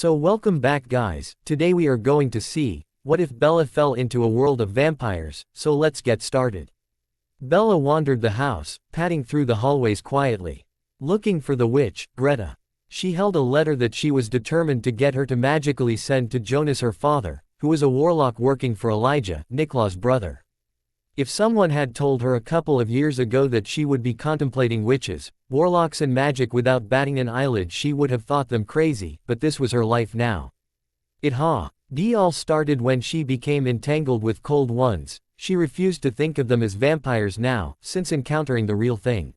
So welcome back guys, today we are going to see, what if Bella fell into a world of vampires, so let's get started. Bella wandered the house, padding through the hallways quietly. Looking for the witch, Greta. She held a letter that she was determined to get her to magically send to Jonas her father, who was a warlock working for Elijah, Nikla's brother. If someone had told her a couple of years ago that she would be contemplating witches, warlocks and magic without batting an eyelid, she would have thought them crazy, but this was her life now. It all started when she became entangled with cold ones. She refused to think of them as vampires now, since encountering the real thing.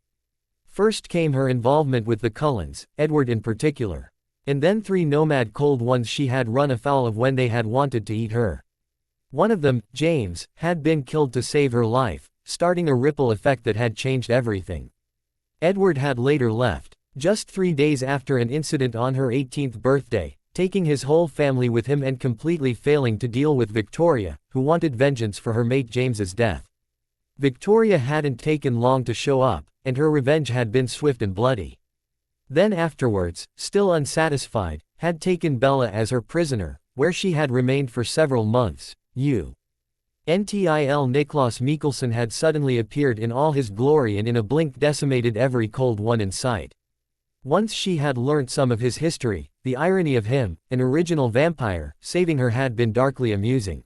First came her involvement with the Cullens, Edward in particular. And then 3 nomad cold ones she had run afoul of when they had wanted to eat her. One of them, James, had been killed to save her life, starting a ripple effect that had changed everything. Edward had later left, just 3 days after an incident on her 18th birthday, taking his whole family with him and completely failing to deal with Victoria, who wanted vengeance for her mate James's death. Victoria hadn't taken long to show up, and her revenge had been swift and bloody. Then afterwards, still unsatisfied, had taken Bella as her prisoner, where she had remained for several months. Until Niklas Mikkelsen had suddenly appeared in all his glory and in a blink decimated every cold one in sight. Once she had learnt some of his history, the irony of him, an original vampire, saving her had been darkly amusing.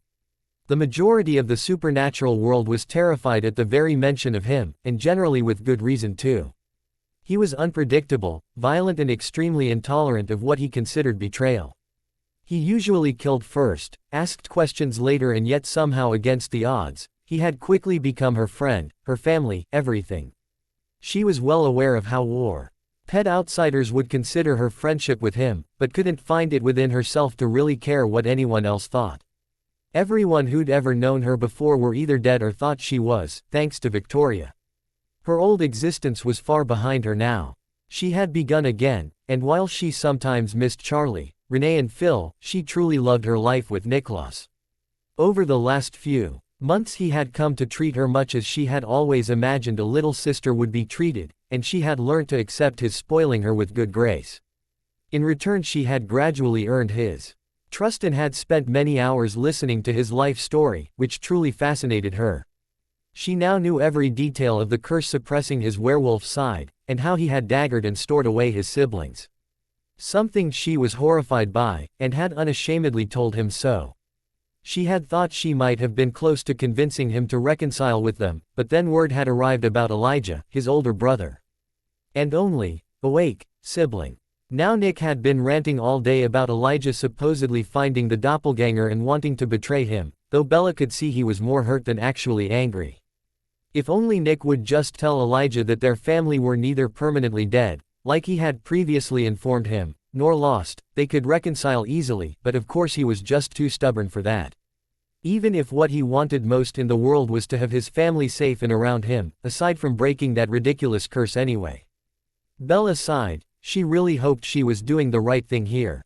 The majority of the supernatural world was terrified at the very mention of him, and generally with good reason too. He was unpredictable, violent and extremely intolerant of what he considered betrayal. He usually killed first, asked questions later, and yet somehow against the odds, he had quickly become her friend, her family, everything. She was well aware of how pet outsiders would consider her friendship with him, but couldn't find it within herself to really care what anyone else thought. Everyone who'd ever known her before were either dead or thought she was, thanks to Victoria. Her old existence was far behind her now. She had begun again, and while she sometimes missed Charlie, Renee and Phil, she truly loved her life with Niklas. Over the last few months he had come to treat her much as she had always imagined a little sister would be treated, and she had learned to accept his spoiling her with good grace. In return she had gradually earned his trust and had spent many hours listening to his life story, which truly fascinated her. She now knew every detail of the curse suppressing his werewolf side, and how he had daggered and stored away his siblings. Something she was horrified by, and had unashamedly told him so. She had thought she might have been close to convincing him to reconcile with them, but then word had arrived about Elijah, his older brother. And only awake sibling. Now Nick had been ranting all day about Elijah supposedly finding the doppelganger and wanting to betray him, though Bella could see he was more hurt than actually angry. If only Nick would just tell Elijah that their family were neither permanently dead, like he had previously informed him, nor lost, they could reconcile easily, but of course he was just too stubborn for that. Even if what he wanted most in the world was to have his family safe and around him, aside from breaking that ridiculous curse anyway. Bella sighed, she really hoped she was doing the right thing here.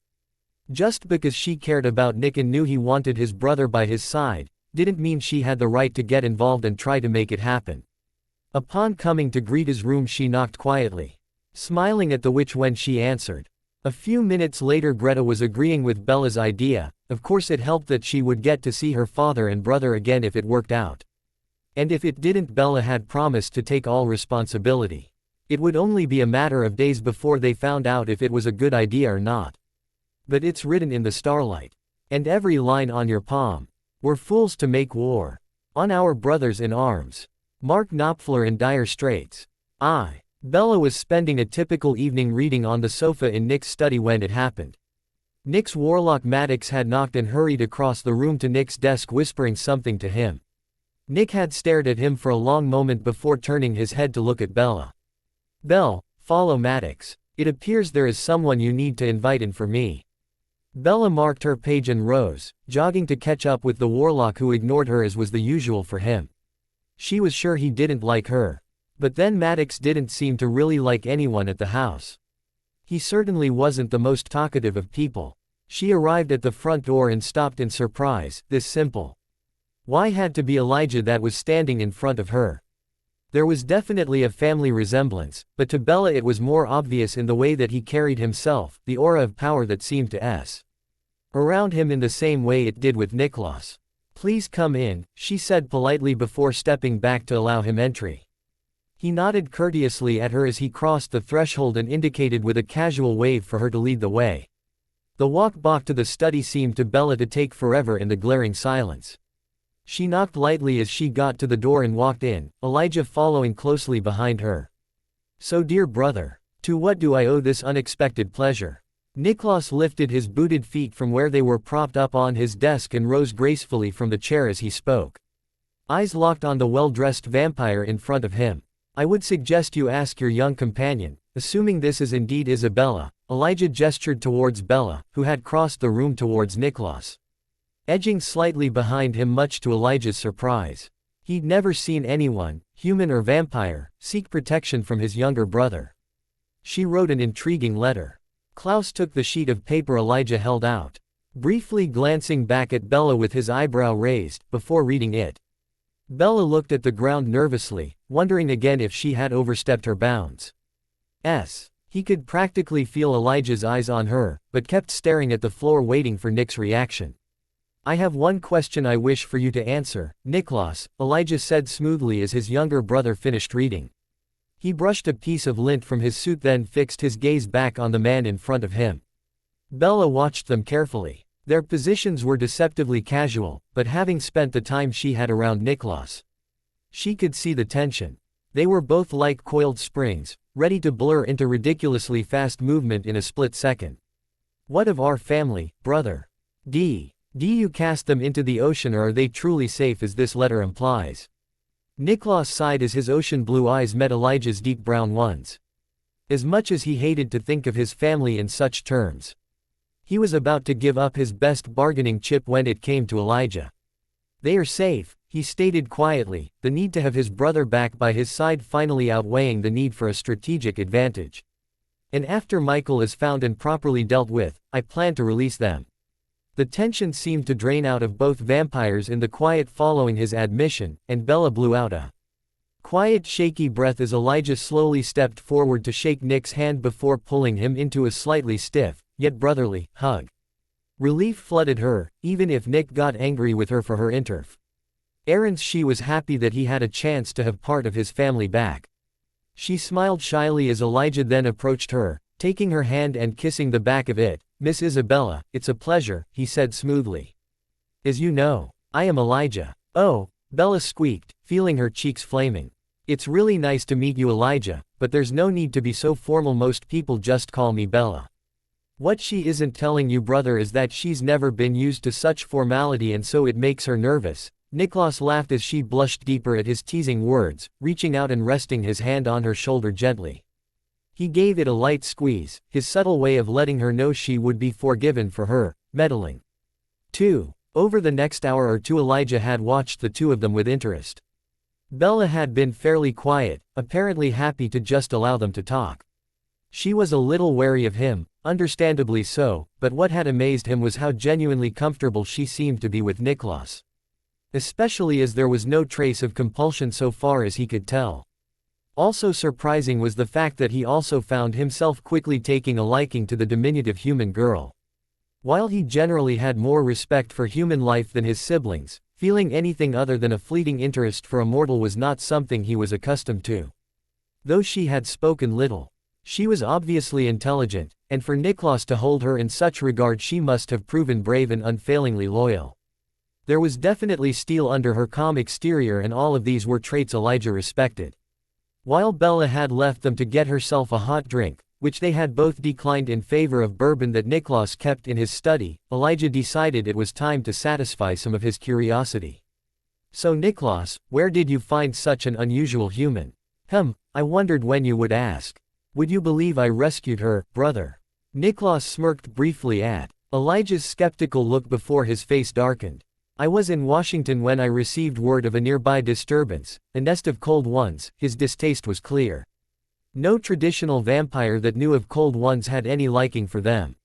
Just because she cared about Nick and knew he wanted his brother by his side, didn't mean she had the right to get involved and try to make it happen. Upon coming to Greta's room she knocked quietly, smiling at the witch when she answered. A few minutes later Greta was agreeing with Bella's idea. Of course it helped that she would get to see her father and brother again if it worked out. And if it didn't, Bella had promised to take all responsibility. It would only be a matter of days before they found out if it was a good idea or not. But it's written in the starlight. And every line on your palm. We're fools to make war on our brothers in arms. Mark Knopfler in dire straits. Bella was spending a typical evening reading on the sofa in Nick's study when it happened. Nick's warlock Maddox had knocked and hurried across the room to Nick's desk whispering something to him. Nick had stared at him for a long moment before turning his head to look at Bella. Belle, follow Maddox. It appears there is someone you need to invite in for me. Bella marked her page and rose, jogging to catch up with the warlock who ignored her as was the usual for him. She was sure he didn't like her. But then Maddox didn't seem to really like anyone at the house. He certainly wasn't the most talkative of people. She arrived at the front door and stopped in surprise. This simple. Why had to be Elijah that was standing in front of her? There was definitely a family resemblance, but to Bella it was more obvious in the way that he carried himself, the aura of power that seemed to around him in the same way it did with Niklas. "Please come in," she said politely before stepping back to allow him entry. He nodded courteously at her as he crossed the threshold and indicated with a casual wave for her to lead the way. The walk back to the study seemed to Bella to take forever in the glaring silence. She knocked lightly as she got to the door and walked in, Elijah following closely behind her. "So dear brother, to what do I owe this unexpected pleasure?" Niklas lifted his booted feet from where they were propped up on his desk and rose gracefully from the chair as he spoke. Eyes locked on the well-dressed vampire in front of him. "I would suggest you ask your young companion, assuming this is indeed Isabella." Elijah gestured towards Bella, who had crossed the room towards Niklas, edging slightly behind him much to Elijah's surprise. He'd never seen anyone, human or vampire, seek protection from his younger brother. She wrote an intriguing letter. Klaus took the sheet of paper Elijah held out, briefly glancing back at Bella with his eyebrow raised, before reading it. Bella looked at the ground nervously, wondering again if she had overstepped her bounds. He could practically feel Elijah's eyes on her, but kept staring at the floor waiting for Nick's reaction. "I have one question I wish for you to answer, Niklas," Elijah said smoothly as his younger brother finished reading. He brushed a piece of lint from his suit, then fixed his gaze back on the man in front of him. Bella watched them carefully. Their positions were deceptively casual, but having spent the time she had around Niklas, she could see the tension. They were both like coiled springs, ready to blur into ridiculously fast movement in a split second. "What of our family, brother? Do you cast them into the ocean, or are they truly safe as this letter implies?" Niklas sighed as his ocean blue eyes met Elijah's deep brown ones. As much as he hated to think of his family in such terms, he was about to give up his best bargaining chip when it came to Elijah. "They are safe," he stated quietly, the need to have his brother back by his side finally outweighing the need for a strategic advantage. "And after Michael is found and properly dealt with, I plan to release them." The tension seemed to drain out of both vampires in the quiet following his admission, and Bella blew out a quiet, shaky breath as Elijah slowly stepped forward to shake Nick's hand before pulling him into a slightly stiff, yet brotherly, hug. Relief flooded her, even if Nick got angry with her for her interference. She was happy that he had a chance to have part of his family back. She smiled shyly as Elijah then approached her, taking her hand and kissing the back of it. "Miss Isabella, it's a pleasure," he said smoothly. "As you know, I am Elijah." "Oh," Bella squeaked, feeling her cheeks flaming. "It's really nice to meet you, Elijah, but there's no need to be so formal. Most people just call me Bella." "What she isn't telling you, brother, is that she's never been used to such formality and so it makes her nervous." Niklas laughed as she blushed deeper at his teasing words, reaching out and resting his hand on her shoulder gently. He gave it a light squeeze, his subtle way of letting her know she would be forgiven for her meddling. Over the next hour or two Elijah had watched the two of them with interest. Bella had been fairly quiet, apparently happy to just allow them to talk. She was a little wary of him, understandably so, but what had amazed him was how genuinely comfortable she seemed to be with Niklas. Especially as there was no trace of compulsion so far as he could tell. Also surprising was the fact that he also found himself quickly taking a liking to the diminutive human girl. While he generally had more respect for human life than his siblings, feeling anything other than a fleeting interest for a mortal was not something he was accustomed to. Though she had spoken little, she was obviously intelligent, and for Niklas to hold her in such regard she must have proven brave and unfailingly loyal. There was definitely steel under her calm exterior, and all of these were traits Elijah respected. While Bella had left them to get herself a hot drink, which they had both declined in favor of bourbon that Niklas kept in his study, Elijah decided it was time to satisfy some of his curiosity. "So Niklas, where did you find such an unusual human?" I wondered when you would ask. Would you believe I rescued her, brother?" Niklas smirked briefly at Elijah's skeptical look before his face darkened. "I was in Washington when I received word of a nearby disturbance, a nest of cold ones." His distaste was clear. No traditional vampire that knew of cold ones had any liking for them.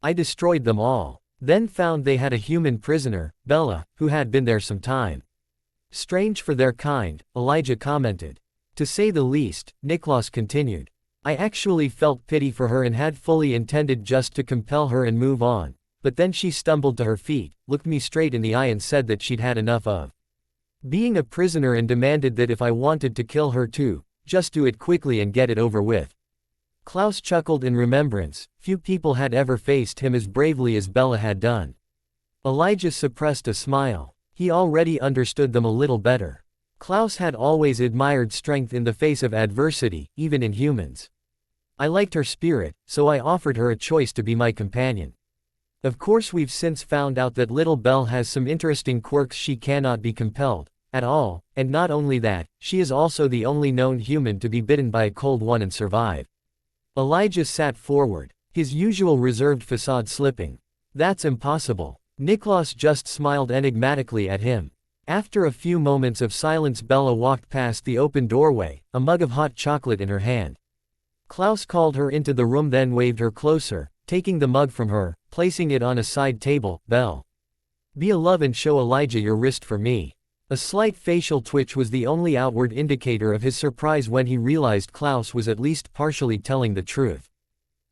"I destroyed them all. Then found they had a human prisoner, Bella, who had been there some time." "Strange for their kind," Elijah commented. To say the least, Niklas continued. I actually felt pity for her and had fully intended just to compel her and move on, but then she stumbled to her feet, looked me straight in the eye and said that she'd had enough of being a prisoner and demanded that if I wanted to kill her too, just do it quickly and get it over with. Klaus chuckled in remembrance. Few people had ever faced him as bravely as Bella had done. Elijah suppressed a smile. He already understood them a little better. Klaus had always admired strength in the face of adversity, even in humans. I liked her spirit, so I offered her a choice to be my companion. Of course, we've since found out that little Belle has some interesting quirks. She cannot be compelled at all, and not only that, she is also the only known human to be bitten by a cold one and survive. Elijah sat forward, his usual reserved facade slipping. That's impossible. Niklas just smiled enigmatically at him. After a few moments of silence, Bella walked past the open doorway, a mug of hot chocolate in her hand. Klaus called her into the room, then waved her closer, taking the mug from her, placing it on a side table. Belle, be a love and show Elijah your wrist for me. A slight facial twitch was the only outward indicator of his surprise when he realized Klaus was at least partially telling the truth.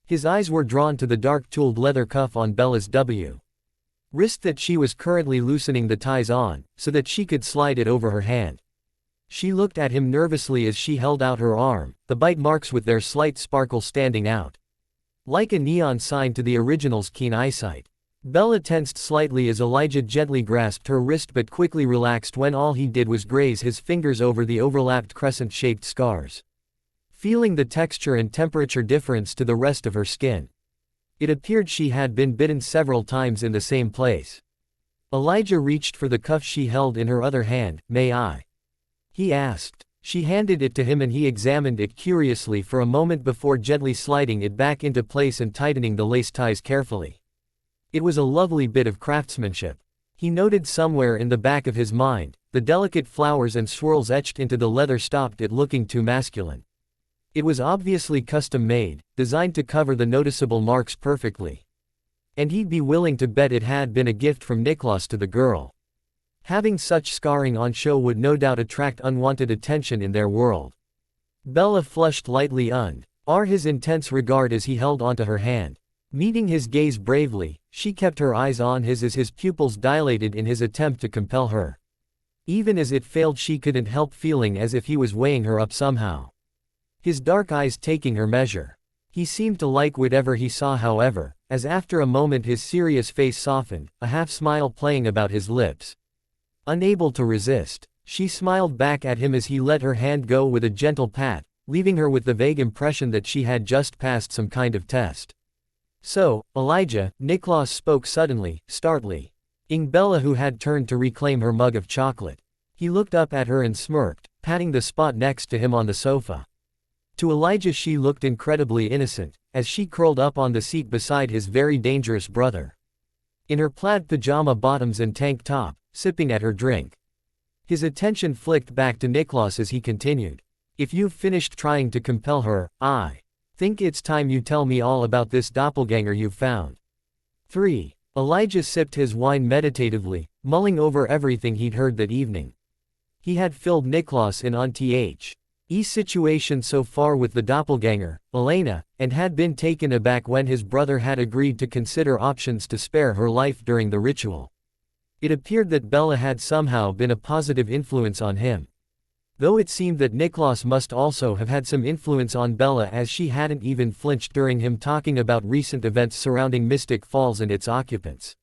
His eyes were drawn to the dark tooled leather cuff on Bella's wrist that she was currently loosening the ties on, so that she could slide it over her hand. She looked at him nervously as she held out her arm, the bite marks with their slight sparkle standing out like a neon sign to the original's keen eyesight. Bella tensed slightly as Elijah gently grasped her wrist but quickly relaxed when all he did was graze his fingers over the overlapped crescent-shaped scars. Feeling the texture and temperature difference to the rest of her skin, it appeared she had been bitten several times in the same place. Elijah reached for the cuff she held in her other hand. May I? He asked. She handed it to him and he examined it curiously for a moment before gently sliding it back into place and tightening the lace ties carefully. It was a lovely bit of craftsmanship. He noted somewhere in the back of his mind, the delicate flowers and swirls etched into the leather stopped it looking too masculine. It was obviously custom-made, designed to cover the noticeable marks perfectly. And he'd be willing to bet it had been a gift from Niklas to the girl. Having such scarring on show would no doubt attract unwanted attention in their world. Bella flushed lightly his intense regard as he held onto her hand. Meeting his gaze bravely, she kept her eyes on his as his pupils dilated in his attempt to compel her. Even as it failed, she couldn't help feeling as if he was weighing her up somehow. His dark eyes taking her measure. He seemed to like whatever he saw, however, as after a moment his serious face softened, a half-smile playing about his lips. Unable to resist, she smiled back at him as he let her hand go with a gentle pat, leaving her with the vague impression that she had just passed some kind of test. So, Elijah, Niklas spoke suddenly, startling Bella, who had turned to reclaim her mug of chocolate. He looked up at her and smirked, patting the spot next to him on the sofa. To Elijah she looked incredibly innocent, as she curled up on the seat beside his very dangerous brother. In her plaid pajama bottoms and tank top, sipping at her drink. His attention flicked back to Niklas as he continued. If you've finished trying to compel her, I think it's time you tell me all about this doppelganger you've found. 3. Elijah sipped his wine meditatively, mulling over everything he'd heard that evening. He had filled Niklas in on Th's situation so far with the doppelganger, Elena, and had been taken aback when his brother had agreed to consider options to spare her life during the ritual. It appeared that Bella had somehow been a positive influence on him. Though it seemed that Niklas must also have had some influence on Bella, as she hadn't even flinched during him talking about recent events surrounding Mystic Falls and its occupants.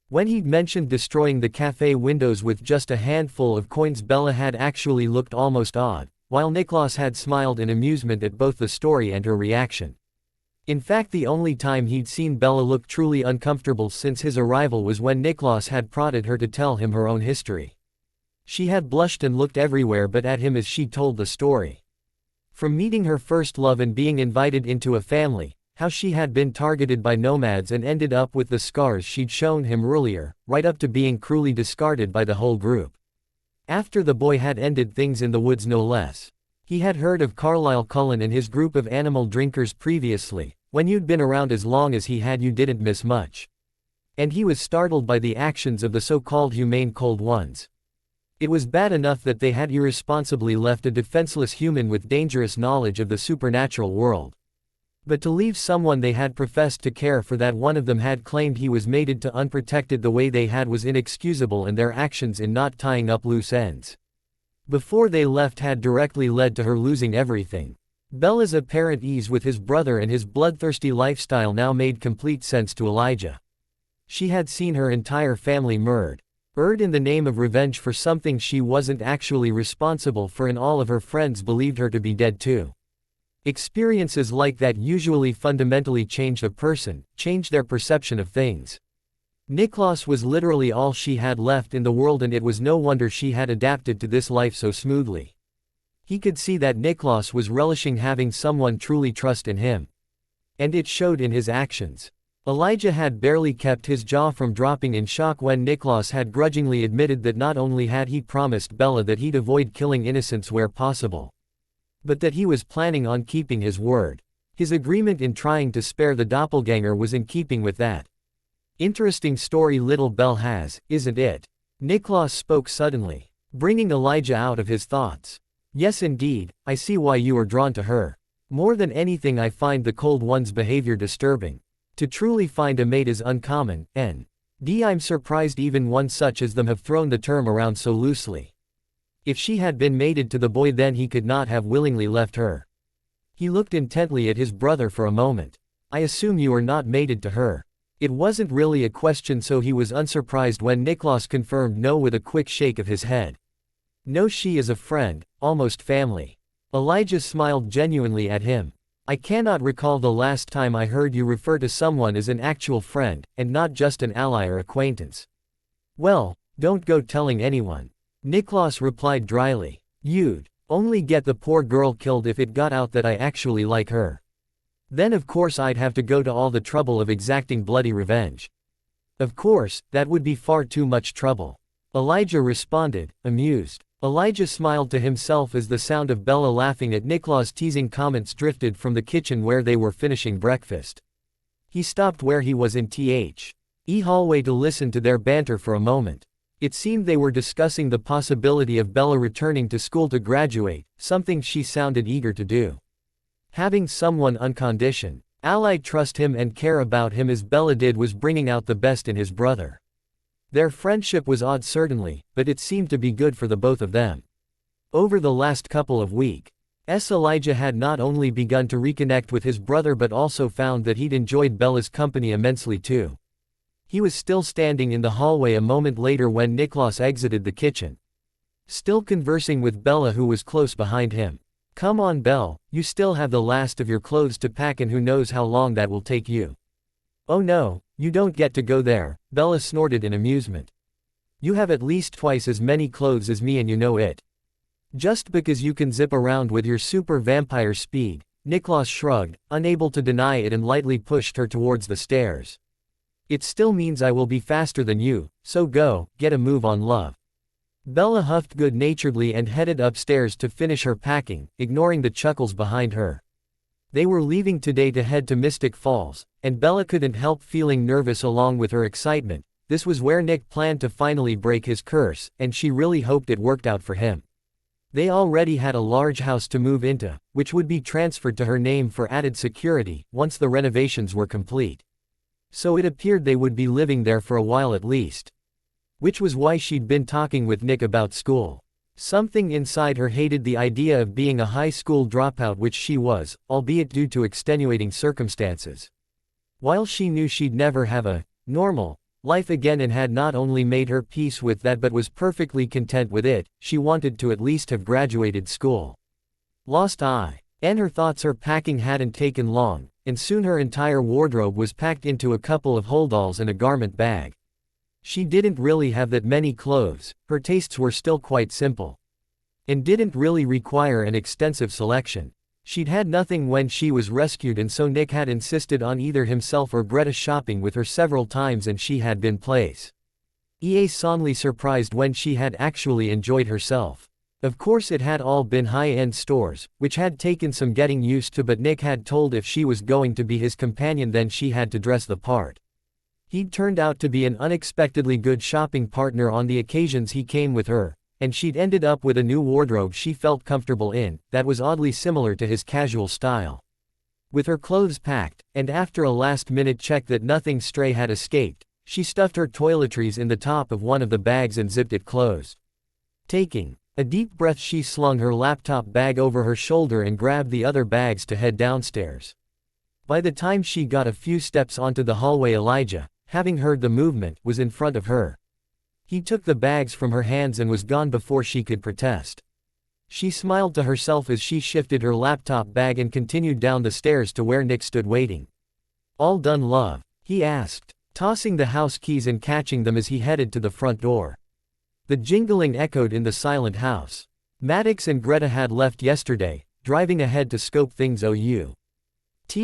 When he'd mentioned destroying the cafe windows with just a handful of coins, Bella had actually looked almost odd, while Niklas had smiled in amusement at both the story and her reaction. In fact, the only time he'd seen Bella look truly uncomfortable since his arrival was when Niklas had prodded her to tell him her own history. She had blushed and looked everywhere but at him as she told the story. From meeting her first love and being invited into a family, how she had been targeted by nomads and ended up with the scars she'd shown him earlier, right up to being cruelly discarded by the whole group. After the boy had ended things in the woods no less. He had heard of Carlisle Cullen and his group of animal drinkers previously. When you'd been around as long as he had, you didn't miss much. And he was startled by the actions of the so-called humane cold ones. It was bad enough that they had irresponsibly left a defenseless human with dangerous knowledge of the supernatural world. But to leave someone they had professed to care for, that one of them had claimed he was mated to, unprotected the way they had, was inexcusable, and their actions in not tying up loose ends before they left had directly led to her losing everything. Bella's apparent ease with his brother and his bloodthirsty lifestyle now made complete sense to Elijah. She had seen her entire family murdered in the name of revenge for something she wasn't actually responsible for, and all of her friends believed her to be dead too. Experiences like that usually fundamentally change a person, change their perception of things. Niklas was literally all she had left in the world, and it was no wonder she had adapted to this life so smoothly. He could see that Niklas was relishing having someone truly trust in him. And it showed in his actions. Elijah had barely kept his jaw from dropping in shock when Niklas had grudgingly admitted that not only had he promised Bella that he'd avoid killing innocents where possible, but that he was planning on keeping his word. His agreement in trying to spare the doppelganger was in keeping with that. Interesting story little Belle has, isn't it? Niklas spoke suddenly, bringing Elijah out of his thoughts. Yes indeed, I see why you are drawn to her. More than anything I find the cold one's behavior disturbing. To truly find a mate is uncommon, and I'm surprised even one such as them have thrown the term around so loosely. If she had been mated to the boy, then he could not have willingly left her. He looked intently at his brother for a moment. I assume you are not mated to her. It wasn't really a question, so he was unsurprised when Niklas confirmed no with a quick shake of his head. No, she is a friend, almost family. Elijah smiled genuinely at him. I cannot recall the last time I heard you refer to someone as an actual friend, and not just an ally or acquaintance. Well, don't go telling anyone. Niklas replied dryly. You'd only get the poor girl killed if it got out that I actually like her. Then of course I'd have to go to all the trouble of exacting bloody revenge. Of course, that would be far too much trouble. Elijah responded, amused. Elijah smiled to himself as the sound of Bella laughing at Niklas' teasing comments drifted from the kitchen where they were finishing breakfast. He stopped where he was in the hallway to listen to their banter for a moment. It seemed they were discussing the possibility of Bella returning to school to graduate, something she sounded eager to do. Having someone unconditioned, trust him and care about him as Bella did was bringing out the best in his brother. Their friendship was odd certainly, but it seemed to be good for the both of them. Over the last couple of weeks, Elijah had not only begun to reconnect with his brother but also found that he'd enjoyed Bella's company immensely too. He was still standing in the hallway a moment later when Niklas exited the kitchen. Still conversing with Bella, who was close behind him. Come on Belle, you still have the last of your clothes to pack, and who knows how long that will take you. Oh no, you don't get to go there, Bella snorted in amusement. You have at least twice as many clothes as me and you know it. Just because you can zip around with your super vampire speed, Niklas shrugged, unable to deny it, and lightly pushed her towards the stairs. It still means I will be faster than you, so go, get a move on love. Bella huffed good-naturedly and headed upstairs to finish her packing, ignoring the chuckles behind her. They were leaving today to head to Mystic Falls, and Bella couldn't help feeling nervous along with her excitement. This was where Nick planned to finally break his curse, and she really hoped it worked out for him. They already had a large house to move into, which would be transferred to her name for added security, once the renovations were complete. So it appeared they would be living there for a while at least. Which was why she'd been talking with Nick about school. Something inside her hated the idea of being a high school dropout, which she was, albeit due to extenuating circumstances. While she knew she'd never have a normal life again and had not only made her peace with that but was perfectly content with it, she wanted to at least have graduated school. And her thoughts. Her packing hadn't taken long, and soon her entire wardrobe was packed into a couple of holdalls and a garment bag. She didn't really have that many clothes, her tastes were still quite simple. And didn't really require an extensive selection. She'd had nothing when she was rescued, and so Nick had insisted on either himself or Greta shopping with her several times, and she had been pleasantly surprised when she had actually enjoyed herself. Of course it had all been high-end stores, which had taken some getting used to, but Nick had told if she was going to be his companion then she had to dress the part. He'd turned out to be an unexpectedly good shopping partner on the occasions he came with her, and she'd ended up with a new wardrobe she felt comfortable in, that was oddly similar to his casual style. With her clothes packed, and after a last-minute check that nothing stray had escaped, she stuffed her toiletries in the top of one of the bags and zipped it closed. Taking a deep breath, she slung her laptop bag over her shoulder and grabbed the other bags to head downstairs. By the time she got a few steps onto the hallway, Elijah, having heard the movement, was in front of her. He took the bags from her hands and was gone before she could protest. She smiled to herself as she shifted her laptop bag and continued down the stairs to where Nick stood waiting. "All done, love?" he asked, tossing the house keys and catching them as he headed to the front door. The jingling echoed in the silent house. Maddox and Greta had left yesterday, driving ahead to scope things out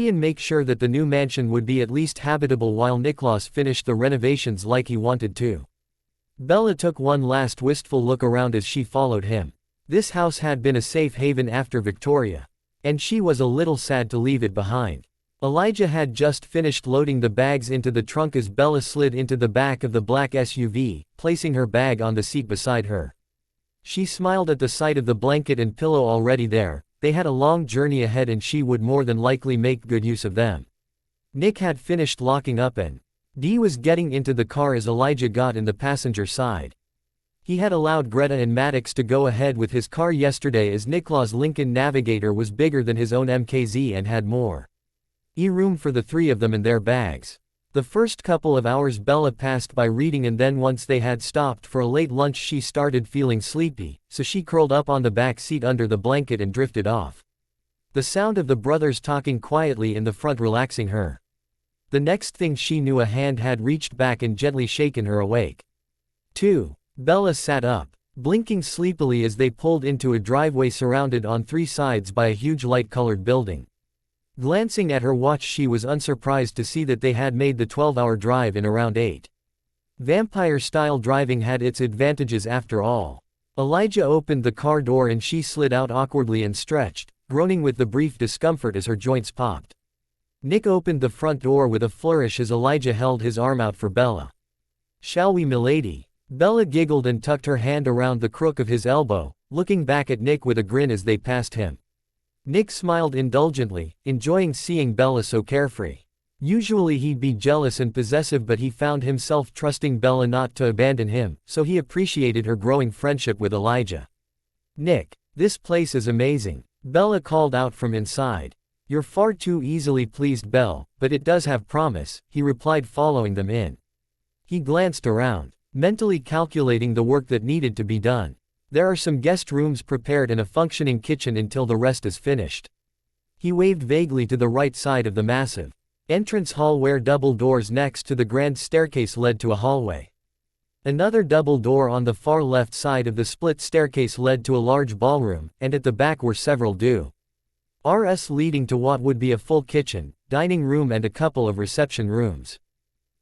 and make sure that the new mansion would be at least habitable while Niklaus finished the renovations like he wanted to. Bella took one last wistful look around as she followed him. This house had been a safe haven after Victoria, and she was a little sad to leave it behind. Elijah had just finished loading the bags into the trunk as Bella slid into the back of the black SUV, placing her bag on the seat beside her. She smiled at the sight of the blanket and pillow already there. They had a long journey ahead and she would more than likely make good use of them. Nick had finished locking up and Dee was getting into the car as Elijah got in the passenger side. He had allowed Greta and Maddox to go ahead with his car yesterday as Niklaus' Lincoln Navigator was bigger than his own MKZ and had more room for the three of them and their bags. The first couple of hours Bella passed by reading, and then once they had stopped for a late lunch she started feeling sleepy, so she curled up on the back seat under the blanket and drifted off. The sound of the brothers talking quietly in the front relaxing her. The next thing she knew, a hand had reached back and gently shaken her awake. 2. Bella sat up, blinking sleepily as they pulled into a driveway surrounded on three sides by a huge light-colored building. Glancing at her watch, she was unsurprised to see that they had made the 12-hour drive in around 8. Vampire-style driving had its advantages after all. Elijah opened the car door and she slid out awkwardly and stretched, groaning with the brief discomfort as her joints popped. Nick opened the front door with a flourish as Elijah held his arm out for Bella. "Shall we, milady?" Bella giggled and tucked her hand around the crook of his elbow, looking back at Nick with a grin as they passed him. Nick smiled indulgently, enjoying seeing Bella so carefree. Usually he'd be jealous and possessive, but he found himself trusting Bella not to abandon him, so he appreciated her growing friendship with Elijah. "Nick, this place is amazing," Bella called out from inside. "You're far too easily pleased, Belle, but it does have promise," he replied, following them in. He glanced around, mentally calculating the work that needed to be done. There are some guest rooms prepared and a functioning kitchen until the rest is finished. He waved vaguely to the right side of the massive entrance hall where double doors next to the grand staircase led to a hallway. Another double door on the far left side of the split staircase led to a large ballroom, and at the back were several doors leading to what would be a full kitchen, dining room and a couple of reception rooms.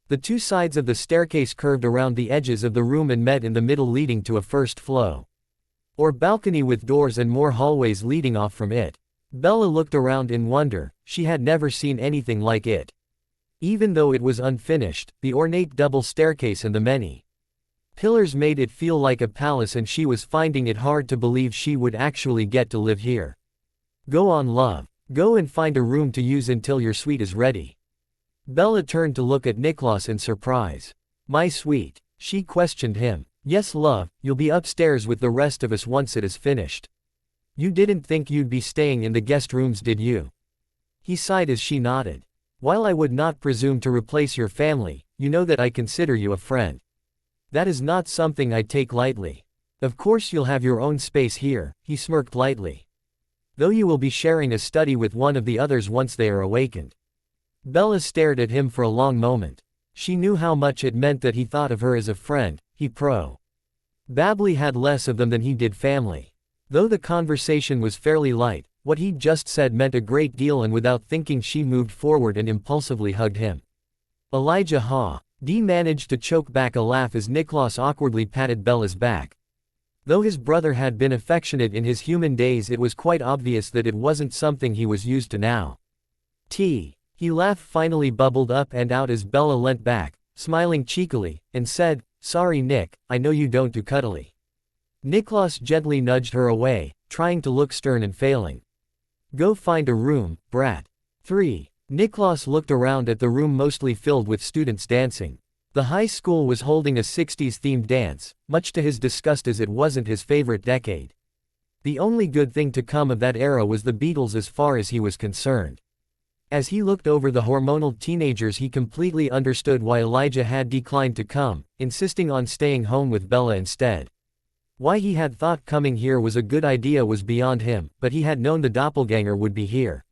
The two sides of the staircase curved around the edges of the room and met in the middle, leading to a first floor or balcony with doors and more hallways leading off from it. Bella looked around in wonder. She had never seen anything like it. Even though it was unfinished, the ornate double staircase and the many pillars made it feel like a palace, and she was finding it hard to believe she would actually get to live here. "Go on, love. Go and find a room to use until your suite is ready." Bella turned to look at Niklaus in surprise. "My suite?" she questioned him. "Yes, love, you'll be upstairs with the rest of us once it is finished. You didn't think you'd be staying in the guest rooms, did you?" He sighed as she nodded. "While I would not presume to replace your family, you know that I consider you a friend. That is not something I take lightly. Of course you'll have your own space here," he smirked lightly. "Though you will be sharing a study with one of the others once they are awakened." Bella stared at him for a long moment. She knew how much it meant that he thought of her as a friend. He probably had less of them than he did family. Though the conversation was fairly light, what he'd just said meant a great deal, and without thinking she moved forward and impulsively hugged him. "Elijah, Dee managed to choke back a laugh as Niklaus awkwardly patted Bella's back. Though his brother had been affectionate in his human days, it was quite obvious that it wasn't something he was used to now. He laughed finally bubbled up and out as Bella leant back, smiling cheekily, and said, "Sorry Nick, I know you don't do cuddly." Niklas gently nudged her away, trying to look stern and failing. Go find a room, brat. 3. Niklas looked around at the room mostly filled with students dancing. The high school was holding a 60s-themed dance, much to his disgust as it wasn't his favorite decade. The only good thing to come of that era was the Beatles as far as he was concerned. As he looked over the hormonal teenagers, he completely understood why Elijah had declined to come, insisting on staying home with Bella instead. Why he had thought coming here was a good idea was beyond him, but he had known the doppelganger would be here.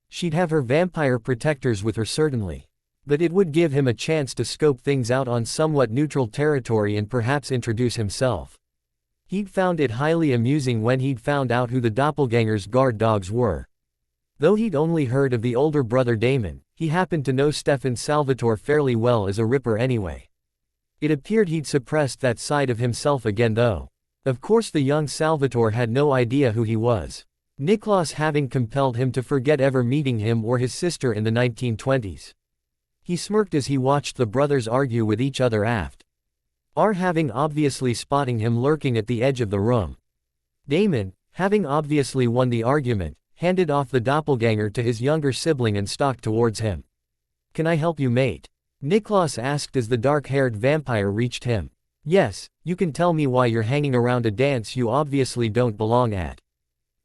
She'd have her vampire protectors with her certainly. But it would give him a chance to scope things out on somewhat neutral territory and perhaps introduce himself. He'd found it highly amusing when he'd found out who the doppelganger's guard dogs were. Though he'd only heard of the older brother Damon, he happened to know Stefan Salvatore fairly well as a ripper anyway. It appeared he'd suppressed that side of himself again though. Of course the young Salvatore had no idea who he was. Niklas having compelled him to forget ever meeting him or his sister in the 1920s. He smirked as he watched the brothers argue with each other aft. Having obviously spotting him lurking at the edge of the room. Damon, having obviously won the argument, handed off the doppelganger to his younger sibling and stalked towards him. Can I help you, mate? Niklas asked as the dark-haired vampire reached him. Yes, you can tell me why you're hanging around a dance you obviously don't belong at.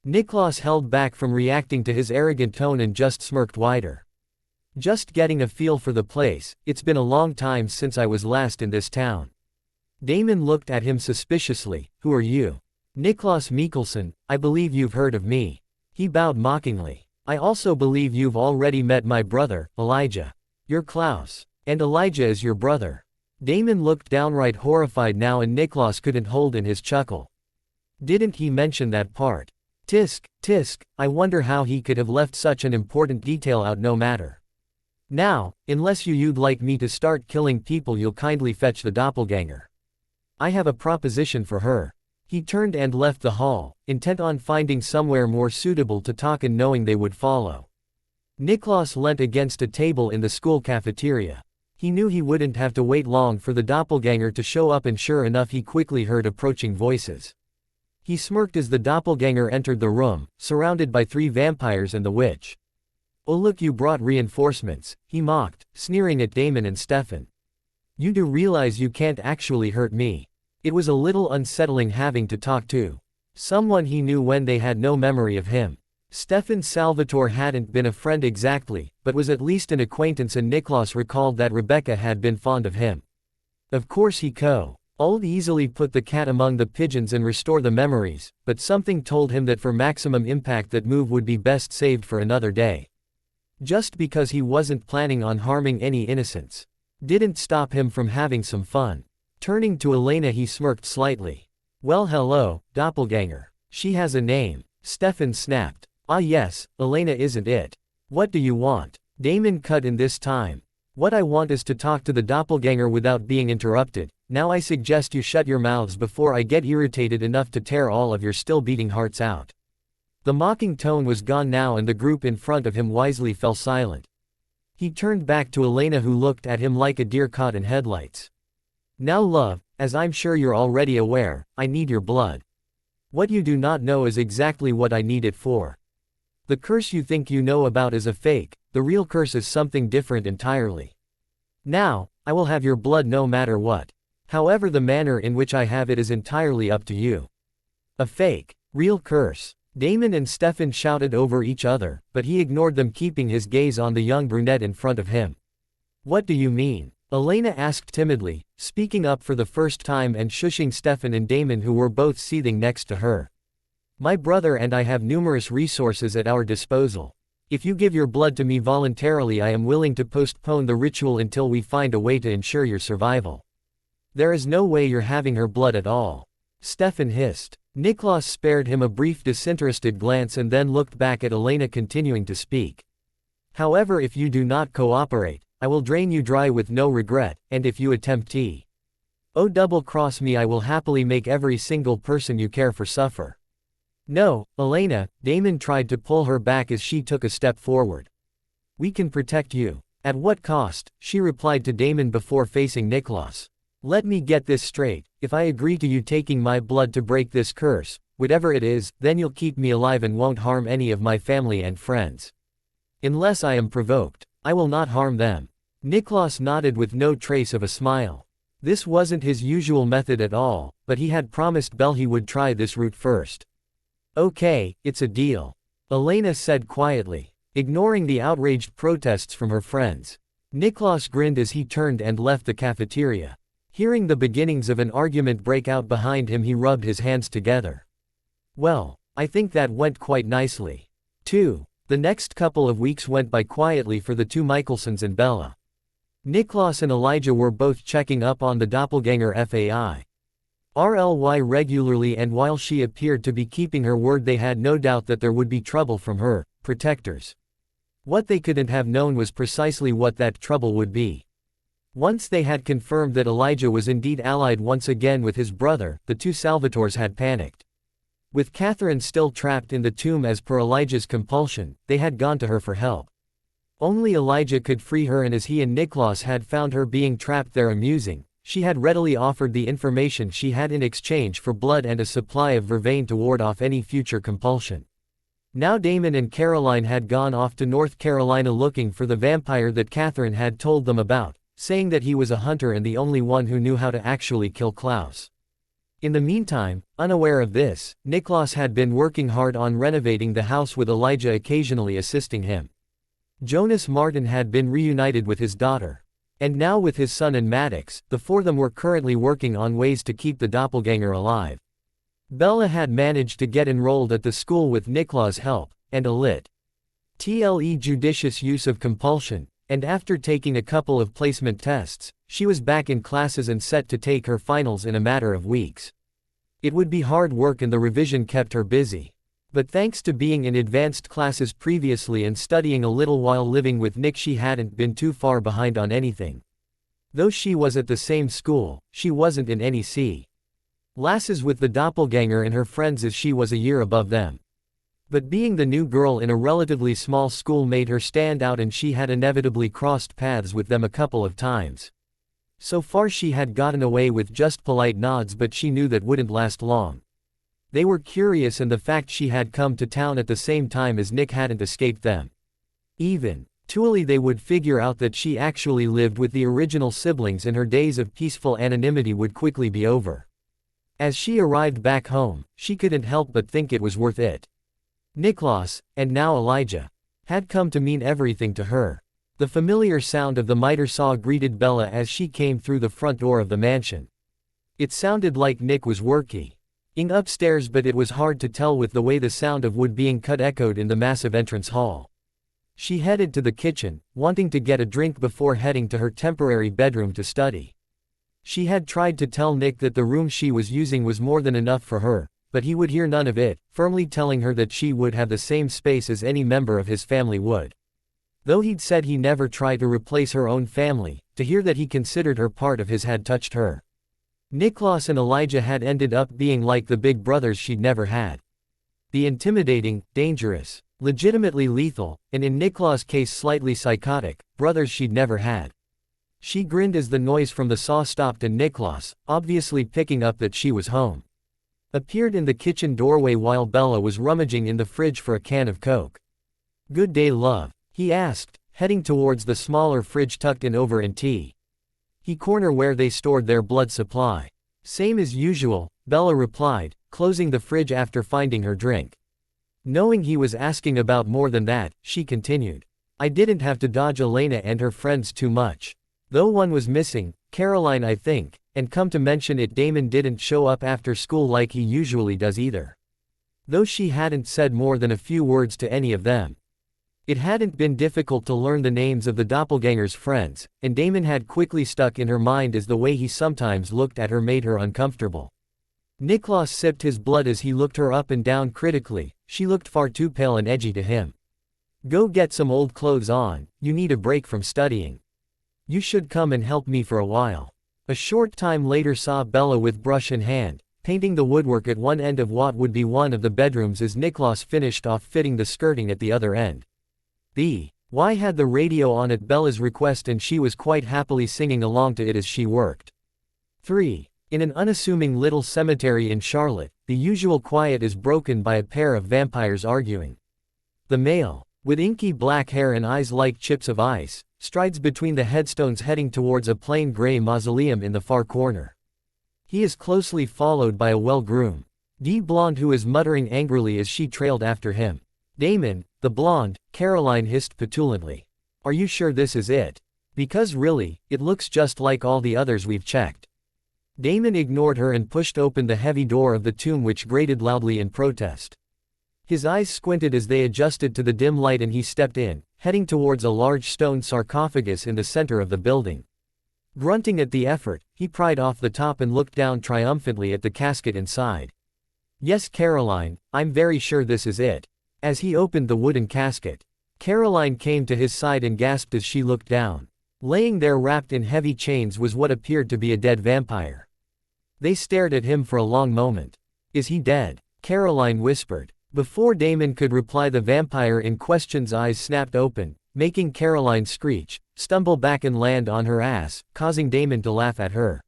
Niklas held back from reacting to his arrogant tone and just smirked wider. Just getting a feel for the place, it's been a long time since I was last in this town. Damon looked at him suspiciously. Who are you? Niklas Mikkelsen, I believe you've heard of me. He bowed mockingly. I also believe you've already met my brother, Elijah. You're Klaus. And Elijah is your brother. Damon looked downright horrified now and Niklas couldn't hold in his chuckle. Didn't he mention that part? Tisk, I wonder how he could have left such an important detail out no matter. Now, unless you'd like me to start killing people, you'll kindly fetch the doppelganger. I have a proposition for her. He turned and left the hall, intent on finding somewhere more suitable to talk and knowing they would follow. Niklas leant against a table in the school cafeteria. He knew he wouldn't have to wait long for the doppelganger to show up and sure enough he quickly heard approaching voices. He smirked as the doppelganger entered the room, surrounded by 3 vampires and the witch. Oh look, you brought reinforcements, he mocked, sneering at Damon and Stefan. You do realize you can't actually hurt me. It was a little unsettling having to talk to someone he knew when they had no memory of him. Stefan Salvatore hadn't been a friend exactly, but was at least an acquaintance, and Niklas recalled that Rebecca had been fond of him. Of course he could easily put the cat among the pigeons and restore the memories, but something told him that for maximum impact that move would be best saved for another day. Just because he wasn't planning on harming any innocents didn't stop him from having some fun. Turning to Elena he smirked slightly. Well hello, doppelganger. She has a name. Stefan snapped. Ah yes, Elena isn't it? What do you want? Damon cut in this time. What I want is to talk to the doppelganger without being interrupted. Now I suggest you shut your mouths before I get irritated enough to tear all of your still beating hearts out. The mocking tone was gone now and the group in front of him wisely fell silent. He turned back to Elena who looked at him like a deer caught in headlights. Now love, as I'm sure you're already aware, I need your blood. What you do not know is exactly what I need it for. The curse you think you know about is a fake, the real curse is something different entirely. Now, I will have your blood no matter what. However, the manner in which I have it is entirely up to you. A fake, real curse. Damon and Stefan shouted over each other, but he ignored them, keeping his gaze on the young brunette in front of him. What do you mean? Elena asked timidly, speaking up for the first time and shushing Stefan and Damon who were both seething next to her. My brother and I have numerous resources at our disposal. If you give your blood to me voluntarily, I am willing to postpone the ritual until we find a way to ensure your survival. There is no way you're having her blood at all. Stefan hissed. Niklas spared him a brief disinterested glance and then looked back at Elena, continuing to speak. However, if you do not cooperate, I will drain you dry with no regret, and if you attempt to double-cross me, I will happily make every single person you care for suffer. No, Elena, Damon tried to pull her back as she took a step forward. We can protect you. At what cost? She replied to Damon before facing Niklas. Let me get this straight, if I agree to you taking my blood to break this curse, whatever it is, then you'll keep me alive and won't harm any of my family and friends. Unless I am provoked, I will not harm them. Niklas nodded with no trace of a smile. This wasn't his usual method at all, but he had promised Belle he would try this route first. Okay, it's a deal. Elena said quietly, ignoring the outraged protests from her friends. Niklas grinned as he turned and left the cafeteria. Hearing the beginnings of an argument break out behind him, he rubbed his hands together. Well, I think that went quite nicely. 2. The next couple of weeks went by quietly for the two Michelsons and Bella. Niklas and Elijah were both checking up on the doppelganger FAI. RLY regularly, and while she appeared to be keeping her word, they had no doubt that there would be trouble from her protectors. What they couldn't have known was precisely what that trouble would be. Once they had confirmed that Elijah was indeed allied once again with his brother, the two Salvatores had panicked. With Catherine still trapped in the tomb as per Elijah's compulsion, they had gone to her for help. Only Elijah could free her, and as he and Niklas had found her being trapped there amusing, she had readily offered the information she had in exchange for blood and a supply of vervain to ward off any future compulsion. Now Damon and Caroline had gone off to North Carolina looking for the vampire that Catherine had told them about, saying that he was a hunter and the only one who knew how to actually kill Klaus. In the meantime, unaware of this, Niklas had been working hard on renovating the house, with Elijah occasionally assisting him. Jonas Martin had been reunited with his daughter. And now with his son and Maddox, the four of them were currently working on ways to keep the doppelganger alive. Bella had managed to get enrolled at the school with Niklas' help, and a lit.tle judicious use of compulsion, and after taking a couple of placement tests, she was back in classes and set to take her finals in a matter of weeks. It would be hard work, and the revision kept her busy. But thanks to being in advanced classes previously and studying a little while living with Nick, she hadn't been too far behind on anything. Though she was at the same school, she wasn't in any classes with the doppelganger and her friends, as she was a year above them. But being the new girl in a relatively small school made her stand out, and she had inevitably crossed paths with them a couple of times. So far she had gotten away with just polite nods, but she knew that wouldn't last long. They were curious, and the fact she had come to town at the same time as Nick hadn't escaped them. Eventually they would figure out that she actually lived with the original siblings, and her days of peaceful anonymity would quickly be over. As she arrived back home, she couldn't help but think it was worth it. Niklas, and now Elijah, had come to mean everything to her. The familiar sound of the miter saw greeted Bella as she came through the front door of the mansion. It sounded like Nick was working upstairs, but it was hard to tell with the way the sound of wood being cut echoed in the massive entrance hall. She headed to the kitchen, wanting to get a drink before heading to her temporary bedroom to study. She had tried to tell Nick that the room she was using was more than enough for her, but he would hear none of it, firmly telling her that she would have the same space as any member of his family would. Though he'd said he never tried to replace her own family, to hear that he considered her part of his had touched her. Niklas and Elijah had ended up being like the big brothers she'd never had. The intimidating, dangerous, legitimately lethal, and in Niklas' case slightly psychotic, brothers she'd never had. She grinned as the noise from the saw stopped, and Niklas, obviously picking up that she was home, appeared in the kitchen doorway while Bella was rummaging in the fridge for a can of Coke. "Good day, love," he asked, heading towards the smaller fridge tucked in over in T corner where they stored their blood supply. "Same as usual," Bella replied, closing the fridge after finding her drink. Knowing he was asking about more than that, she continued, "I didn't have to dodge Elena and her friends too much. Though one was missing, Caroline I think, and come to mention it, Damon didn't show up after school like he usually does either." Though she hadn't said more than a few words to any of them. It hadn't been difficult to learn the names of the doppelganger's friends, and Damon had quickly stuck in her mind as the way he sometimes looked at her made her uncomfortable. Niklas sipped his blood as he looked her up and down critically. She looked far too pale and edgy to him. "Go get some old clothes on, you need a break from studying. You should come and help me for a while." A short time later saw Bella with brush in hand, painting the woodwork at one end of what would be one of the bedrooms as Niklas finished off fitting the skirting at the other end. The Y had the radio on at Bella's request, and she was quite happily singing along to it as she worked. 3. In an unassuming little cemetery in Charlotte, the usual quiet is broken by a pair of vampires arguing. The male, with inky black hair and eyes like chips of ice, strides between the headstones heading towards a plain gray mausoleum in the far corner. He is closely followed by a well-groomed blonde who is muttering angrily as she trailed after him. Damon, the blonde, Caroline hissed petulantly. Are you sure this is it? Because really, it looks just like all the others we've checked. Damon ignored her and pushed open the heavy door of the tomb, which grated loudly in protest. His eyes squinted as they adjusted to the dim light and he stepped in, heading towards a large stone sarcophagus in the center of the building. Grunting at the effort, he pried off the top and looked down triumphantly at the casket inside. Yes, Caroline, I'm very sure this is it. As he opened the wooden casket, Caroline came to his side and gasped as she looked down. Laying there wrapped in heavy chains was what appeared to be a dead vampire. They stared at him for a long moment. Is he dead? Caroline whispered. Before Damon could reply, the vampire in question's eyes snapped open, making Caroline screech, stumble back and land on her ass, causing Damon to laugh at her.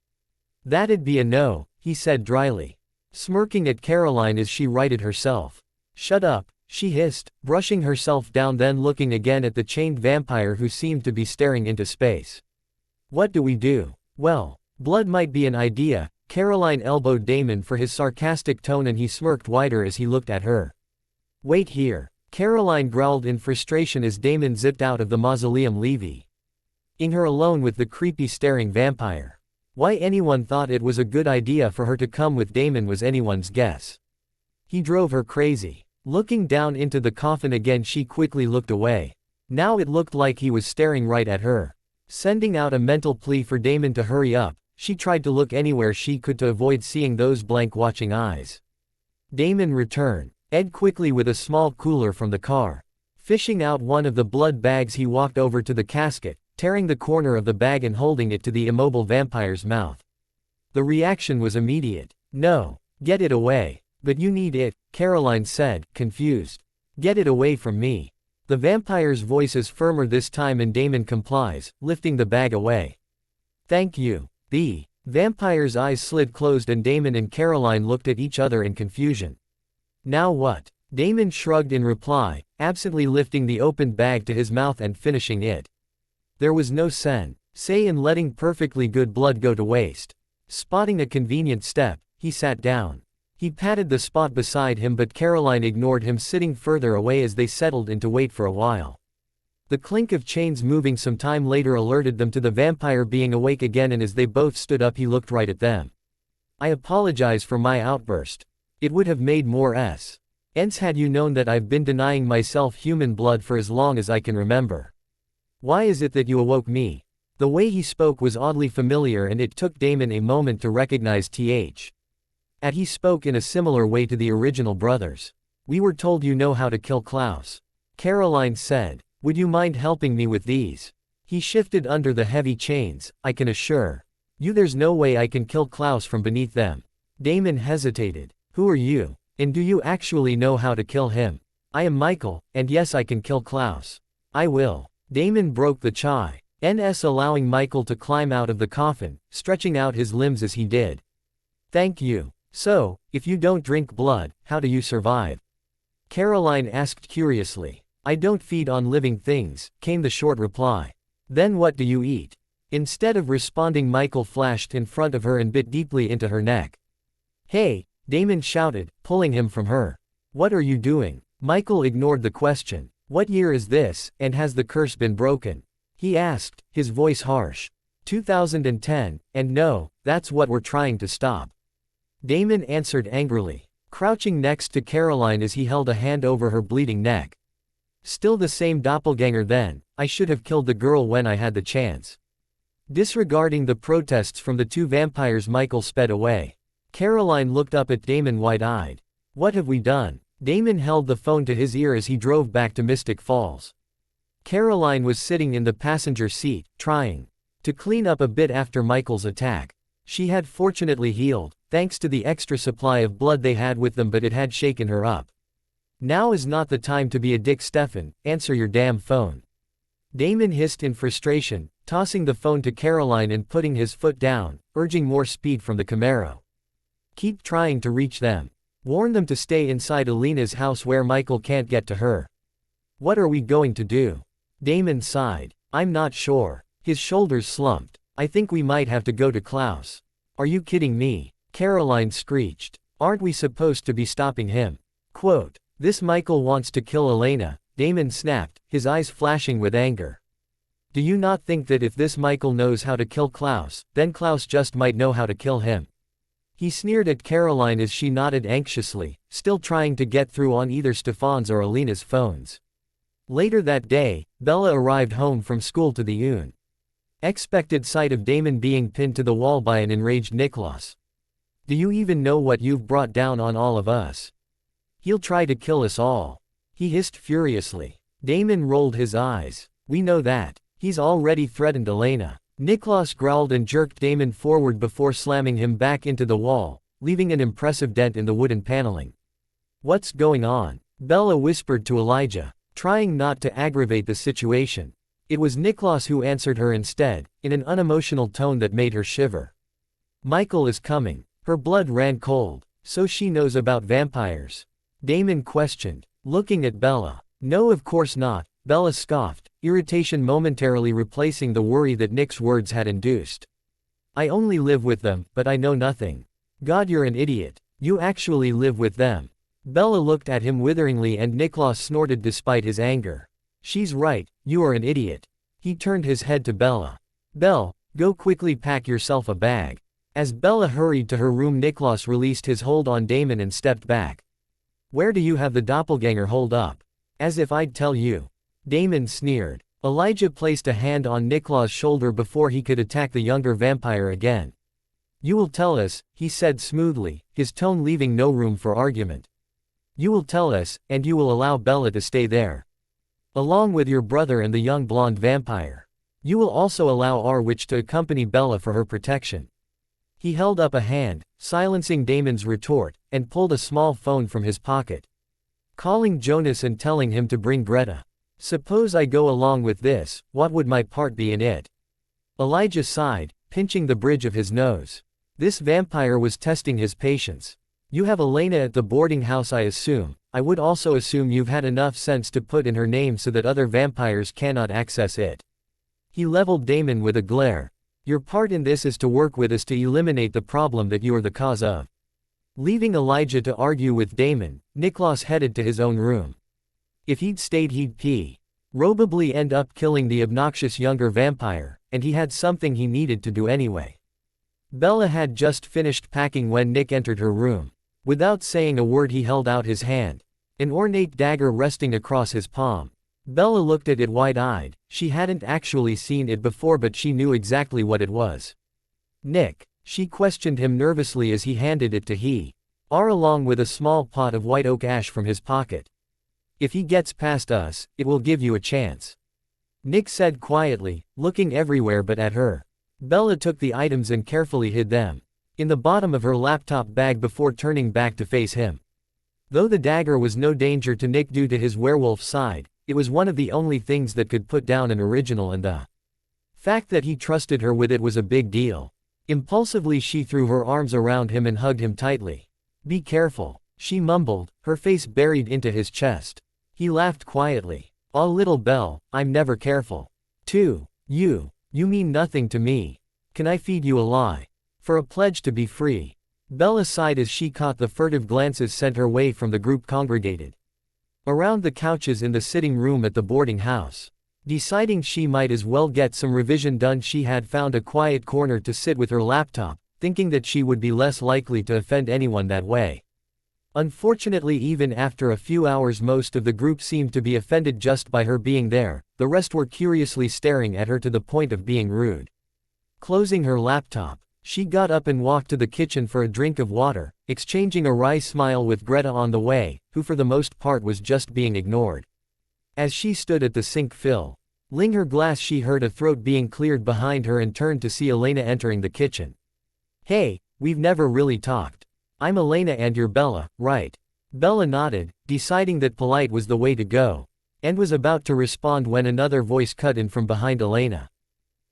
That'd be a no, he said dryly, smirking at Caroline as she righted herself. Shut up, she hissed, brushing herself down, then looking again at the chained vampire who seemed to be staring into space. What do we do? Well, blood might be an idea. Caroline elbowed Damon for his sarcastic tone and he smirked wider as he looked at her. Wait here, Caroline growled in frustration as Damon zipped out of the mausoleum, leaving her alone with the creepy staring vampire. Why anyone thought it was a good idea for her to come with Damon was anyone's guess. He drove her crazy. Looking down into the coffin again, she quickly looked away. Now it looked like he was staring right at her. Sending out a mental plea for Damon to hurry up, she tried to look anywhere she could to avoid seeing those blank watching eyes. Damon returned. Ed quickly with a small cooler from the car. Fishing out one of the blood bags, he walked over to the casket, tearing the corner of the bag and holding it to the immobile vampire's mouth. The reaction was immediate. No, get it away. But you need it, Caroline said, confused. Get it away from me. The vampire's voice is firmer this time and Damon complies, lifting the bag away. Thank you. The vampire's eyes slid closed and Damon and Caroline looked at each other in confusion. Now what? Damon shrugged in reply, absently lifting the opened bag to his mouth and finishing it. There was no sense in letting perfectly good blood go to waste. Spotting a convenient step, he sat down. He patted the spot beside him, but Caroline ignored him, sitting further away as they settled in to wait for a while. The clink of chains moving some time later alerted them to the vampire being awake again, and as they both stood up he looked right at them. I apologize for my outburst. It would have made more sense had you known that I've been denying myself human blood for as long as I can remember. Why is it that you awoke me? The way he spoke was oddly familiar and it took Damon a moment to recognize he spoke in a similar way to the original brothers. We were told you know how to kill Klaus. Caroline said. Would you mind helping me with these? He shifted under the heavy chains. I can assure you there's no way I can kill Klaus from beneath them. Damon hesitated. Who are you? And do you actually know how to kill him? I am Michael, and yes, I can kill Klaus. I will. Damon broke the chains, allowing Michael to climb out of the coffin, stretching out his limbs as he did. Thank you. So, if you don't drink blood, how do you survive? Caroline asked curiously. I don't feed on living things, came the short reply. Then what do you eat? Instead of responding, Michael flashed in front of her and bit deeply into her neck. Hey, Damon shouted, pulling him from her. What are you doing? Michael ignored the question. What year is this, and has the curse been broken? He asked, his voice harsh. 2010, and no, that's what we're trying to stop. Damon answered angrily, crouching next to Caroline as he held a hand over her bleeding neck. Still the same doppelganger then. I should have killed the girl when I had the chance. Disregarding the protests from the two vampires, Michael sped away. Caroline looked up at Damon wide-eyed. What have we done? Damon held the phone to his ear as he drove back to Mystic Falls. Caroline was sitting in the passenger seat, trying to clean up a bit after Michael's attack. She had fortunately healed, thanks to the extra supply of blood they had with them, but it had shaken her up. Now is not the time to be a dick, Stefan, answer your damn phone. Damon hissed in frustration, tossing the phone to Caroline and putting his foot down, urging more speed from the Camaro. Keep trying to reach them. Warn them to stay inside Alina's house where Michael can't get to her. What are we going to do? Damon sighed. I'm not sure. His shoulders slumped. I think we might have to go to Klaus. Are you kidding me? Caroline screeched. Aren't we supposed to be stopping him? Quote, this Michael wants to kill Elena, Damon snapped, his eyes flashing with anger. Do you not think that if this Michael knows how to kill Klaus, then Klaus just might know how to kill him? He sneered at Caroline as she nodded anxiously, still trying to get through on either Stefan's or Alina's phones. Later that day, Bella arrived home from school to the unexpected sight of Damon being pinned to the wall by an enraged Niklas. Do you even know what you've brought down on all of us? He'll try to kill us all. He hissed furiously. Damon rolled his eyes. We know that. He's already threatened Elena. Niklas growled and jerked Damon forward before slamming him back into the wall, leaving an impressive dent in the wooden paneling. What's going on? Bella whispered to Elijah, trying not to aggravate the situation. It was Niklas who answered her instead, in an unemotional tone that made her shiver. Michael is coming. Her blood ran cold. So she knows about vampires? Damon questioned, looking at Bella. No, of course not, Bella scoffed, irritation momentarily replacing the worry that Nick's words had induced. I only live with them, but I know nothing. God, you're an idiot. You actually live with them. Bella looked at him witheringly and Niklas snorted despite his anger. She's right, you are an idiot. He turned his head to Bella. Belle, go quickly pack yourself a bag. As Bella hurried to her room, Niklas released his hold on Damon and stepped back. Where do you have the doppelganger holed up? As if I'd tell you. Damon sneered. Elijah placed a hand on Niklas' shoulder before he could attack the younger vampire again. You will tell us, he said smoothly, his tone leaving no room for argument. You will tell us, and you will allow Bella to stay there. Along with your brother and the young blonde vampire. You will also allow our witch to accompany Bella for her protection. He held up a hand, silencing Damon's retort, and pulled a small phone from his pocket. Calling Jonas and telling him to bring Greta. Suppose I go along with this, what would my part be in it? Elijah sighed, pinching the bridge of his nose. This vampire was testing his patience. You have Elena at the boarding house, I assume. I would also assume you've had enough sense to put in her name so that other vampires cannot access it. He leveled Damon with a glare. Your part in this is to work with us to eliminate the problem that you are the cause of. Leaving Elijah to argue with Damon, Niklas headed to his own room. If he'd stayed, he'd probably end up killing the obnoxious younger vampire, and he had something he needed to do anyway. Bella had just finished packing when Nick entered her room. Without saying a word, he held out his hand, an ornate dagger resting across his palm. Bella looked at it wide-eyed. She hadn't actually seen it before, but she knew exactly what it was. Nick, she questioned him nervously as he handed it to her along with a small pot of white oak ash from his pocket. If he gets past us, it will give you a chance. Nick said quietly, looking everywhere but at her. Bella took the items and carefully hid them in the bottom of her laptop bag before turning back to face him. Though the dagger was no danger to Nick due to his werewolf side, it was one of the only things that could put down an original, and the fact that he trusted her with it was a big deal. Impulsively she threw her arms around him and hugged him tightly. Be careful, she mumbled, her face buried into his chest. He laughed quietly. Oh little Belle, I'm never careful. You mean nothing to me. Can I feed you a lie? For a pledge to be free. Bella sighed as she caught the furtive glances sent her way from the group congregated around the couches in the sitting room at the boarding house. Deciding she might as well get some revision done, she had found a quiet corner to sit with her laptop, thinking that she would be less likely to offend anyone that way. Unfortunately, even after a few hours, most of the group seemed to be offended just by her being there. The rest were curiously staring at her to the point of being rude. Closing her laptop, she got up and walked to the kitchen for a drink of water, exchanging a wry smile with Greta on the way, who for the most part was just being ignored. As she stood at the sink filling her glass, she heard a throat being cleared behind her and turned to see Elena entering the kitchen. Hey, we've never really talked. I'm Elena and you're Bella, right? Bella nodded, deciding that polite was the way to go. and was about to respond when another voice cut in from behind Elena.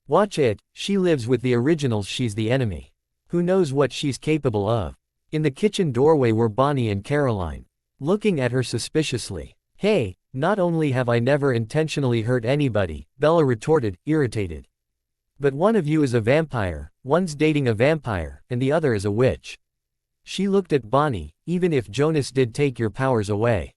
Watch it, she lives with the originals, she's the enemy. Who knows what she's capable of? In the kitchen doorway were Bonnie and Caroline, looking at her suspiciously. Hey, not only have I never intentionally hurt anybody, Bella retorted, irritated. But one of you is a vampire, one's dating a vampire, and the other is a witch. She looked at Bonnie. Even if Jonas did take your powers away.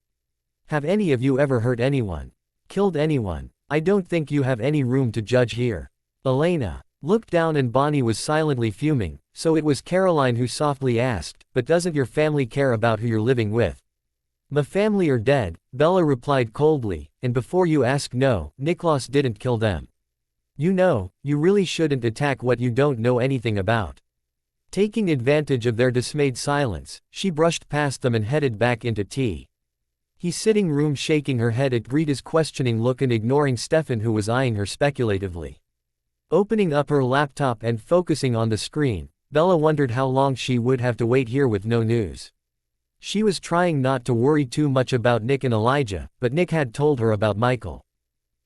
Have any of you ever hurt anyone? Killed anyone? I don't think you have any room to judge here. Elena looked down and Bonnie was silently fuming, so it was Caroline who softly asked, but doesn't your family care about who you're living with? My family are dead, Bella replied coldly, and before you ask, no, Niklas didn't kill them. You know, you really shouldn't attack what you don't know anything about. Taking advantage of their dismayed silence, she brushed past them and headed back into his sitting room, shaking her head at Greta's questioning look and ignoring Stefan, who was eyeing her speculatively. Opening up her laptop and focusing on the screen, Bella wondered how long she would have to wait here with no news. She was trying not to worry too much about Nick and Elijah, but Nick had told her about Michael.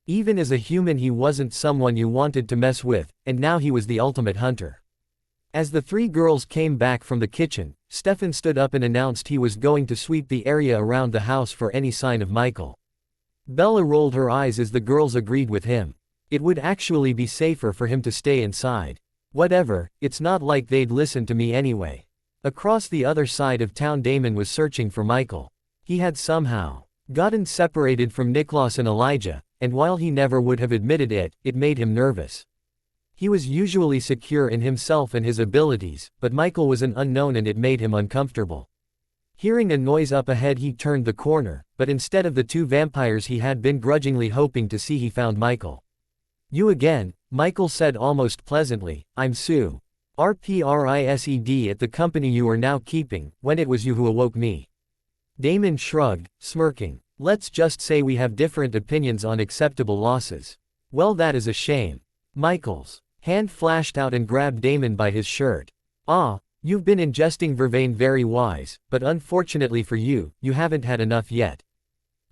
Even as a human, he wasn't someone you wanted to mess with, and now he was the ultimate hunter. As the three girls came back from the kitchen, Stefan stood up and announced he was going to sweep the area around the house for any sign of Michael. Bella rolled her eyes as the girls agreed with him. It would actually be safer for him to stay inside. Whatever, it's not like they'd listen to me anyway. Across the other side of town, Damon was searching for Michael. He had somehow gotten separated from Niklas and Elijah, and while he never would have admitted it, it made him nervous. He was usually secure in himself and his abilities, but Michael was an unknown and it made him uncomfortable. Hearing a noise up ahead, he turned the corner, but instead of the two vampires he had been grudgingly hoping to see, he found Michael. You again, Michael said almost pleasantly. I'm Sue. RPRISED at the company you are now keeping, when it was you who awoke me. Damon shrugged, smirking. Let's just say we have different opinions on acceptable losses. Well, that is a shame. Michael's hand flashed out and grabbed Damon by his shirt. Ah, you've been ingesting vervain, very wise, but unfortunately for you, you haven't had enough yet.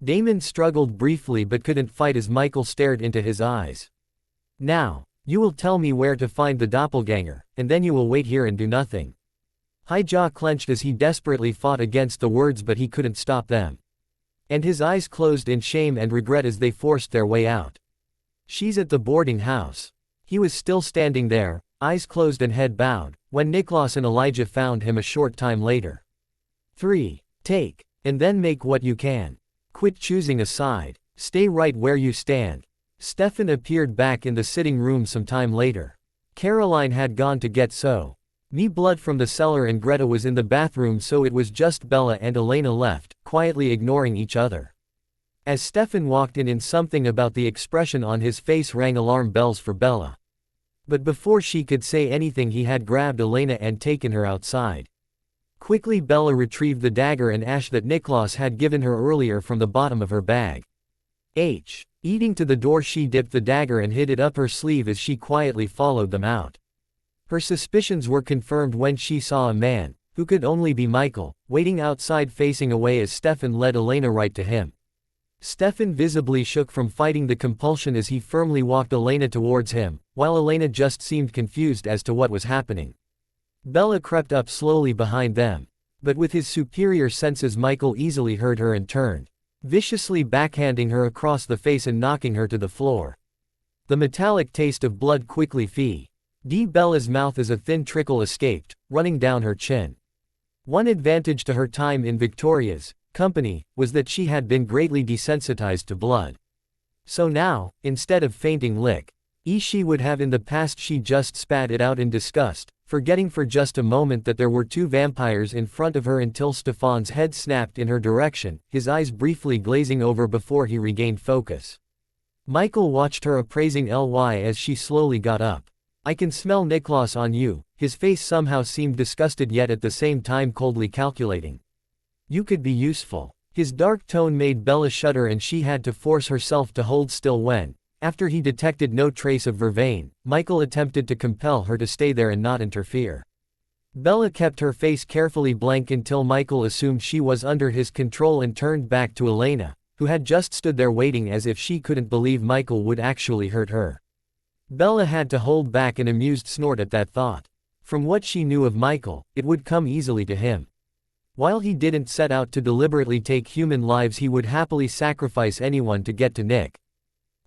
Damon struggled briefly but couldn't fight as Michael stared into his eyes. Now, you will tell me where to find the doppelganger, and then you will wait here and do nothing. His jaw clenched as he desperately fought against the words, but he couldn't stop them. And his eyes closed in shame and regret as they forced their way out. She's at the boarding house. He was still standing there, eyes closed and head bowed, when Niklas and Elijah found him a short time later. 3. Take, and then make what you can. Quit choosing a side. Stay right where you stand. Stefan appeared back in the sitting room some time later. Caroline had gone to get me blood from the cellar and Greta was in the bathroom, so it was just Bella and Elena left, quietly ignoring each other. As Stefan walked in, something about the expression on his face rang alarm bells for Bella. But before she could say anything, he had grabbed Elena and taken her outside. Quickly, Bella retrieved the dagger and ash that Niklas had given her earlier from the bottom of her bag. Eating to the door, she dipped the dagger and hid it up her sleeve as she quietly followed them out. Her suspicions were confirmed when she saw a man, who could only be Michael, waiting outside facing away as Stefan led Elena right to him. Stefan visibly shook from fighting the compulsion as he firmly walked Elena towards him, while Elena just seemed confused as to what was happening. Bella crept up slowly behind them. But with his superior senses, Michael easily heard her and turned, viciously backhanding her across the face and knocking her to the floor. The metallic taste of blood quickly fed Bella's mouth as a thin trickle escaped, running down her chin. One advantage to her time in Victoria's company was that she had been greatly desensitized to blood. So now, instead of fainting she would have in the past, she just spat it out in disgust, forgetting for just a moment that there were two vampires in front of her until Stefan's head snapped in her direction, his eyes briefly glazing over before he regained focus. Michael watched her appraising Ly as she slowly got up. I can smell Niklas on you. His face somehow seemed disgusted yet at the same time coldly calculating. You could be useful. His dark tone made Bella shudder and she had to force herself to hold still when, after he detected no trace of vervain, Michael attempted to compel her to stay there and not interfere. Bella kept her face carefully blank until Michael assumed she was under his control and turned back to Elena, who had just stood there waiting as if she couldn't believe Michael would actually hurt her. Bella had to hold back an amused snort at that thought. From what she knew of Michael, it would come easily to him. While he didn't set out to deliberately take human lives, he would happily sacrifice anyone to get to Nick.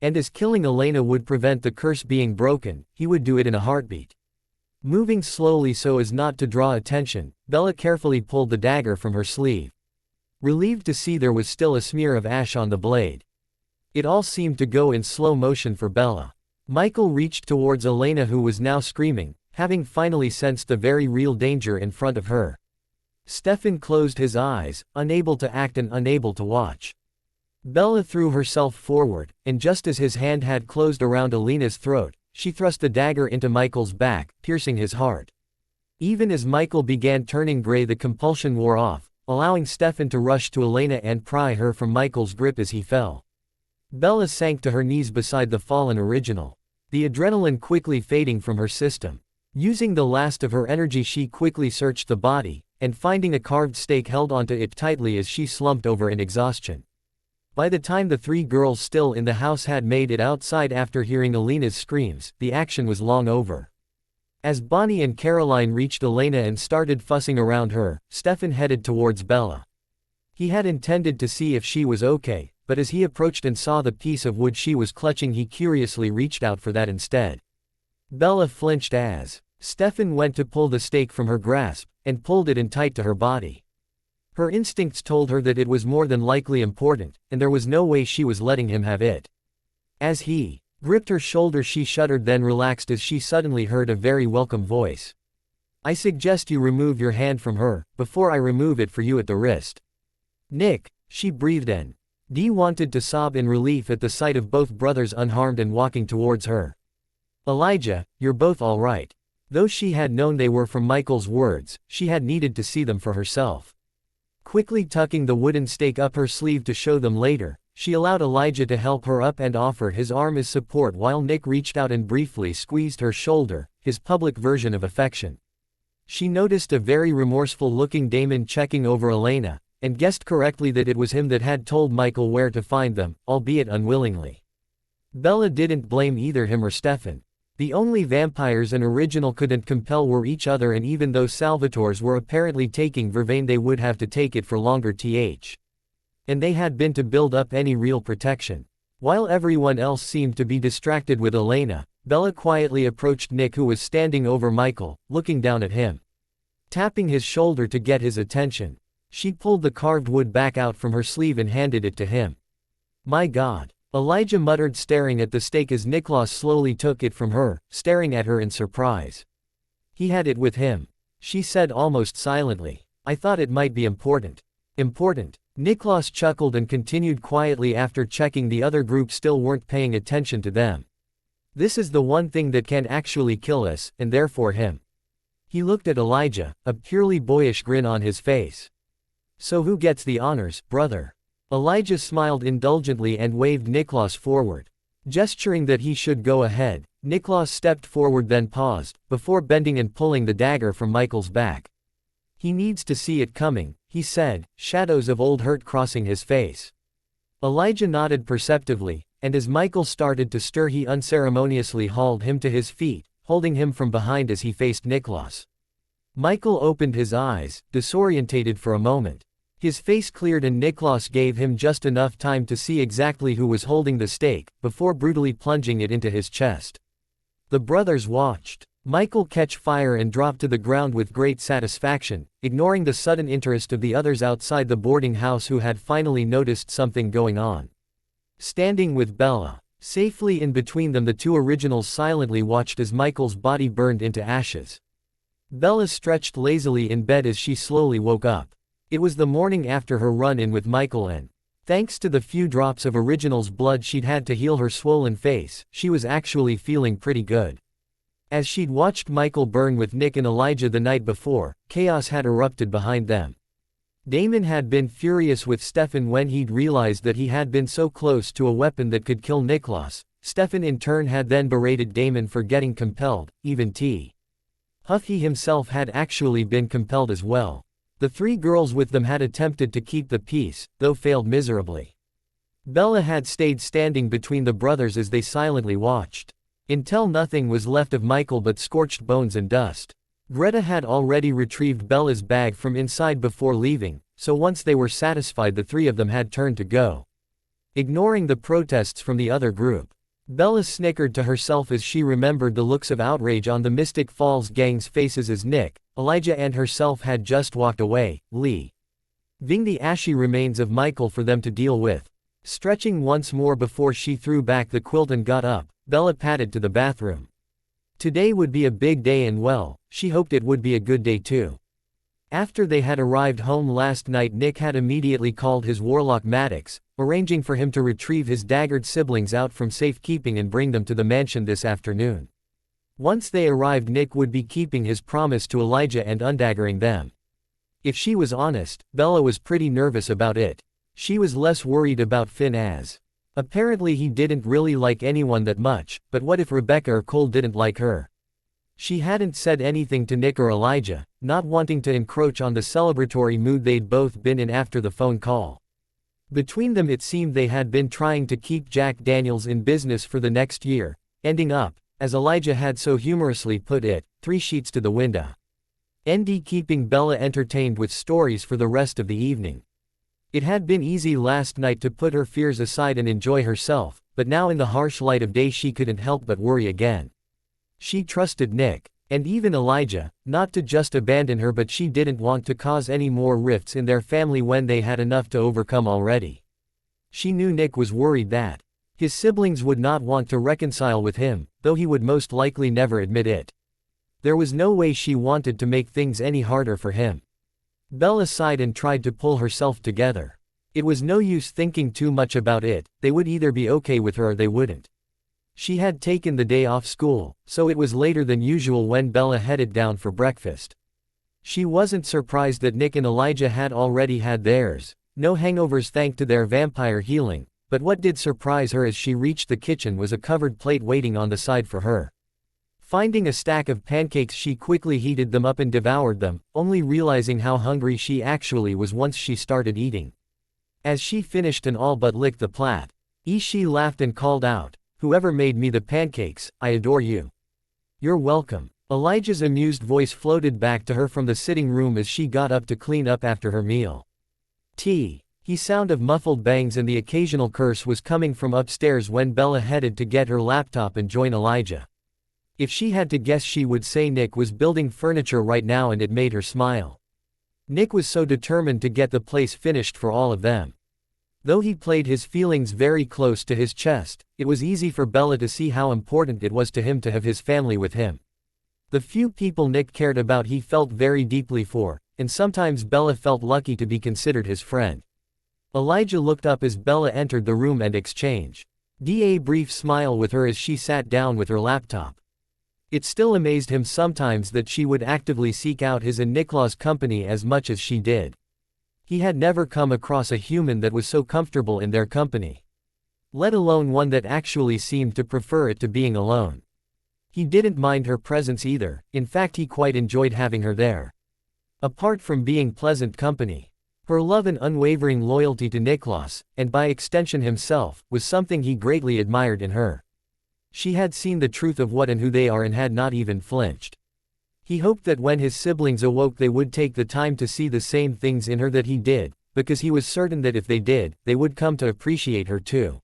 And as killing Elena would prevent the curse being broken, he would do it in a heartbeat. Moving slowly so as not to draw attention, Bella carefully pulled the dagger from her sleeve. Relieved to see there was still a smear of ash on the blade. It all seemed to go in slow motion for Bella. Michael reached towards Elena, who was now screaming, having finally sensed the very real danger in front of her. Stefan closed his eyes, unable to act and unable to watch. Bella threw herself forward, and just as his hand had closed around Elena's throat, she thrust the dagger into Michael's back, piercing his heart. Even as Michael began turning gray, the compulsion wore off, allowing Stefan to rush to Elena and pry her from Michael's grip as he fell. Bella sank to her knees beside the fallen original, the adrenaline quickly fading from her system. Using the last of her energy, she quickly searched the body, and finding a carved stake held onto it tightly as she slumped over in exhaustion. By the time the three girls still in the house had made it outside after hearing Elena's screams, the action was long over. As Bonnie and Caroline reached Elena and started fussing around her, Stefan headed towards Bella. He had intended to see if she was okay, but as he approached and saw the piece of wood she was clutching, he curiously reached out for that instead. Bella flinched as Stefan went to pull the stake from her grasp, and pulled it in tight to her body. Her instincts told her that it was more than likely important, and there was no way she was letting him have it. As he gripped her shoulder, she shuddered, then relaxed as she suddenly heard a very welcome voice. "I suggest you remove your hand from her, before I remove it for you at the wrist." "Nick," she breathed in. Dee wanted to sob in relief at the sight of both brothers unharmed and walking towards her. "Elijah, you're both all right." Though she had known they were from Michael's words, she had needed to see them for herself. Quickly tucking the wooden stake up her sleeve to show them later, she allowed Elijah to help her up and offer his arm as support while Nick reached out and briefly squeezed her shoulder, his public version of affection. She noticed a very remorseful-looking Damon checking over Elena, and guessed correctly that it was him that had told Michael where to find them, albeit unwillingly. Bella didn't blame either him or Stefan. The only vampires an original couldn't compel were each other, and even though Salvatore's were apparently taking vervain, they would have to take it for longer. And they had been to build up any real protection. While everyone else seemed to be distracted with Elena, Bella quietly approached Nick, who was standing over Michael, looking down at him. Tapping his shoulder to get his attention, she pulled the carved wood back out from her sleeve and handed it to him. "My God," Elijah muttered, staring at the stake as Niklaus slowly took it from her, staring at her in surprise. "He had it with him," she said almost silently. "I thought it might be important." "Important?" Niklaus chuckled and continued quietly after checking the other group still weren't paying attention to them. "This is the one thing that can actually kill us, and therefore him." He looked at Elijah, a purely boyish grin on his face. "So who gets the honors, brother?" Elijah smiled indulgently and waved Niklaus forward. Gesturing that he should go ahead, Niklaus stepped forward, then paused, before bending and pulling the dagger from Michael's back. "He needs to see it coming," he said, shadows of old hurt crossing his face. Elijah nodded perceptively, and as Michael started to stir, he unceremoniously hauled him to his feet, holding him from behind as he faced Niklaus. Michael opened his eyes, disorientated for a moment. His face cleared and Niklaus gave him just enough time to see exactly who was holding the stake, before brutally plunging it into his chest. The brothers watched Michael catch fire and drop to the ground with great satisfaction, ignoring the sudden interest of the others outside the boarding house, who had finally noticed something going on. Standing with Bella safely in between them, the two originals silently watched as Michael's body burned into ashes. Bella stretched lazily in bed as she slowly woke up. It was the morning after her run-in with Michael, and thanks to the few drops of original's blood she'd had to heal her swollen face, she was actually feeling pretty good. As she'd watched Michael burn with Nick and Elijah the night before, chaos had erupted behind them. Damon had been furious with Stefan when he'd realized that he had been so close to a weapon that could kill Niklaus. Stefan in turn had then berated Damon for getting compelled. Even Huffy himself had actually been compelled as well. The three girls with them had attempted to keep the peace, though failed miserably. Bella had stayed standing between the brothers as they silently watched. Until nothing was left of Michael but scorched bones and dust. Greta had already retrieved Bella's bag from inside before leaving, so once they were satisfied the three of them had turned to go. Ignoring the protests from the other group, Bella snickered to herself as she remembered the looks of outrage on the Mystic Falls gang's faces as Nick, Elijah and herself had just walked away, leaving the ashy remains of Michael for them to deal with. Stretching once more before she threw back the quilt and got up, Bella padded to the bathroom. Today would be a big day and well, she hoped it would be a good day too. After they had arrived home last night, Nick had immediately called his warlock Maddox, arranging for him to retrieve his daggered siblings out from safekeeping and bring them to the mansion this afternoon. Once they arrived, Nick would be keeping his promise to Elijah and undaggering them. If she was honest, Bella was pretty nervous about it. She was less worried about Finn as apparently he didn't really like anyone that much, but what if Rebecca or Cole didn't like her? She hadn't said anything to Nick or Elijah, not wanting to encroach on the celebratory mood they'd both been in after the phone call. Between them it seemed they had been trying to keep Jack Daniels in business for the next year, ending up, as Elijah had so humorously put it, 3 sheets to the window. Keeping Bella entertained with stories for the rest of the evening. It had been easy last night to put her fears aside and enjoy herself, but now in the harsh light of day she couldn't help but worry again. She trusted Nick, and even Elijah, not to just abandon her, but she didn't want to cause any more rifts in their family when they had enough to overcome already. She knew Nick was worried that his siblings would not want to reconcile with him, though he would most likely never admit it. There was no way she wanted to make things any harder for him. Bella sighed and tried to pull herself together. It was no use thinking too much about it, they would either be okay with her or they wouldn't. She had taken the day off school, so it was later than usual when Bella headed down for breakfast. She wasn't surprised that Nick and Elijah had already had theirs, no hangovers thanks to their vampire healing, but what did surprise her as she reached the kitchen was a covered plate waiting on the side for her. Finding a stack of pancakes, she quickly heated them up and devoured them, only realizing how hungry she actually was once she started eating. As she finished and all but licked the plate, she laughed and called out, "Whoever made me the pancakes, I adore you." "You're welcome." Elijah's amused voice floated back to her from the sitting room as she got up to clean up after her meal. The sound of muffled bangs and the occasional curse was coming from upstairs when Bella headed to get her laptop and join Elijah. If she had to guess, she would say Nick was building furniture right now, and it made her smile. Nick was so determined to get the place finished for all of them. Though he played his feelings very close to his chest, it was easy for Bella to see how important it was to him to have his family with him. The few people Nick cared about he felt very deeply for, and sometimes Bella felt lucky to be considered his friend. Elijah looked up as Bella entered the room and exchanged a brief smile with her as she sat down with her laptop. It still amazed him sometimes that she would actively seek out his and Nikla's company as much as she did. He had never come across a human that was so comfortable in their company. Let alone one that actually seemed to prefer it to being alone. He didn't mind her presence either, in fact he quite enjoyed having her there. Apart from being pleasant company, her love and unwavering loyalty to Niklas, and by extension himself, was something he greatly admired in her. She had seen the truth of what and who they are and had not even flinched. He hoped that when his siblings awoke they would take the time to see the same things in her that he did, because he was certain that if they did, they would come to appreciate her too.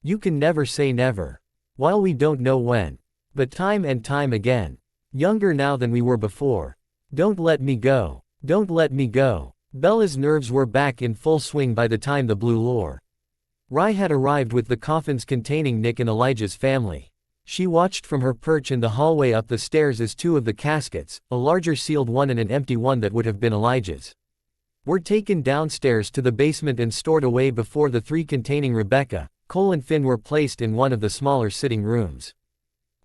You can never say never. While we don't know when. But time and time again. Younger now than we were before. Don't let me go. Don't let me go. Bella's nerves were back in full swing by the time the Blue Lore Rye had arrived with the coffins containing Nick and Elijah's family. She watched from her perch in the hallway up the stairs as 2 of the caskets, a larger sealed one and an empty one that would have been Elijah's, were taken downstairs to the basement and stored away before the 3 containing Rebecca, Cole and Finn were placed in one of the smaller sitting rooms.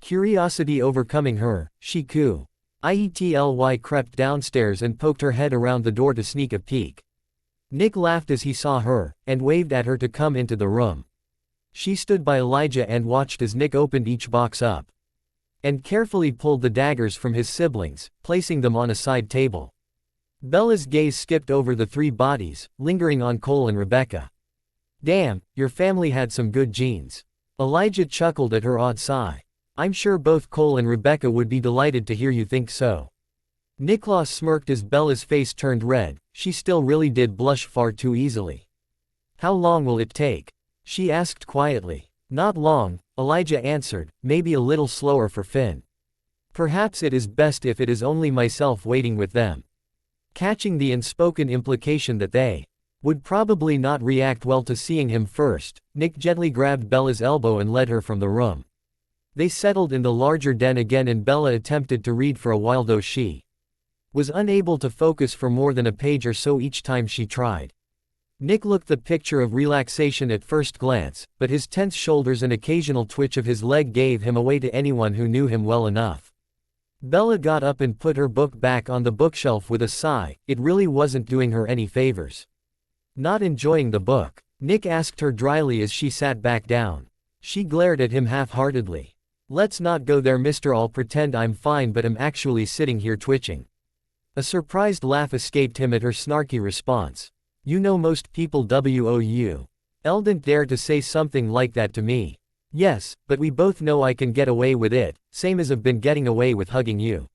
Curiosity overcoming her, she quietly crept downstairs and poked her head around the door to sneak a peek. Nick laughed as he saw her, and waved at her to come into the room. She stood by Elijah and watched as Nick opened each box up and carefully pulled the daggers from his siblings, placing them on a side table. Bella's gaze skipped over the 3 bodies, lingering on Cole and Rebecca. Damn, your family had some good genes. Elijah chuckled at her odd sigh. I'm sure both Cole and Rebecca would be delighted to hear you think so. Nicholas smirked as Bella's face turned red. She still really did blush far too easily. How long will it take? She asked quietly. Not long, Elijah answered, maybe a little slower for Finn. Perhaps it is best if it is only myself waiting with them. Catching the unspoken implication that they would probably not react well to seeing him first, Nick gently grabbed Bella's elbow and led her from the room. They settled in the larger den again and Bella attempted to read for a while, though she was unable to focus for more than a page or so each time she tried. Nick looked the picture of relaxation at first glance, but his tense shoulders and occasional twitch of his leg gave him away to anyone who knew him well enough. Bella got up and put her book back on the bookshelf with a sigh. It really wasn't doing her any favors. Not enjoying the book? Nick asked her dryly as she sat back down. She glared at him half-heartedly. Let's not go there, mister. I'll pretend I'm fine but am actually sitting here twitching. A surprised laugh escaped him at her snarky response. You know most people won't dare to say something like that to me. Yes, but we both know I can get away with it, same as I've been getting away with hugging you.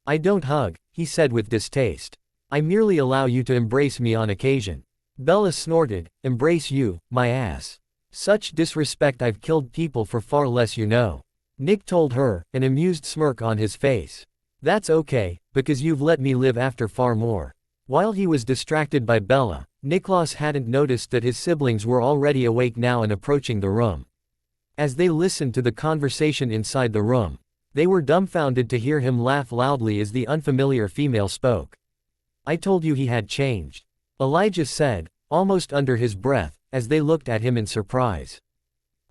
I don't hug, he said with distaste. I merely allow you to embrace me on occasion. Bella snorted, embrace you, my ass. Such disrespect. I've killed people for far less, you know. Nick told her, an amused smirk on his face. That's okay, because you've let me live after far more. While he was distracted by Bella, Nicholas hadn't noticed that his siblings were already awake now and approaching the room. As they listened to the conversation inside the room, they were dumbfounded to hear him laugh loudly as the unfamiliar female spoke. I told you he had changed, Elijah said, almost under his breath, as they looked at him in surprise.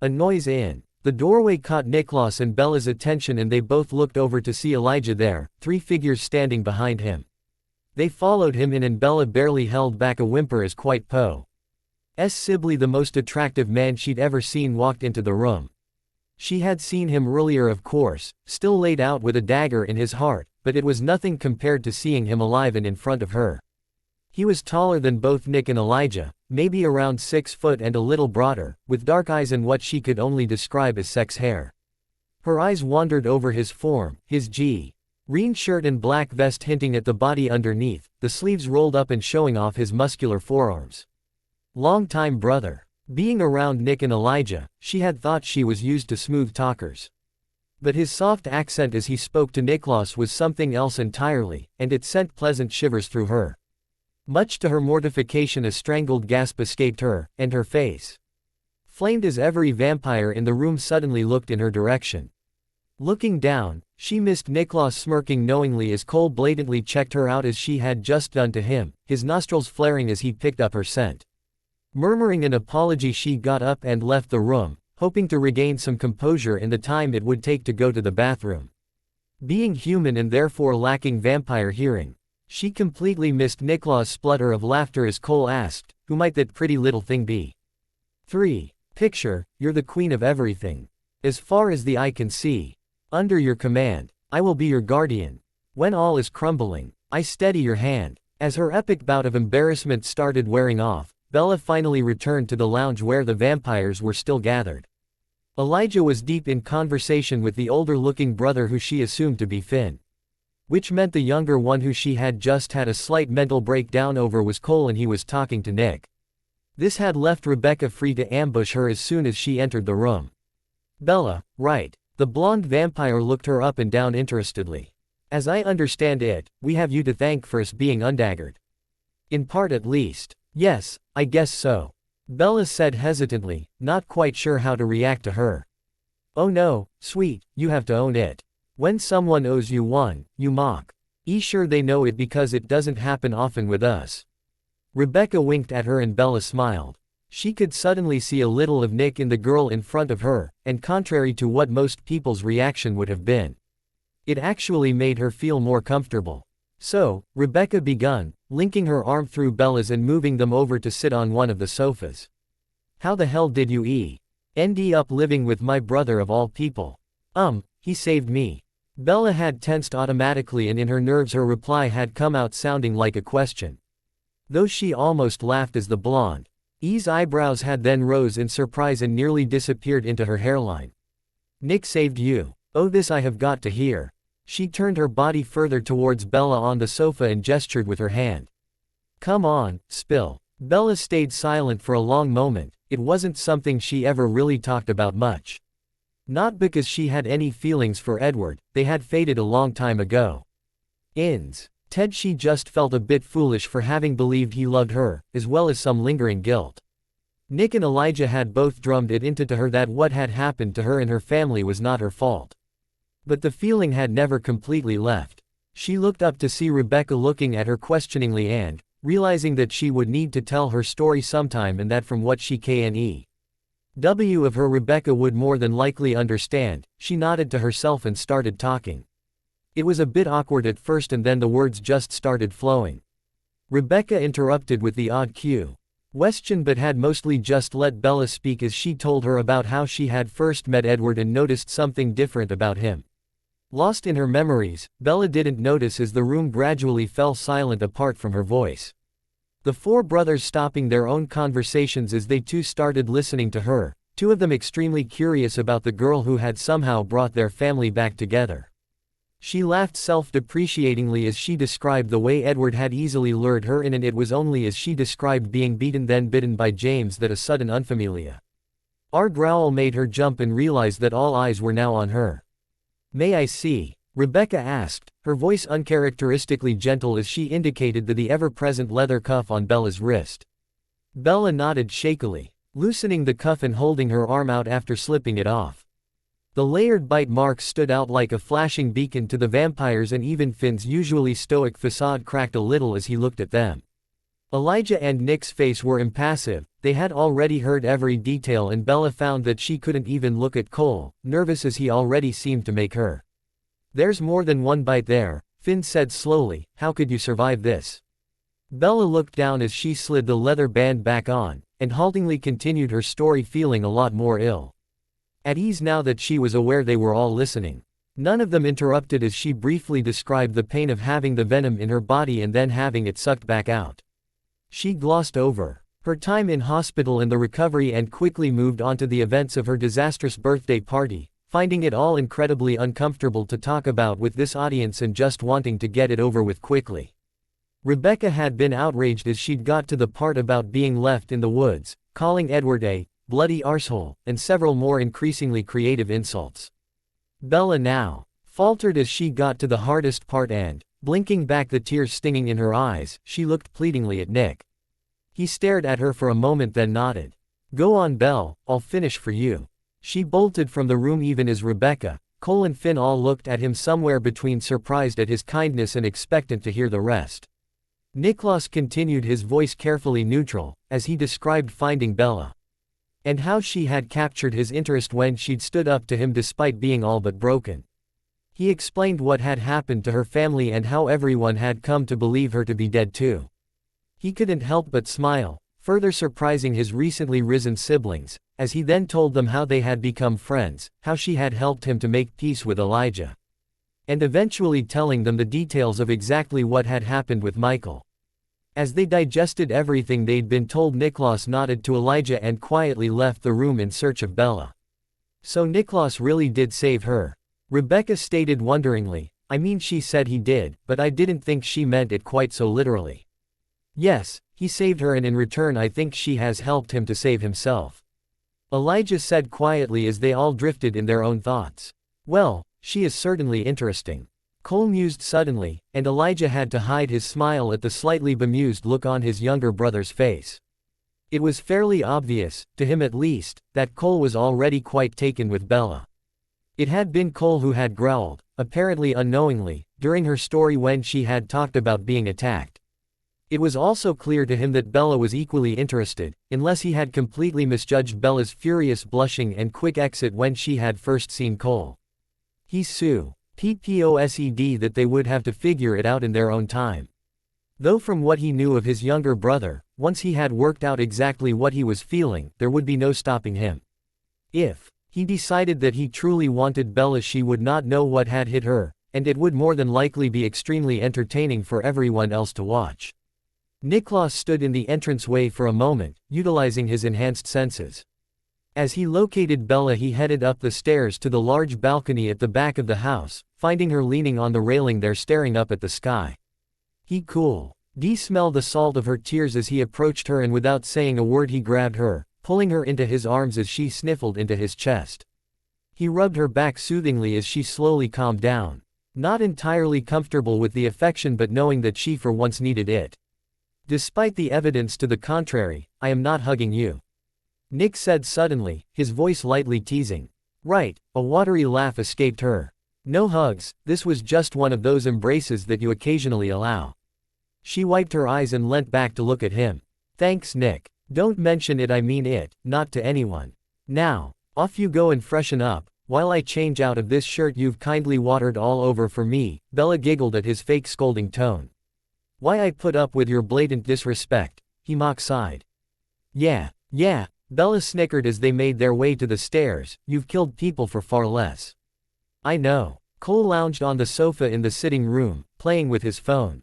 A noise in the doorway caught Nicholas and Bella's attention and they both looked over to see Elijah there, 3 figures standing behind him. They followed him in and Bella barely held back a whimper as quite Poe's Sibley, the most attractive man she'd ever seen, walked into the room. She had seen him earlier, of course, still laid out with a dagger in his heart, but it was nothing compared to seeing him alive and in front of her. He was taller than both Nick and Elijah, maybe around 6 foot and a little broader, with dark eyes and what she could only describe as sex hair. Her eyes wandered over his form, his green shirt and black vest hinting at the body underneath, the sleeves rolled up and showing off his muscular forearms. Long-time brother. Being around Nick and Elijah, she had thought she was used to smooth talkers. But his soft accent as he spoke to Nicholas was something else entirely, and it sent pleasant shivers through her. Much to her mortification, a strangled gasp escaped her, and her face flamed as every vampire in the room suddenly looked in her direction. Looking down, she missed Nicholas smirking knowingly as Cole blatantly checked her out as she had just done to him, his nostrils flaring as he picked up her scent. Murmuring an apology, she got up and left the room, hoping to regain some composure in the time it would take to go to the bathroom. Being human and therefore lacking vampire hearing, she completely missed Nicholas' splutter of laughter as Cole asked, who might that pretty little thing be? 3. Picture, you're the queen of everything. As far as the eye can see. Under your command, I will be your guardian. When all is crumbling, I steady your hand. As her epic bout of embarrassment started wearing off, Bella finally returned to the lounge where the vampires were still gathered. Elijah was deep in conversation with the older-looking brother who she assumed to be Finn. Which meant the younger one, who she had just had a slight mental breakdown over, was Cole, and he was talking to Nick. This had left Rebecca free to ambush her as soon as she entered the room. Bella, right. The blonde vampire looked her up and down interestedly. As I understand it, we have you to thank for us being undaggered. In part at least. Yes, I guess so. Bella said hesitantly, not quite sure how to react to her. Oh no, sweet, you have to own it. When someone owes you one, you mock. Sure they know it because it doesn't happen often with us. Rebecca winked at her and Bella smiled. She could suddenly see a little of Nick in the girl in front of her, and contrary to what most people's reaction would have been, it actually made her feel more comfortable. So, Rebecca begun, linking her arm through Bella's and moving them over to sit on one of the sofas. How the hell did you end up living with my brother of all people? He saved me. Bella had tensed automatically, and in her nerves her reply had come out sounding like a question. Though she almost laughed as the blonde E's eyebrows had then rose in surprise and nearly disappeared into her hairline. Nick saved you. Oh, this I have got to hear. She turned her body further towards Bella on the sofa and gestured with her hand. Come on, spill. Bella stayed silent for a long moment. It wasn't something she ever really talked about much. Not because she had any feelings for Edward, they had faded a long time ago. Ted, she just felt a bit foolish for having believed he loved her, as well as some lingering guilt. Nick and Elijah had both drummed it into her that what had happened to her and her family was not her fault. But the feeling had never completely left. She looked up to see Rebecca looking at her questioningly and, realizing that she would need to tell her story sometime and that from what she knew of her Rebecca would more than likely understand, she nodded to herself and started talking. It was a bit awkward at first and then the words just started flowing. Rebecca interrupted with the odd question but had mostly just let Bella speak as she told her about how she had first met Edward and noticed something different about him. Lost in her memories, Bella didn't notice as the room gradually fell silent apart from her voice. The four brothers stopping their own conversations as they too started listening to her, two of them extremely curious about the girl who had somehow brought their family back together. She laughed self-depreciatingly as she described the way Edward had easily lured her in, and it was only as she described being beaten then bitten by James that a sudden unfamiliar growl made her jump and realize that all eyes were now on her. May I see? Rebecca asked, her voice uncharacteristically gentle as she indicated the ever-present leather cuff on Bella's wrist. Bella nodded shakily, loosening the cuff and holding her arm out after slipping it off. The layered bite marks stood out like a flashing beacon to the vampires, and even Finn's usually stoic facade cracked a little as he looked at them. Elijah and Nick's face were impassive, they had already heard every detail, and Bella found that she couldn't even look at Cole, nervous as he already seemed to make her. There's more than one bite there, Finn said slowly. How could you survive this? Bella looked down as she slid the leather band back on, and haltingly continued her story, feeling a lot more ill at ease now that she was aware they were all listening. None of them interrupted as she briefly described the pain of having the venom in her body and then having it sucked back out. She glossed over her time in hospital and the recovery and quickly moved on to the events of her disastrous birthday party, finding it all incredibly uncomfortable to talk about with this audience and just wanting to get it over with quickly. Rebecca had been outraged as she'd got to the part about being left in the woods, calling Edward a bloody arsehole, and several more increasingly creative insults. Bella now faltered as she got to the hardest part and, blinking back the tears stinging in her eyes, she looked pleadingly at Nick. He stared at her for a moment then nodded. Go on, Belle, I'll finish for you. She bolted from the room even as Rebecca, Cole and Finn all looked at him somewhere between surprised at his kindness and expectant to hear the rest. Nicholas continued, his voice carefully neutral, as he described finding Bella. And how she had captured his interest when she'd stood up to him despite being all but broken. He explained what had happened to her family and how everyone had come to believe her to be dead too. He couldn't help but smile, further surprising his recently risen siblings, as he then told them how they had become friends, how she had helped him to make peace with Elijah. And eventually telling them the details of exactly what had happened with Michael. As they digested everything they'd been told, Nicholas nodded to Elijah and quietly left the room in search of Bella. So Nicholas really did save her? Rebecca stated wonderingly. I mean, she said he did, but I didn't think she meant it quite so literally. Yes, he saved her, and in return I think she has helped him to save himself. Elijah said quietly as they all drifted in their own thoughts. Well, she is certainly interesting. Cole mused suddenly, and Elijah had to hide his smile at the slightly bemused look on his younger brother's face. It was fairly obvious, to him at least, that Cole was already quite taken with Bella. It had been Cole who had growled, apparently unknowingly, during her story when she had talked about being attacked. It was also clear to him that Bella was equally interested, unless he had completely misjudged Bella's furious blushing and quick exit when she had first seen Cole. He supposed that they would have to figure it out in their own time. Though from what he knew of his younger brother, once he had worked out exactly what he was feeling, there would be no stopping him. If he decided that he truly wanted Bella, she would not know what had hit her, and it would more than likely be extremely entertaining for everyone else to watch. Niklaus stood in the entranceway for a moment, utilizing his enhanced senses. As he located Bella, he headed up the stairs to the large balcony at the back of the house, finding her leaning on the railing there staring up at the sky. He cool. D smelled the salt of her tears as he approached her, and without saying a word he grabbed her, pulling her into his arms as she sniffled into his chest. He rubbed her back soothingly as she slowly calmed down. Not entirely comfortable with the affection, but knowing that she for once needed it. Despite the evidence to the contrary, I am not hugging you. Nick said suddenly, his voice lightly teasing. Right, a watery laugh escaped her. No hugs, this was just one of those embraces that you occasionally allow. She wiped her eyes and leant back to look at him. Thanks, Nick. Don't mention it, I mean it, not to anyone. Now, off you go and freshen up, while I change out of this shirt you've kindly watered all over for me. Bella giggled at his fake scolding tone. Why I put up with your blatant disrespect, he mock-sighed. Yeah. Bella snickered as they made their way to the stairs, you've killed people for far less. I know. Cole lounged on the sofa in the sitting room, playing with his phone.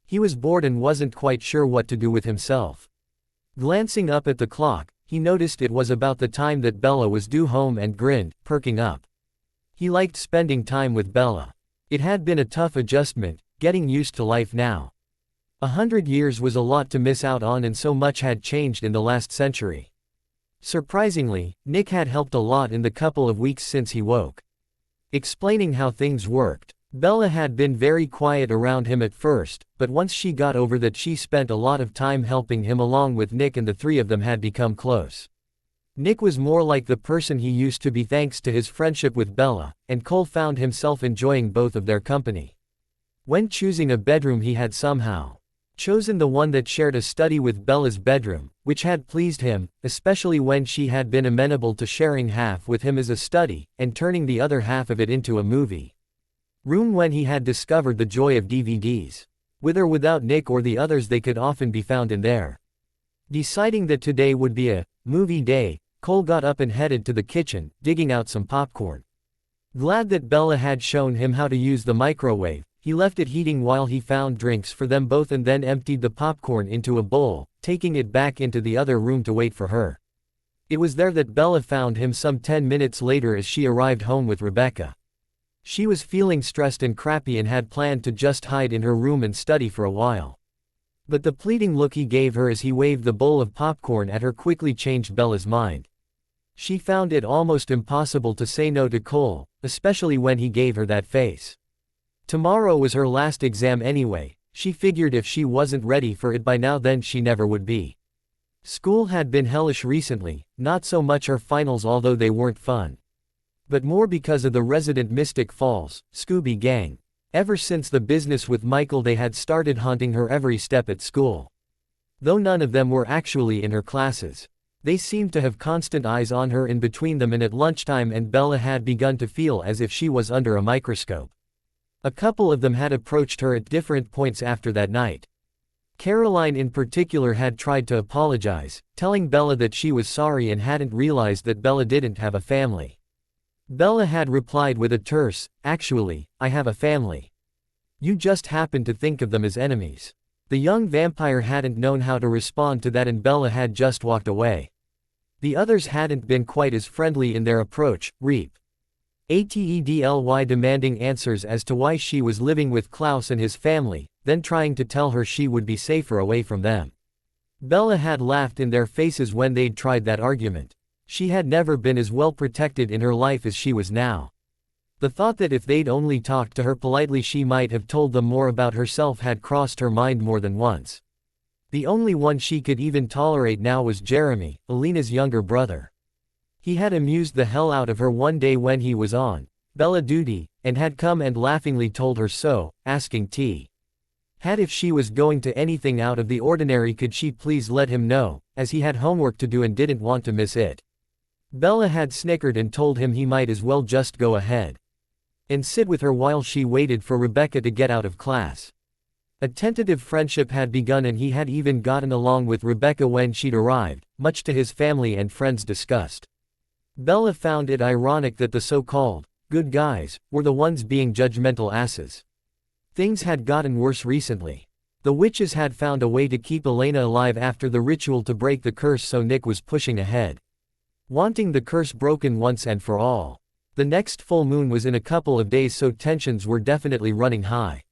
He was bored and wasn't quite sure what to do with himself. Glancing up at the clock, he noticed it was about the time that Bella was due home and grinned, perking up. He liked spending time with Bella. It had been a tough adjustment, getting used to life now. 100 years was a lot to miss out on, and so much had changed in the last century. Surprisingly, Nick had helped a lot in the couple of weeks since he woke. Explaining how things worked, Bella had been very quiet around him at first, but once she got over that, she spent a lot of time helping him along with Nick, and the three of them had become close. Nick was more like the person he used to be thanks to his friendship with Bella, and Cole found himself enjoying both of their company. When choosing a bedroom, he had somehow chosen the one that shared a study with Bella's bedroom, which had pleased him, especially when she had been amenable to sharing half with him as a study, and turning the other half of it into a movie room when he had discovered the joy of DVDs. With or without Nick or the others, they could often be found in there. Deciding that today would be a movie day, Cole got up and headed to the kitchen, digging out some popcorn. Glad that Bella had shown him how to use the microwave, he left it heating while he found drinks for them both and then emptied the popcorn into a bowl, taking it back into the other room to wait for her. It was there that Bella found him some 10 minutes later as she arrived home with Rebecca. She was feeling stressed and crappy and had planned to just hide in her room and study for a while. But the pleading look he gave her as he waved the bowl of popcorn at her quickly changed Bella's mind. She found it almost impossible to say no to Cole, especially when he gave her that face. Tomorrow was her last exam anyway. She figured if she wasn't ready for it by now, then she never would be. School had been hellish recently, not so much her finals, although they weren't fun. But more because of the resident Mystic Falls, Scooby Gang. Ever since the business with Michael, they had started haunting her every step at school. Though none of them were actually in her classes, they seemed to have constant eyes on her in between them and at lunchtime, and Bella had begun to feel as if she was under a microscope. A couple of them had approached her at different points after that night. Caroline in particular had tried to apologize, telling Bella that she was sorry and hadn't realized that Bella didn't have a family. Bella had replied with a terse, "Actually, I have a family. You just happen to think of them as enemies." The young vampire hadn't known how to respond to that, and Bella had just walked away. The others hadn't been quite as friendly in their approach, Atedly demanding answers as to why she was living with Klaus and his family, then trying to tell her she would be safer away from them. Bella had laughed in their faces when they'd tried that argument. She had never been as well protected in her life as she was now. The thought that if they'd only talked to her politely she might have told them more about herself had crossed her mind more than once. The only one she could even tolerate now was Jeremy, Alina's younger brother. He had amused the hell out of her one day when he was on Bella duty, and had come and laughingly told her so, asking had if she was going to anything out of the ordinary could she please let him know, as he had homework to do and didn't want to miss it. Bella had snickered and told him he might as well just go ahead and sit with her while she waited for Rebecca to get out of class. A tentative friendship had begun, and he had even gotten along with Rebecca when she'd arrived, much to his family and friends' disgust. Bella found it ironic that the so-called good guys were the ones being judgmental asses. Things had gotten worse recently. The witches had found a way to keep Elena alive after the ritual to break the curse, so Nick was pushing ahead, wanting the curse broken once and for all. The next full moon was in a couple of days, so tensions were definitely running high.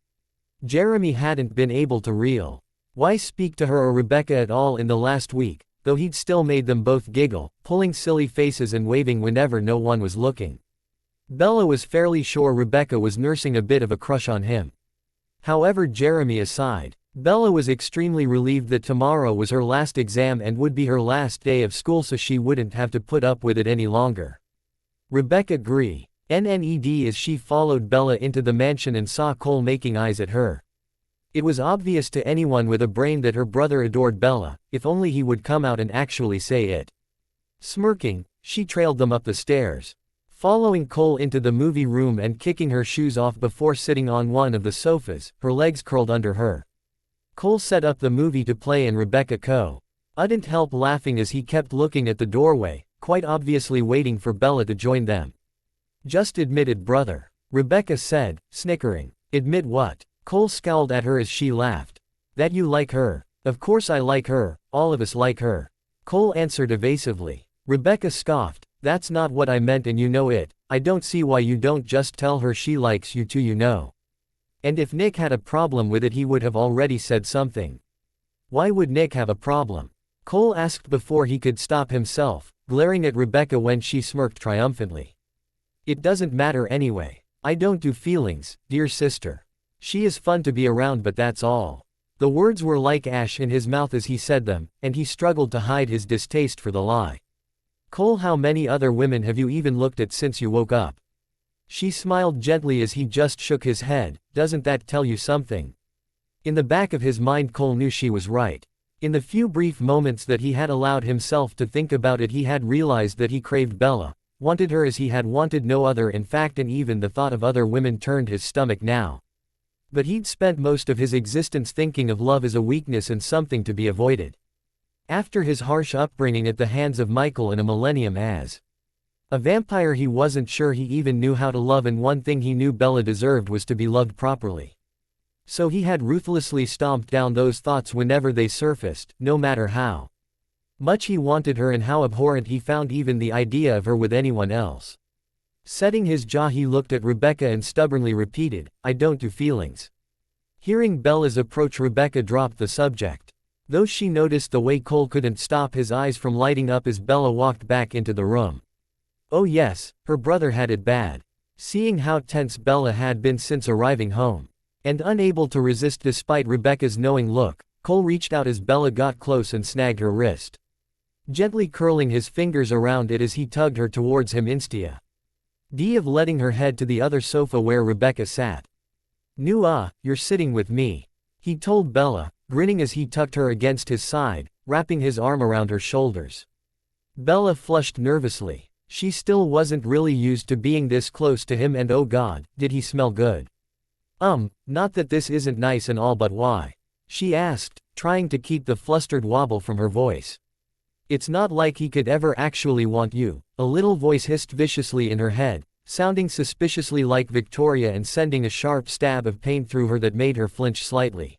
Jeremy hadn't been able to why speak to her or Rebecca at all in the last week, though he'd still made them both giggle, pulling silly faces and waving whenever no one was looking. Bella was fairly sure Rebecca was nursing a bit of a crush on him. However, Jeremy aside, Bella was extremely relieved that tomorrow was her last exam and would be her last day of school, so she wouldn't have to put up with it any longer. Rebecca Gree. NNED as she followed Bella into the mansion and saw Cole making eyes at her. It was obvious to anyone with a brain that her brother adored Bella, if only he would come out and actually say it. Smirking, she trailed them up the stairs, following Cole into the movie room and kicking her shoes off before sitting on one of the sofas, her legs curled under her. Cole set up the movie to play and Rebecca couldn't help laughing as he kept looking at the doorway, quite obviously waiting for Bella to join them. Just admitted, brother, Rebecca said, snickering. Admit what? Cole scowled at her as she laughed. That you like her. Of course I like her, all of us like her. Cole answered evasively. Rebecca scoffed. That's not what I meant and you know it. I don't see why you don't just tell her she likes you too, you know. And if Nick had a problem with it, he would have already said something. Why would Nick have a problem? Cole asked before he could stop himself, glaring at Rebecca when she smirked triumphantly. It doesn't matter anyway. I don't do feelings, dear sister. She is fun to be around, but that's all. The words were like ash in his mouth as he said them, and he struggled to hide his distaste for the lie. Cole, how many other women have you even looked at since you woke up? She smiled gently as he just shook his head. Doesn't that tell you something? In the back of his mind, Cole knew she was right. In the few brief moments that he had allowed himself to think about it, he had realized that he craved Bella, wanted her as he had wanted no other in fact, and even the thought of other women turned his stomach now. But he'd spent most of his existence thinking of love as a weakness and something to be avoided. After his harsh upbringing at the hands of Michael and a millennium as a vampire, he wasn't sure he even knew how to love, and one thing he knew Bella deserved was to be loved properly. So he had ruthlessly stomped down those thoughts whenever they surfaced, no matter how much he wanted her and how abhorrent he found even the idea of her with anyone else. Setting his jaw, he looked at Rebecca and stubbornly repeated, I don't do feelings. Hearing Bella's approach, Rebecca dropped the subject, though she noticed the way Cole couldn't stop his eyes from lighting up as Bella walked back into the room. Oh yes, her brother had it bad. Seeing how tense Bella had been since arriving home, and unable to resist despite Rebecca's knowing look, Cole reached out as Bella got close and snagged her wrist, gently curling his fingers around it as he tugged her towards him instead of letting her head to the other sofa where Rebecca sat. You're sitting with me, he told Bella, grinning as he tucked her against his side, wrapping his arm around her shoulders. Bella flushed nervously. She still wasn't really used to being this close to him, and oh God, did he smell good. Not that this isn't nice and all, but why? She asked, trying to keep the flustered wobble from her voice. It's not like he could ever actually want you, a little voice hissed viciously in her head, sounding suspiciously like Victoria and sending a sharp stab of pain through her that made her flinch slightly.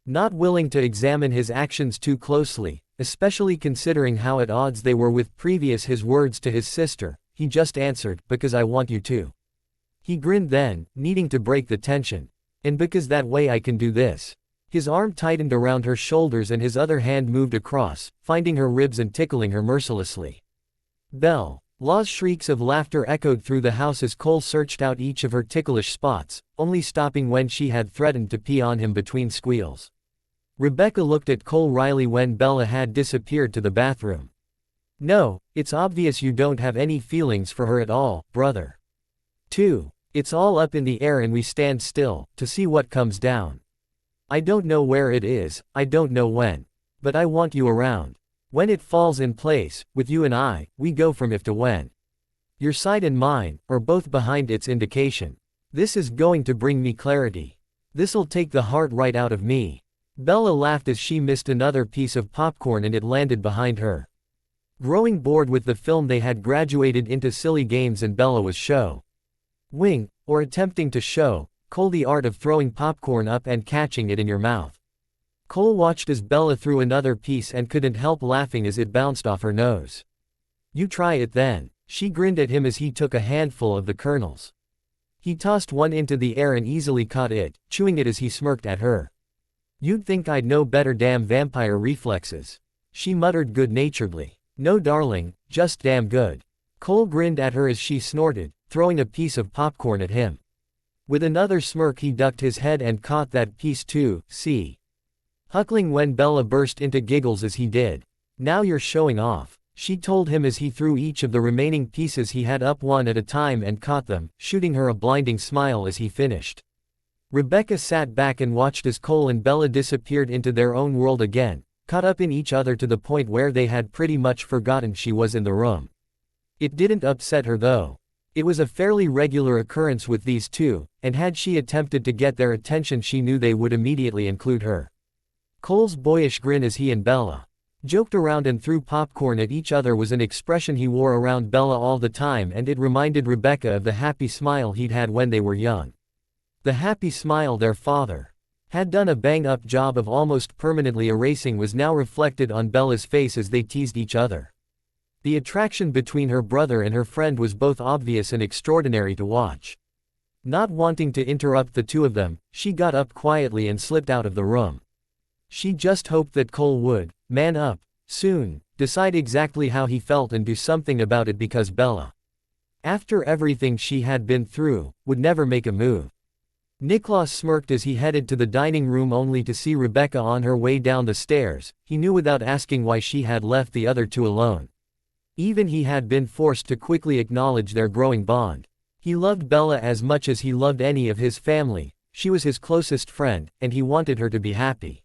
Not willing to examine his actions too closely, especially considering how at odds they were with his words to his sister, he just answered, because I want you to. He grinned then, needing to break the tension. And because that way I can do this. His arm tightened around her shoulders and his other hand moved across, finding her ribs and tickling her mercilessly. Bella's shrieks of laughter echoed through the house as Cole searched out each of her ticklish spots, only stopping when she had threatened to pee on him between squeals. Rebecca looked at Cole wryly when Bella had disappeared to the bathroom. No, it's obvious you don't have any feelings for her at all, brother. 2. It's all up in the air and we stand still, to see what comes down. I don't know where it is, I don't know when. But I want you around. When it falls in place, with you and I, we go from if to when. Your side and mine, or both behind its indication. This is going to bring me clarity. This'll take the heart right out of me. Bella laughed as she missed another piece of popcorn and it landed behind her. Growing bored with the film, they had graduated into silly games and Bella was attempting to show Cole the art of throwing popcorn up and catching it in your mouth. Cole watched as Bella threw another piece and couldn't help laughing as it bounced off her nose. "You try it then." She grinned at him as he took a handful of the kernels. He tossed one into the air and easily caught it, chewing it as he smirked at her. "You'd think I'd know better, damn vampire reflexes," she muttered good-naturedly. "No darling, just damn good." Cole grinned at her as she snorted, throwing a piece of popcorn at him. With another smirk he ducked his head and caught that piece too, see? Huckling when Bella burst into giggles as he did. "Now you're showing off," she told him as he threw each of the remaining pieces he had up one at a time and caught them, shooting her a blinding smile as he finished. Rebecca sat back and watched as Cole and Bella disappeared into their own world again, caught up in each other to the point where they had pretty much forgotten she was in the room. It didn't upset her though. It was a fairly regular occurrence with these two, and had she attempted to get their attention she knew they would immediately include her. Cole's boyish grin as he and Bella joked around and threw popcorn at each other was an expression he wore around Bella all the time, and it reminded Rebecca of the happy smile he'd had when they were young. The happy smile their father had done a bang-up job of almost permanently erasing was now reflected on Bella's face as they teased each other. The attraction between her brother and her friend was both obvious and extraordinary to watch. Not wanting to interrupt the two of them, she got up quietly and slipped out of the room. She just hoped that Cole would man up soon, decide exactly how he felt and do something about it, because Bella, after everything she had been through, would never make a move. Niklaus smirked as he headed to the dining room only to see Rebecca on her way down the stairs. He knew without asking why she had left the other two alone. Even he had been forced to quickly acknowledge their growing bond. He loved Bella as much as he loved any of his family. She was his closest friend, and he wanted her to be happy.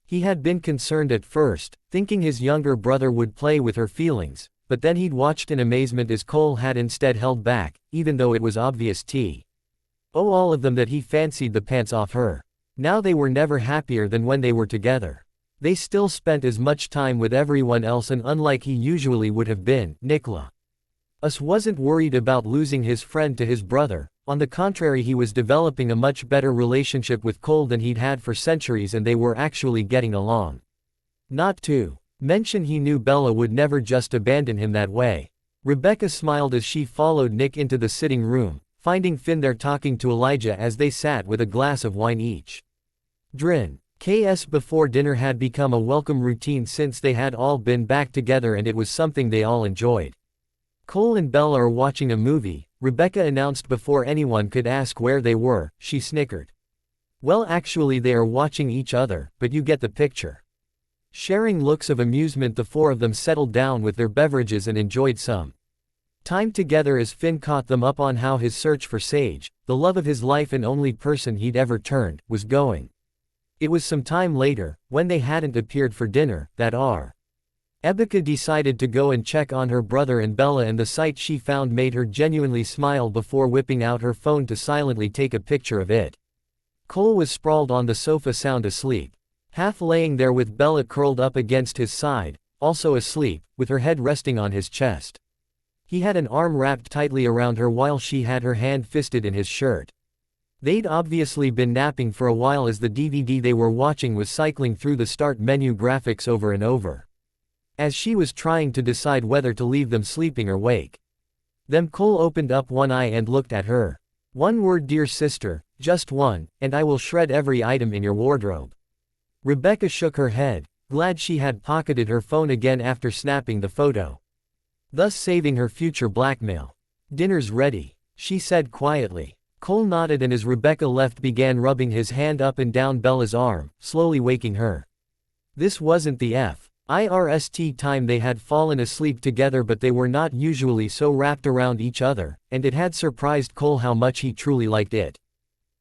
He had been concerned at first, thinking his younger brother would play with her feelings, but then he'd watched in amazement as Cole had instead held back, even though it was obvious all of them that he fancied the pants off her. Now they were never happier than when they were together. They still spent as much time with everyone else, and unlike he usually would have been, Niklaus wasn't worried about losing his friend to his brother. On the contrary, he was developing a much better relationship with Cole than he'd had for centuries, and they were actually getting along. Not to mention he knew Bella would never just abandon him that way. Rebecca smiled as she followed Nick into the sitting room, finding Finn there talking to Elijah as they sat with a glass of wine each. KS before dinner had become a welcome routine since they had all been back together, and it was something they all enjoyed. "Cole and Bella are watching a movie," Rebecca announced before anyone could ask where they were. She snickered. "Well, actually they are watching each other, but you get the picture." Sharing looks of amusement, the four of them settled down with their beverages and enjoyed some time together as Finn caught them up on how his search for Sage, the love of his life and only person he'd ever turned, was going. It was some time later, when they hadn't appeared for dinner, that Rebecca decided to go and check on her brother and Bella, and the sight she found made her genuinely smile before whipping out her phone to silently take a picture of it. Cole was sprawled on the sofa sound asleep, half laying there with Bella curled up against his side, also asleep, with her head resting on his chest. He had an arm wrapped tightly around her while she had her hand fisted in his shirt. They'd obviously been napping for a while as the DVD they were watching was cycling through the start menu graphics over and over, as she was trying to decide whether to leave them sleeping or wake them. Cole opened up one eye and looked at her. "One word, dear sister, just one, and I will shred every item in your wardrobe." Rebecca shook her head, glad she had pocketed her phone again after snapping the photo, thus saving her future blackmail. "Dinner's ready," she said quietly. Cole nodded and as Rebecca left began rubbing his hand up and down Bella's arm, slowly waking her. This wasn't the first time they had fallen asleep together, but they were not usually so wrapped around each other, and it had surprised Cole how much he truly liked it.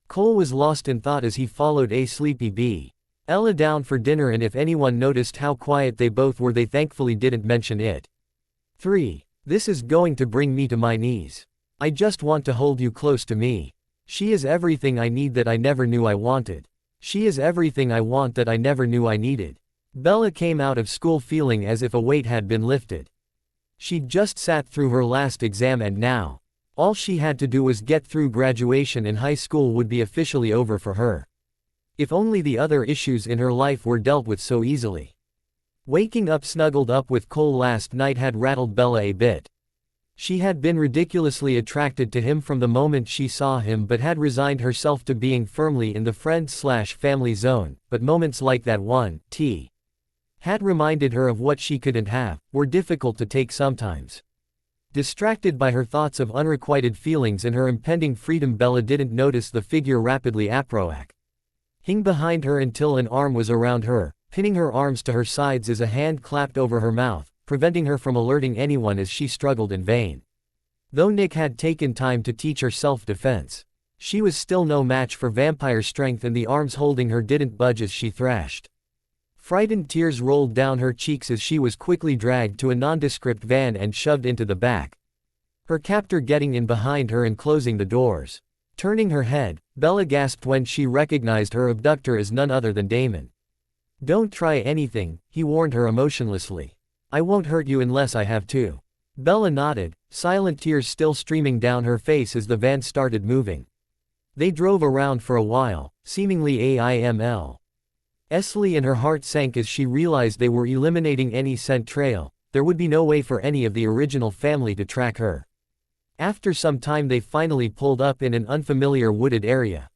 Cole was lost in thought as he followed a sleepy Ella down for dinner, and if anyone noticed how quiet they both were, they thankfully didn't mention it. 3. This is going to bring me to my knees. I just want to hold you close to me. She is everything I need that I never knew I wanted. She is everything I want that I never knew I needed. Bella came out of school feeling as if a weight had been lifted. She'd just sat through her last exam, and now all she had to do was get through graduation, and high school would be officially over for her. If only the other issues in her life were dealt with so easily. Waking up snuggled up with Cole last night had rattled Bella a bit. She had been ridiculously attracted to him from the moment she saw him but had resigned herself to being firmly in the friend/family zone, but moments like that one, had reminded her of what she couldn't have, were difficult to take sometimes. Distracted by her thoughts of unrequited feelings and her impending freedom, Bella didn't notice the figure rapidly approaching behind her until an arm was around her, pinning her arms to her sides as a hand clapped over her mouth, preventing her from alerting anyone as she struggled in vain. Though Nick had taken time to teach her self-defense, she was still no match for vampire strength, and the arms holding her didn't budge as she thrashed. Frightened tears rolled down her cheeks as she was quickly dragged to a nondescript van and shoved into the back, her captor getting in behind her and closing the doors. Turning her head, Bella gasped when she recognized her abductor as none other than Damon. "Don't try anything," he warned her emotionlessly. "I won't hurt you unless I have to." Bella nodded, silent tears still streaming down her face as the van started moving. They drove around for a while, seemingly aimlessly, and her heart sank as she realized they were eliminating any scent trail. There would be no way for any of the original family to track her. After some time they finally pulled up in an unfamiliar wooded area.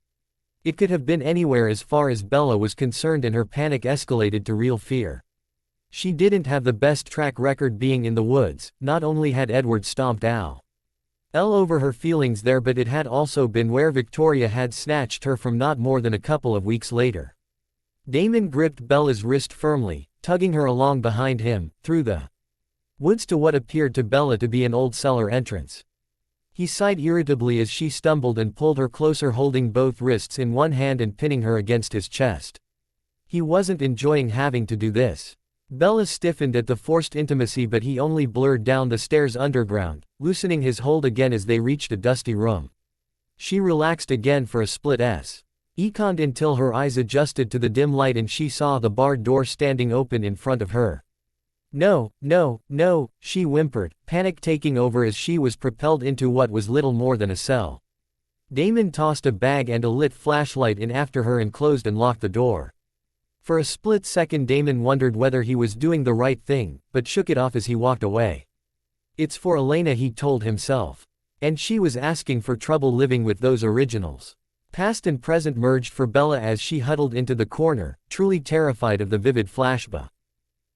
It could have been anywhere as far as Bella was concerned, and her panic escalated to real fear. She didn't have the best track record being in the woods. Not only had Edward stomped all over her feelings there, but it had also been where Victoria had snatched her from not more than a couple of weeks later. Damon gripped Bella's wrist firmly, tugging her along behind him, through the woods to what appeared to Bella to be an old cellar entrance. He sighed irritably as she stumbled and pulled her closer, holding both wrists in one hand and pinning her against his chest. He wasn't enjoying having to do this. Bella stiffened at the forced intimacy, but he only blurred down the stairs underground, loosening his hold again as they reached a dusty room. She relaxed again for a split second until her eyes adjusted to the dim light and she saw the barred door standing open in front of her. "No, no, no," she whimpered, panic taking over as she was propelled into what was little more than a cell. Damon tossed a bag and a lit flashlight in after her and closed and locked the door. For a split second Damon wondered whether he was doing the right thing, but shook it off as he walked away. It's for Elena, he told himself. And she was asking for trouble living with those originals. Past and present merged for Bella as she huddled into the corner, truly terrified of the vivid flashbacks.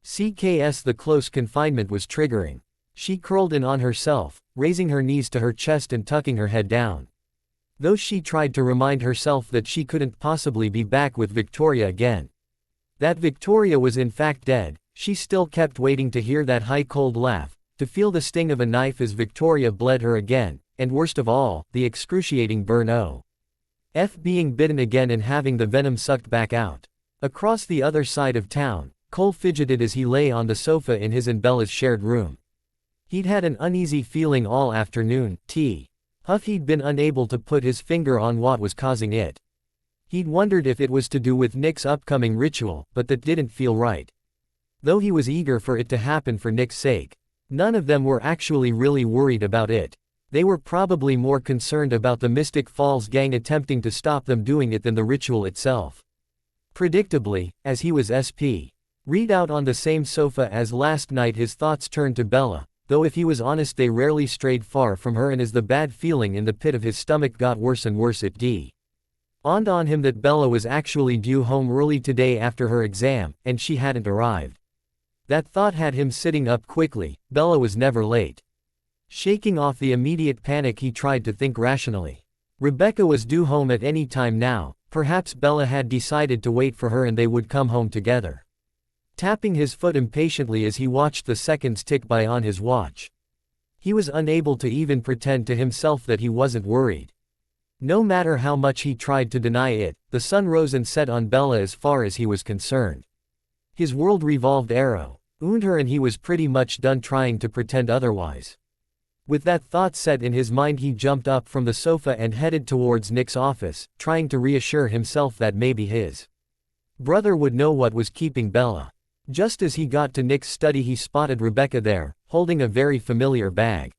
The close confinement was triggering. She curled in on herself, raising her knees to her chest and tucking her head down. Though she tried to remind herself that she couldn't possibly be back with Victoria again. That Victoria was in fact dead, she still kept waiting to hear that high cold laugh, to feel the sting of a knife as Victoria bled her again, and worst of all, the excruciating burn of being bitten again and having the venom sucked back out. Across the other side of town, Cole fidgeted as he lay on the sofa in his and Bella's shared room. He'd had an uneasy feeling all afternoon. He'd been unable to put his finger on what was causing it. He'd wondered if it was to do with Nick's upcoming ritual, but that didn't feel right. Though he was eager for it to happen for Nick's sake, none of them were actually really worried about it. They were probably more concerned about the Mystic Falls gang attempting to stop them doing it than the ritual itself. Predictably, as he was read out on the same sofa as last night, his thoughts turned to Bella, though if he was honest they rarely strayed far from her, and as the bad feeling in the pit of his stomach got worse and worse it dawned on him that Bella was actually due home early today after her exam, and she hadn't arrived. That thought had him sitting up quickly. Bella was never late. Shaking off the immediate panic, he tried to think rationally. Rebecca was due home at any time now. Perhaps Bella had decided to wait for her and they would come home together. Tapping his foot impatiently as he watched the seconds tick by on his watch. He was unable to even pretend to himself that he wasn't worried. No matter how much he tried to deny it, the sun rose and set on Bella as far as he was concerned. His world revolved around her and he was pretty much done trying to pretend otherwise. With that thought set in his mind, he jumped up from the sofa and headed towards Nick's office, trying to reassure himself that maybe his brother would know what was keeping Bella. Just as he got to Nick's study he spotted Rebecca there, holding a very familiar bag.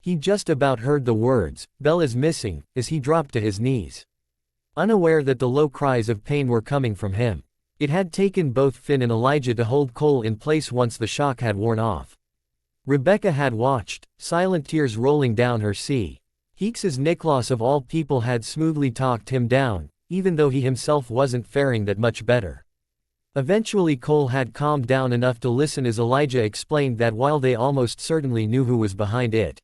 He just about heard the words, "Bella's missing," as he dropped to his knees. unaware that the low cries of pain were coming from him. It had taken both Finn and Elijah to hold Cole in place once the shock had worn off. Rebecca had watched, silent tears rolling down her see. Heeks's Niklas of all people had smoothly talked him down, even though he himself wasn't faring that much better. Eventually Cole had calmed down enough to listen as Elijah explained that while they almost certainly knew who was behind it,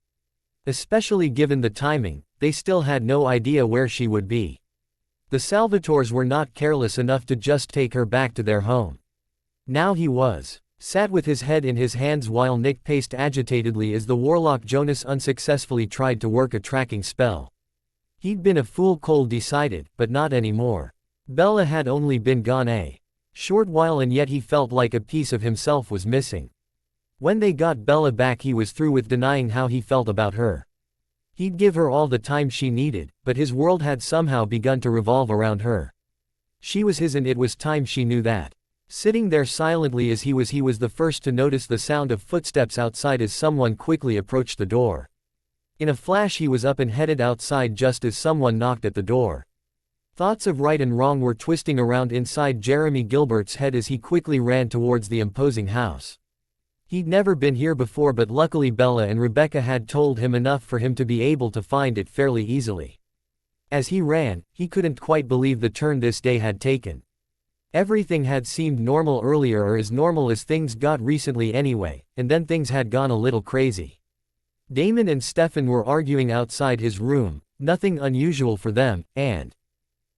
especially given the timing, they still had no idea where she would be. The Salvatores were not careless enough to just take her back to their home. Now he sat with his head in his hands while Nick paced agitatedly as the warlock Jonas unsuccessfully tried to work a tracking spell. He'd been a fool, Cole decided, but not anymore. Bella had only been gone a short while and yet he felt like a piece of himself was missing. When they got Bella back he was through with denying how he felt about her. He'd give her all the time she needed, but his world had somehow begun to revolve around her. She was his and it was time she knew that. Sitting there silently as he was the first to notice the sound of footsteps outside as someone quickly approached the door. In a flash he was up and headed outside just as someone knocked at the door. Thoughts of right and wrong were twisting around inside Jeremy Gilbert's head as he quickly ran towards the imposing house. He'd never been here before, but luckily Bella and Rebecca had told him enough for him to be able to find it fairly easily. As he ran, he couldn't quite believe the turn this day had taken. Everything had seemed normal earlier, or as normal as things got recently anyway, and then things had gone a little crazy. Damon and Stefan were arguing outside his room, nothing unusual for them, and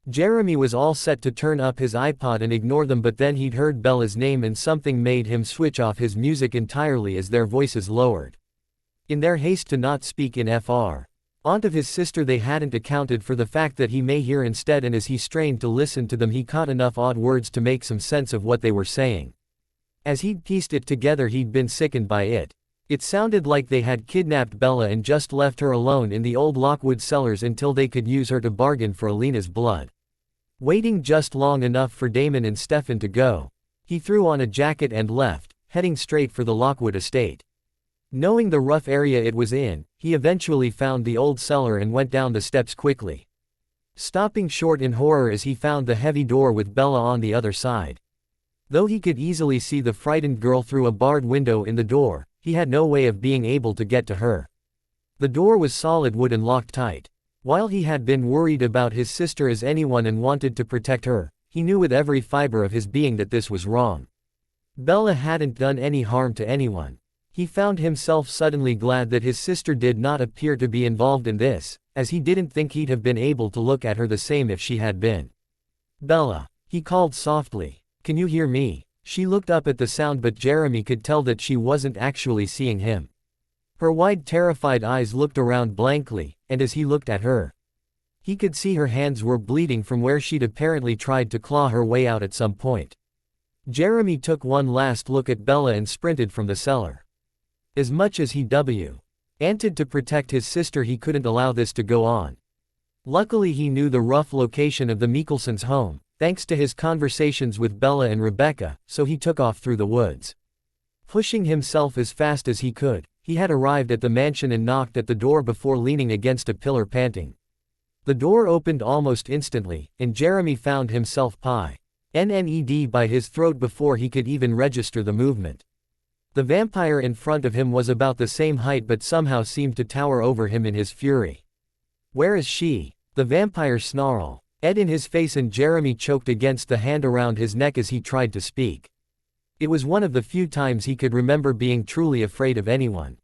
Jeremy was all set to turn up his iPod and ignore them, but then he'd heard Bella's name and something made him switch off his music entirely as their voices lowered. In their haste to not speak in Fr. Aunt of his sister, they hadn't accounted for the fact that he may hear instead, and as he strained to listen to them he caught enough odd words to make some sense of what they were saying. As he'd pieced it together he'd been sickened by it. It sounded like they had kidnapped Bella and just left her alone in the old Lockwood cellars until they could use her to bargain for Alina's blood. Waiting just long enough for Damon and Stefan to go, he threw on a jacket and left, heading straight for the Lockwood estate. Knowing the rough area it was in, he eventually found the old cellar and went down the steps quickly, stopping short in horror as he found the heavy door with Bella on the other side. Though he could easily see the frightened girl through a barred window in the door, he had no way of being able to get to her. The door was solid wood and locked tight. While he had been worried about his sister as anyone and wanted to protect her, he knew with every fiber of his being that this was wrong. Bella hadn't done any harm to anyone. He found himself suddenly glad that his sister did not appear to be involved in this, as he didn't think he'd have been able to look at her the same if she had been. "Bella," he called softly, "can you hear me?" She looked up at the sound, but Jeremy could tell that she wasn't actually seeing him. Her wide, terrified eyes looked around blankly, and as he looked at her, he could see her hands were bleeding from where she'd apparently tried to claw her way out at some point. Jeremy took one last look at Bella and sprinted from the cellar. As much as he wanted to protect his sister, he couldn't allow this to go on. Luckily he knew the rough location of the Mikkelsons' home, thanks to his conversations with Bella and Rebecca, so he took off through the woods. Pushing himself as fast as he could, he had arrived at the mansion and knocked at the door before leaning against a pillar panting. The door opened almost instantly, and Jeremy found himself pinned by his throat before he could even register the movement. The vampire in front of him was about the same height but somehow seemed to tower over him in his fury. "Where is she?" the vampire snarled in his face, and Jeremy choked against the hand around his neck as he tried to speak. It was one of the few times he could remember being truly afraid of anyone.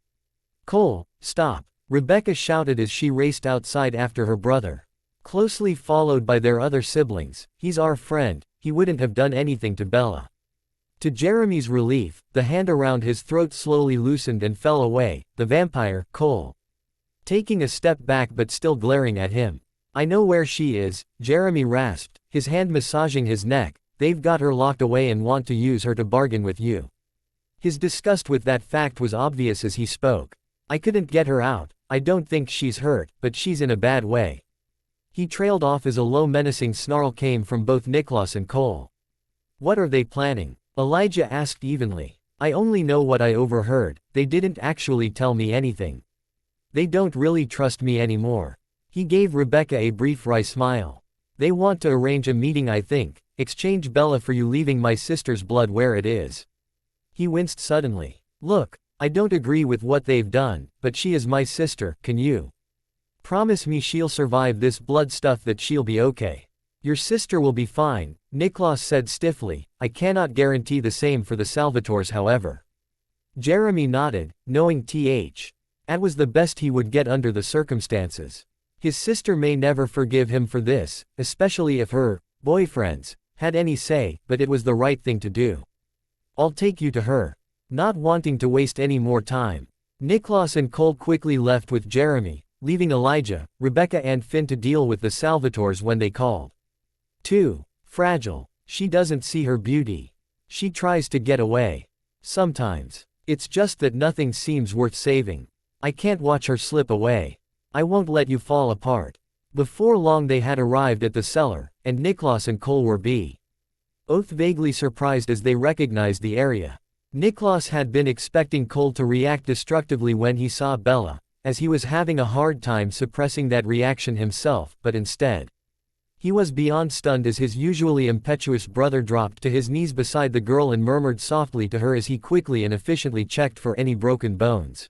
"Cole, stop!" Rebecca shouted as she raced outside after her brother, closely followed by their other siblings. "He's our friend, he wouldn't have done anything to Bella." To Jeremy's relief, the hand around his throat slowly loosened and fell away, the vampire, Cole, taking a step back but still glaring at him. "I know where she is," Jeremy rasped, his hand massaging his neck. "They've got her locked away and want to use her to bargain with you." His disgust with that fact was obvious as he spoke. "I couldn't get her out. I don't think she's hurt, but she's in a bad way." He trailed off as a low menacing snarl came from both Niklas and Cole. "What are they planning?" Elijah asked evenly. "I only know what I overheard, they didn't actually tell me anything. They don't really trust me anymore." He gave Rebecca a brief wry smile. They want to arrange a meeting, I think, exchange Bella for you, leaving my sister's blood where it is. He winced suddenly. Look, I don't agree with what they've done, but she is my sister. Can you promise me she'll survive this blood stuff, that she'll be okay? Your sister will be fine, Niklas said stiffly. I cannot guarantee the same for the Salvatores, however. Jeremy nodded, knowing that was the best he would get under the circumstances. His sister may never forgive him for this, especially if her boyfriends had any say, but it was the right thing to do. I'll take you to her. Not wanting to waste any more time, Niklas and Cole quickly left with Jeremy, leaving Elijah, Rebecca and Finn to deal with the Salvatores when they called. Too fragile. She doesn't see her beauty. She tries to get away. Sometimes. It's just that nothing seems worth saving. I can't watch her slip away. I won't let you fall apart. Before long they had arrived at the cellar, and Niklas and Cole were both vaguely surprised as they recognized the area. Niklas had been expecting Cole to react destructively when he saw Bella, as he was having a hard time suppressing that reaction himself, but instead, he was beyond stunned as his usually impetuous brother dropped to his knees beside the girl and murmured softly to her as he quickly and efficiently checked for any broken bones.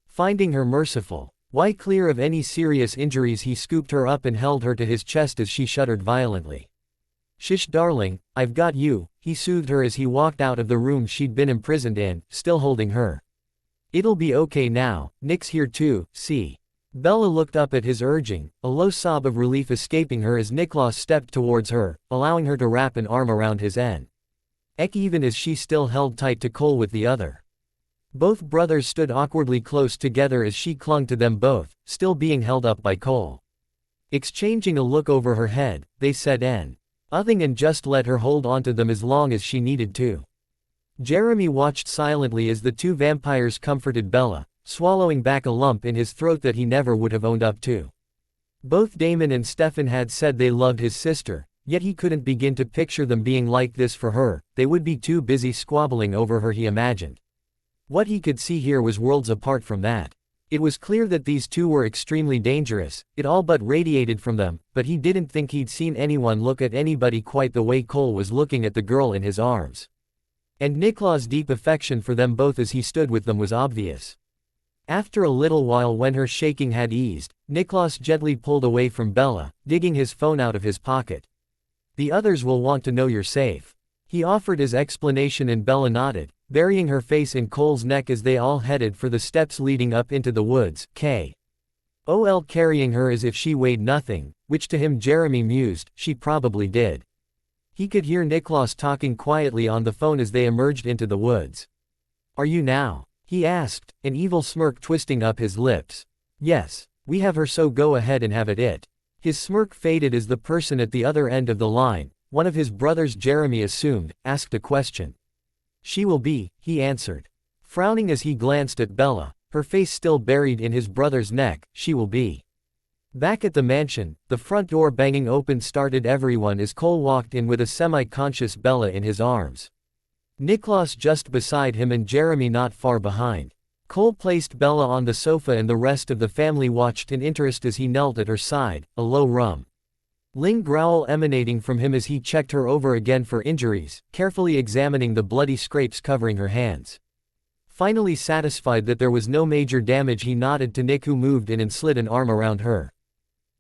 Finding her merciful, white clear of any serious injuries, he scooped her up and held her to his chest as she shuddered violently. Shush darling, I've got you, he soothed her as he walked out of the room she'd been imprisoned in, still holding her. It'll be okay now, Nick's here too, see. Bella looked up at his urging, a low sob of relief escaping her as Niklas stepped towards her, allowing her to wrap an arm around his neck, even as she still held tight to Cole with the other. Both brothers stood awkwardly close together as she clung to them both, still being held up by Cole. Exchanging a look over her head, they said nothing and just let her hold onto them as long as she needed to. Jeremy watched silently as the two vampires comforted Bella, swallowing back a lump in his throat that he never would have owned up to. Both Damon and Stefan had said they loved his sister, yet he couldn't begin to picture them being like this for her. They would be too busy squabbling over her, he imagined. What he could see here was worlds apart from that. It was clear that these two were extremely dangerous, it all but radiated from them, but he didn't think he'd seen anyone look at anybody quite the way Cole was looking at the girl in his arms. And Niklas' deep affection for them both as he stood with them was obvious. After a little while, when her shaking had eased, Niklas gently pulled away from Bella, digging his phone out of his pocket. The others will want to know you're safe. He offered his explanation and Bella nodded, burying her face in Cole's neck as they all headed for the steps leading up into the woods, Cole carrying her as if she weighed nothing, which to him, Jeremy mused, she probably did. He could hear Niklas talking quietly on the phone as they emerged into the woods. Are you now? He asked, an evil smirk twisting up his lips. Yes, we have her, so go ahead and have it. His smirk faded as the person at the other end of the line, one of his brothers Jeremy assumed, asked a question. She will be, he answered. Frowning as he glanced at Bella, her face still buried in his brother's neck, she will be. Back at the mansion, the front door banging open startled everyone as Cole walked in with a semi-conscious Bella in his arms. Niklas just beside him and Jeremy not far behind. Cole placed Bella on the sofa and the rest of the family watched in interest as he knelt at her side, a low rumbling growl emanating from him as he checked her over again for injuries, carefully examining the bloody scrapes covering her hands. Finally satisfied that there was no major damage, he nodded to Nick, who moved in and slid an arm around her,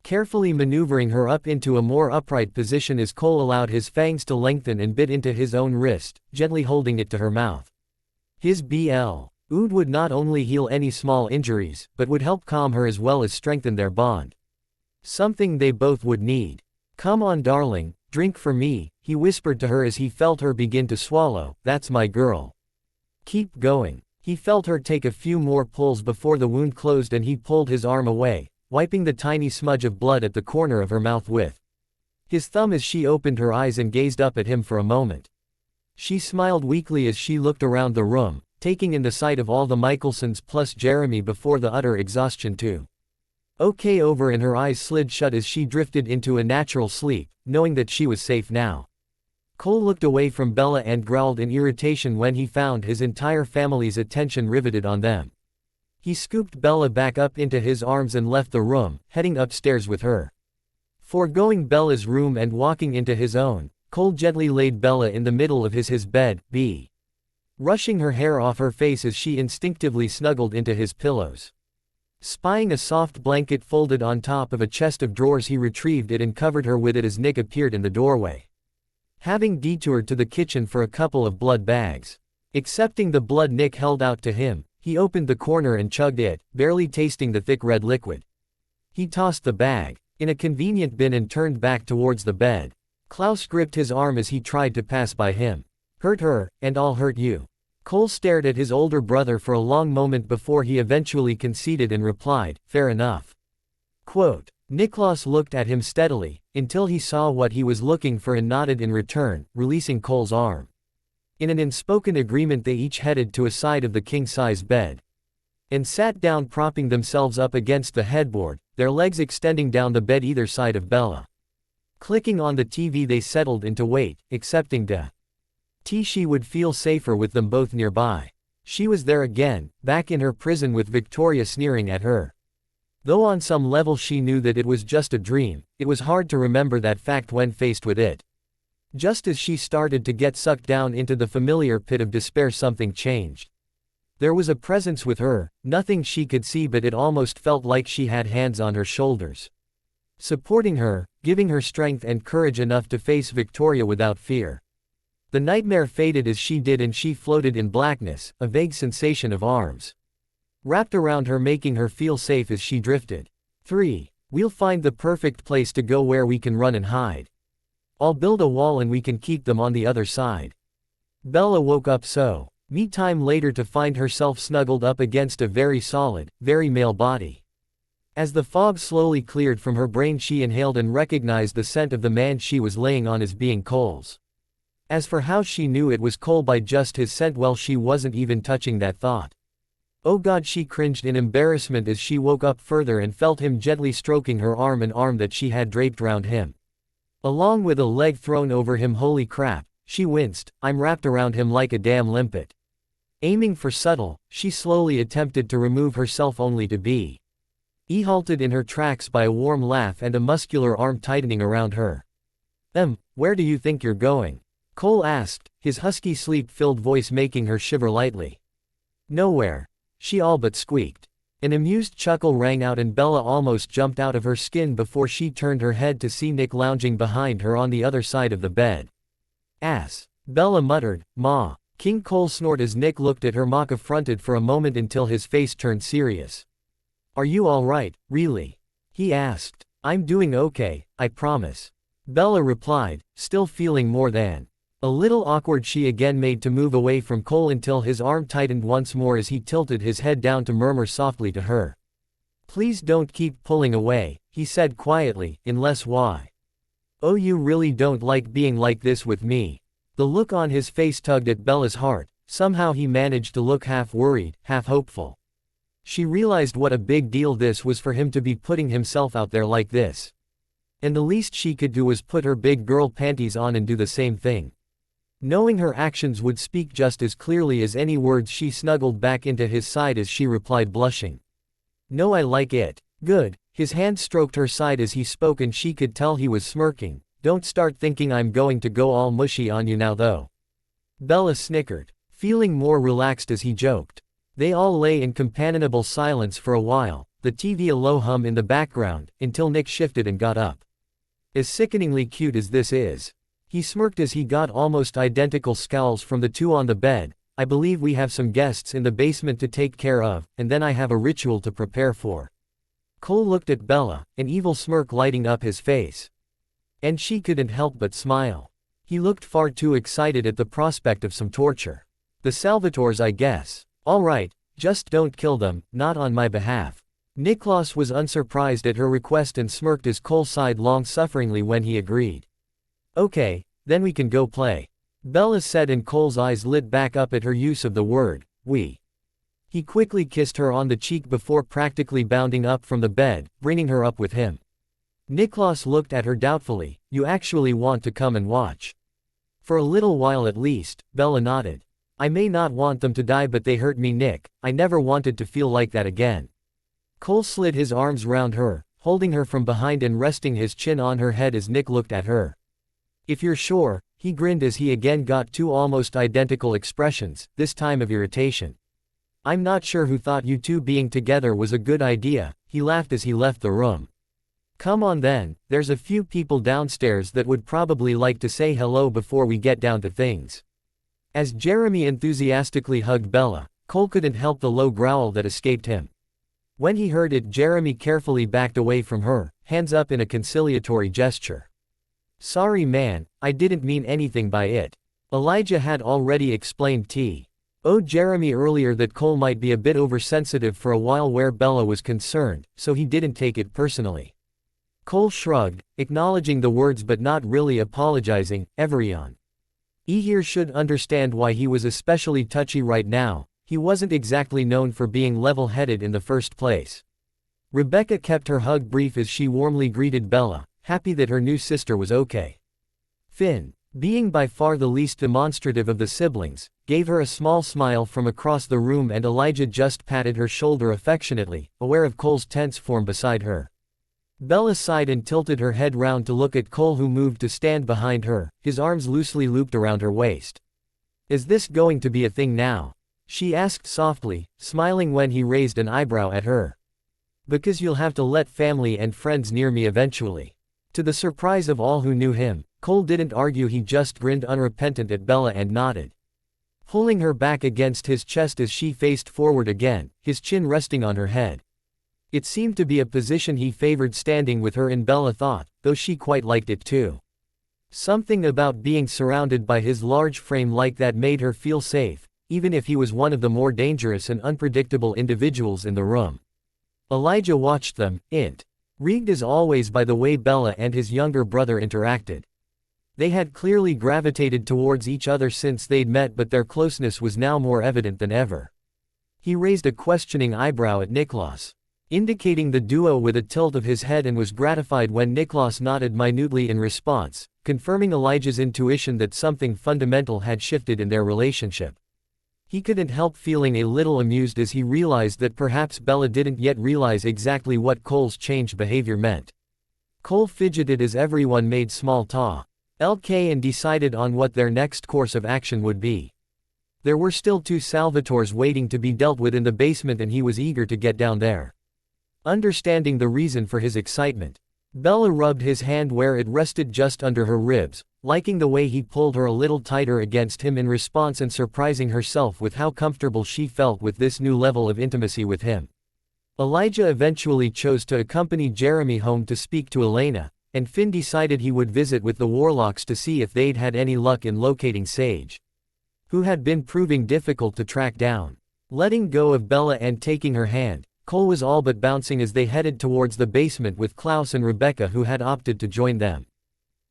carefully maneuvering her up into a more upright position as Cole allowed his fangs to lengthen and bit into his own wrist, gently holding it to her mouth. His oud would not only heal any small injuries, but would help calm her as well as strengthen their bond. Something they both would need. Come on darling, drink for me, he whispered to her as he felt her begin to swallow. That's my girl. Keep going. He felt her take a few more pulls before the wound closed and he pulled his arm away, wiping the tiny smudge of blood at the corner of her mouth with his thumb as she opened her eyes and gazed up at him for a moment. She smiled weakly as she looked around the room, taking in the sight of all the Michelsons plus Jeremy before the utter exhaustion too. Over, and her eyes slid shut as she drifted into a natural sleep, knowing that she was safe now. Cole looked away from Bella and growled in irritation when he found his entire family's attention riveted on them. He scooped Bella back up into his arms and left the room, heading upstairs with her. Foregoing Bella's room and walking into his own, Cole gently laid Bella in the middle of his bed, rushing her hair off her face as she instinctively snuggled into his pillows. Spying a soft blanket folded on top of a chest of drawers, he retrieved it and covered her with it as Nick appeared in the doorway. Having detoured to the kitchen for a couple of blood bags. Accepting the blood Nick held out to him, he opened the corner and chugged it, barely tasting the thick red liquid. He tossed the bag in a convenient bin and turned back towards the bed. Klaus gripped his arm as he tried to pass by him. Hurt her, and I'll hurt you. Cole stared at his older brother for a long moment before he eventually conceded and replied, fair enough. Quote. Niklaus looked at him steadily, until he saw what he was looking for and nodded in return, releasing Cole's arm. In an unspoken agreement they each headed to a side of the king-size bed. And sat down, propping themselves up against the headboard, their legs extending down the bed either side of Bella. Clicking on the TV they settled into wait, accepting she would feel safer with them both nearby. She was there again, back in her prison with Victoria sneering at her. Though on some level she knew that it was just a dream, it was hard to remember that fact when faced with it. Just as she started to get sucked down into the familiar pit of despair, something changed. There was a presence with her, nothing she could see, but it almost felt like she had hands on her shoulders, supporting her, giving her strength and courage enough to face Victoria without fear. The nightmare faded as she did, and she floated in blackness, a vague sensation of arms wrapped around her, making her feel safe as she drifted. 3. We'll find the perfect place to go where we can run and hide. I'll build a wall and we can keep them on the other side. Bella woke up me time later to find herself snuggled up against a very solid, very male body. As the fog slowly cleared from her brain, she inhaled and recognized the scent of the man she was laying on as being Cole's. As for how she knew it was Cole by just his scent, well, she wasn't even touching that thought. Oh God, she cringed in embarrassment as she woke up further and felt him gently stroking her arm, an arm that she had draped round him, along with a leg thrown over him. Holy crap, she winced, I'm wrapped around him like a damn limpet. Aiming for subtle, she slowly attempted to remove herself, only to be halted in her tracks by a warm laugh and a muscular arm tightening around her. Where do you think you're going? Cole asked, his husky sleep-filled voice making her shiver lightly. Nowhere. She all but squeaked. An amused chuckle rang out and Bella almost jumped out of her skin before she turned her head to see Nick lounging behind her on the other side of the bed. Ass. Bella muttered, Ma. King Cole snorted as Nick looked at her, mock-affronted for a moment until his face turned serious. Are you alright, really? He asked. I'm doing okay, I promise. Bella replied, still feeling more than a little awkward. She again made to move away from Cole until his arm tightened once more as he tilted his head down to murmur softly to her. Please don't keep pulling away, he said quietly, unless why? Oh, you really don't like being like this with me? The look on his face tugged at Bella's heart. Somehow he managed to look half worried, half hopeful. She realized what a big deal this was for him to be putting himself out there like this. And the least she could do was put her big girl panties on and do the same thing. Knowing her actions would speak just as clearly as any words, she snuggled back into his side as she replied, blushing. No, I like it. Good. His hand stroked her side as he spoke and she could tell he was smirking. Don't start thinking I'm going to go all mushy on you now though. Bella snickered, feeling more relaxed as he joked. They all lay in companionable silence for a while, the TV a low hum in the background, until Nick shifted and got up. As sickeningly cute as this is. He smirked as he got almost identical scowls from the two on the bed. I believe we have some guests in the basement to take care of, and then I have a ritual to prepare for. Cole looked at Bella, an evil smirk lighting up his face. And she couldn't help but smile. He looked far too excited at the prospect of some torture. The Salvatores, I guess. All right, just don't kill them, not on my behalf. Niklaus was unsurprised at her request and smirked as Cole sighed long-sufferingly when he agreed. Okay, then we can go play. Bella said, and Cole's eyes lit back up at her use of the word, we. He quickly kissed her on the cheek before practically bounding up from the bed, bringing her up with him. Niklaus looked at her doubtfully. You actually want to come and watch? For a little while at least, Bella nodded. I may not want them to die, but they hurt me, Nick. I never wanted to feel like that again. Cole slid his arms round her, holding her from behind and resting his chin on her head as Nick looked at her. "If you're sure," he grinned as he again got two almost identical expressions, this time of irritation. "I'm not sure who thought you two being together was a good idea," he laughed as he left the room. "Come on then, there's a few people downstairs that would probably like to say hello before we get down to things." As Jeremy enthusiastically hugged Bella, Cole couldn't help the low growl that escaped him. When he heard it, Jeremy carefully backed away from her, hands up in a conciliatory gesture. "Sorry man, I didn't mean anything by it." Elijah had already explained to Jeremy earlier that Cole might be a bit oversensitive for a while where Bella was concerned, so he didn't take it personally. Cole shrugged, acknowledging the words but not really apologizing. Everyone here should understand why he was especially touchy right now. He wasn't exactly known for being level-headed in the first place. Rebecca kept her hug brief as she warmly greeted Bella, happy that her new sister was okay. Finn, being by far the least demonstrative of the siblings, gave her a small smile from across the room, and Elijah just patted her shoulder affectionately, aware of Cole's tense form beside her. Bella sighed and tilted her head round to look at Cole, who moved to stand behind her, his arms loosely looped around her waist. "Is this going to be a thing now?" she asked softly, smiling when he raised an eyebrow at her. "Because you'll have to let family and friends near me eventually." To the surprise of all who knew him, Cole didn't argue. He just grinned unrepentant at Bella and nodded, pulling her back against his chest as she faced forward again, his chin resting on her head. It seemed to be a position he favored standing with her in, Bella thought, though she quite liked it too. Something about being surrounded by his large frame like that made her feel safe, even if he was one of the more dangerous and unpredictable individuals in the room. Elijah watched them, intrigued as always by the way Bella and his younger brother interacted. They had clearly gravitated towards each other since they'd met, but their closeness was now more evident than ever. He raised a questioning eyebrow at Niklas, indicating the duo with a tilt of his head, and was gratified when Niklas nodded minutely in response, confirming Elijah's intuition that something fundamental had shifted in their relationship. He couldn't help feeling a little amused as he realized that perhaps Bella didn't yet realize exactly what Cole's changed behavior meant. Cole fidgeted as everyone made small talk and decided on what their next course of action would be. There were still two Salvatores waiting to be dealt with in the basement, and he was eager to get down there. Understanding the reason for his excitement, Bella rubbed his hand where it rested just under her ribs, liking the way he pulled her a little tighter against him in response and surprising herself with how comfortable she felt with this new level of intimacy with him. Elijah eventually chose to accompany Jeremy home to speak to Elena, and Finn decided he would visit with the Warlocks to see if they'd had any luck in locating Sage, who had been proving difficult to track down. Letting go of Bella and taking her hand, Cole was all but bouncing as they headed towards the basement with Klaus and Rebecca, who had opted to join them.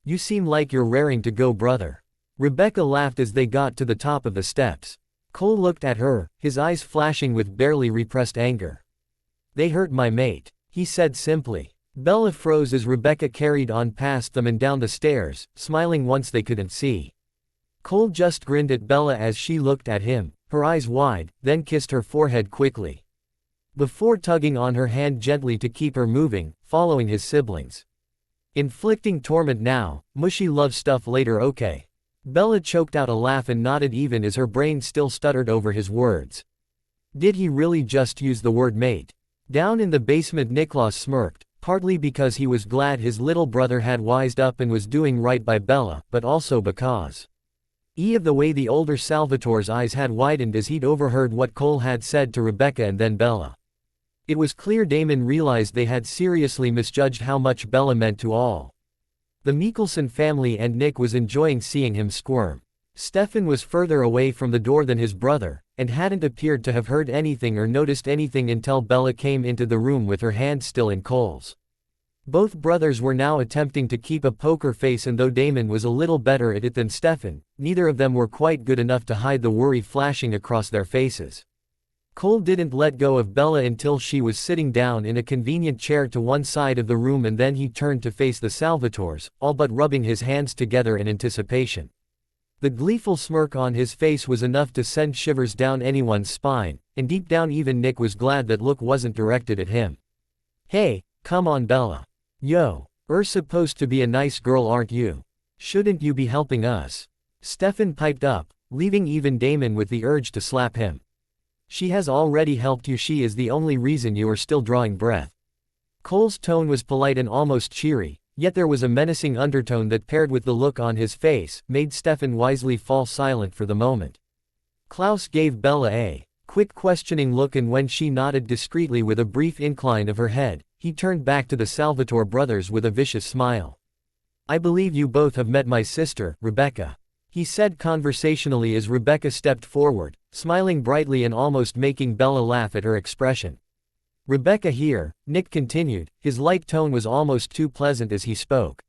"You seem like you're raring to go, brother." Rebecca laughed as they got to the top of the steps. Cole looked at her, his eyes flashing with barely repressed anger. "They hurt my mate," he said simply. Bella froze as Rebecca carried on past them and down the stairs, smiling once they couldn't see. Cole just grinned at Bella as she looked at him, her eyes wide, then kissed her forehead quickly, before tugging on her hand gently to keep her moving, following his siblings. "Inflicting torment now, mushy love stuff later, okay?" Bella choked out a laugh and nodded even as her brain still stuttered over his words. Did he really just use the word mate? Down in the basement, Niklas smirked, partly because he was glad his little brother had wised up and was doing right by Bella, but also because of the way the older Salvatore's eyes had widened as he'd overheard what Cole had said to Rebecca and then Bella. It was clear Damon realized they had seriously misjudged how much Bella meant to all the Mikkelsen family, and Nick was enjoying seeing him squirm. Stefan was further away from the door than his brother, and hadn't appeared to have heard anything or noticed anything until Bella came into the room with her hand still in Cole's. Both brothers were now attempting to keep a poker face, and though Damon was a little better at it than Stefan, neither of them were quite good enough to hide the worry flashing across their faces. Cole didn't let go of Bella until she was sitting down in a convenient chair to one side of the room, and then he turned to face the Salvatores, all but rubbing his hands together in anticipation. The gleeful smirk on his face was enough to send shivers down anyone's spine, and deep down even Nick was glad that look wasn't directed at him. "Hey, Come on Bella. Yo. You're supposed to be a nice girl aren't you? Shouldn't you be helping us? Stefan piped up, leaving even Damon with the urge to slap him. She has already helped you, she is the only reason you are still drawing breath. Cole's tone was polite and almost cheery, yet there was a menacing undertone that paired with the look on his face, made Stefan wisely fall silent for the moment. Klaus gave Bella a quick questioning look, and when she nodded discreetly with a brief incline of her head, he turned back to the Salvatore brothers with a vicious smile. I believe you both have met my sister, Rebecca, he said conversationally as Rebecca stepped forward, smiling brightly and almost making Bella laugh at her expression. Rebecca here, Nick continued, his light tone was almost too pleasant as he spoke.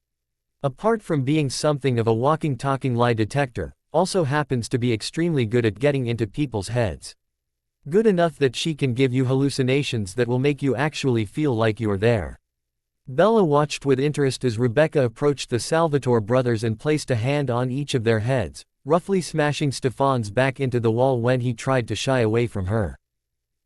Apart from being something of a walking talking lie detector, also happens to be extremely good at getting into people's heads. Good enough that she can give you hallucinations that will make you actually feel like you're there. Bella watched with interest as Rebecca approached the Salvatore brothers and placed a hand on each of their heads, roughly smashing Stefan's back into the wall when he tried to shy away from her.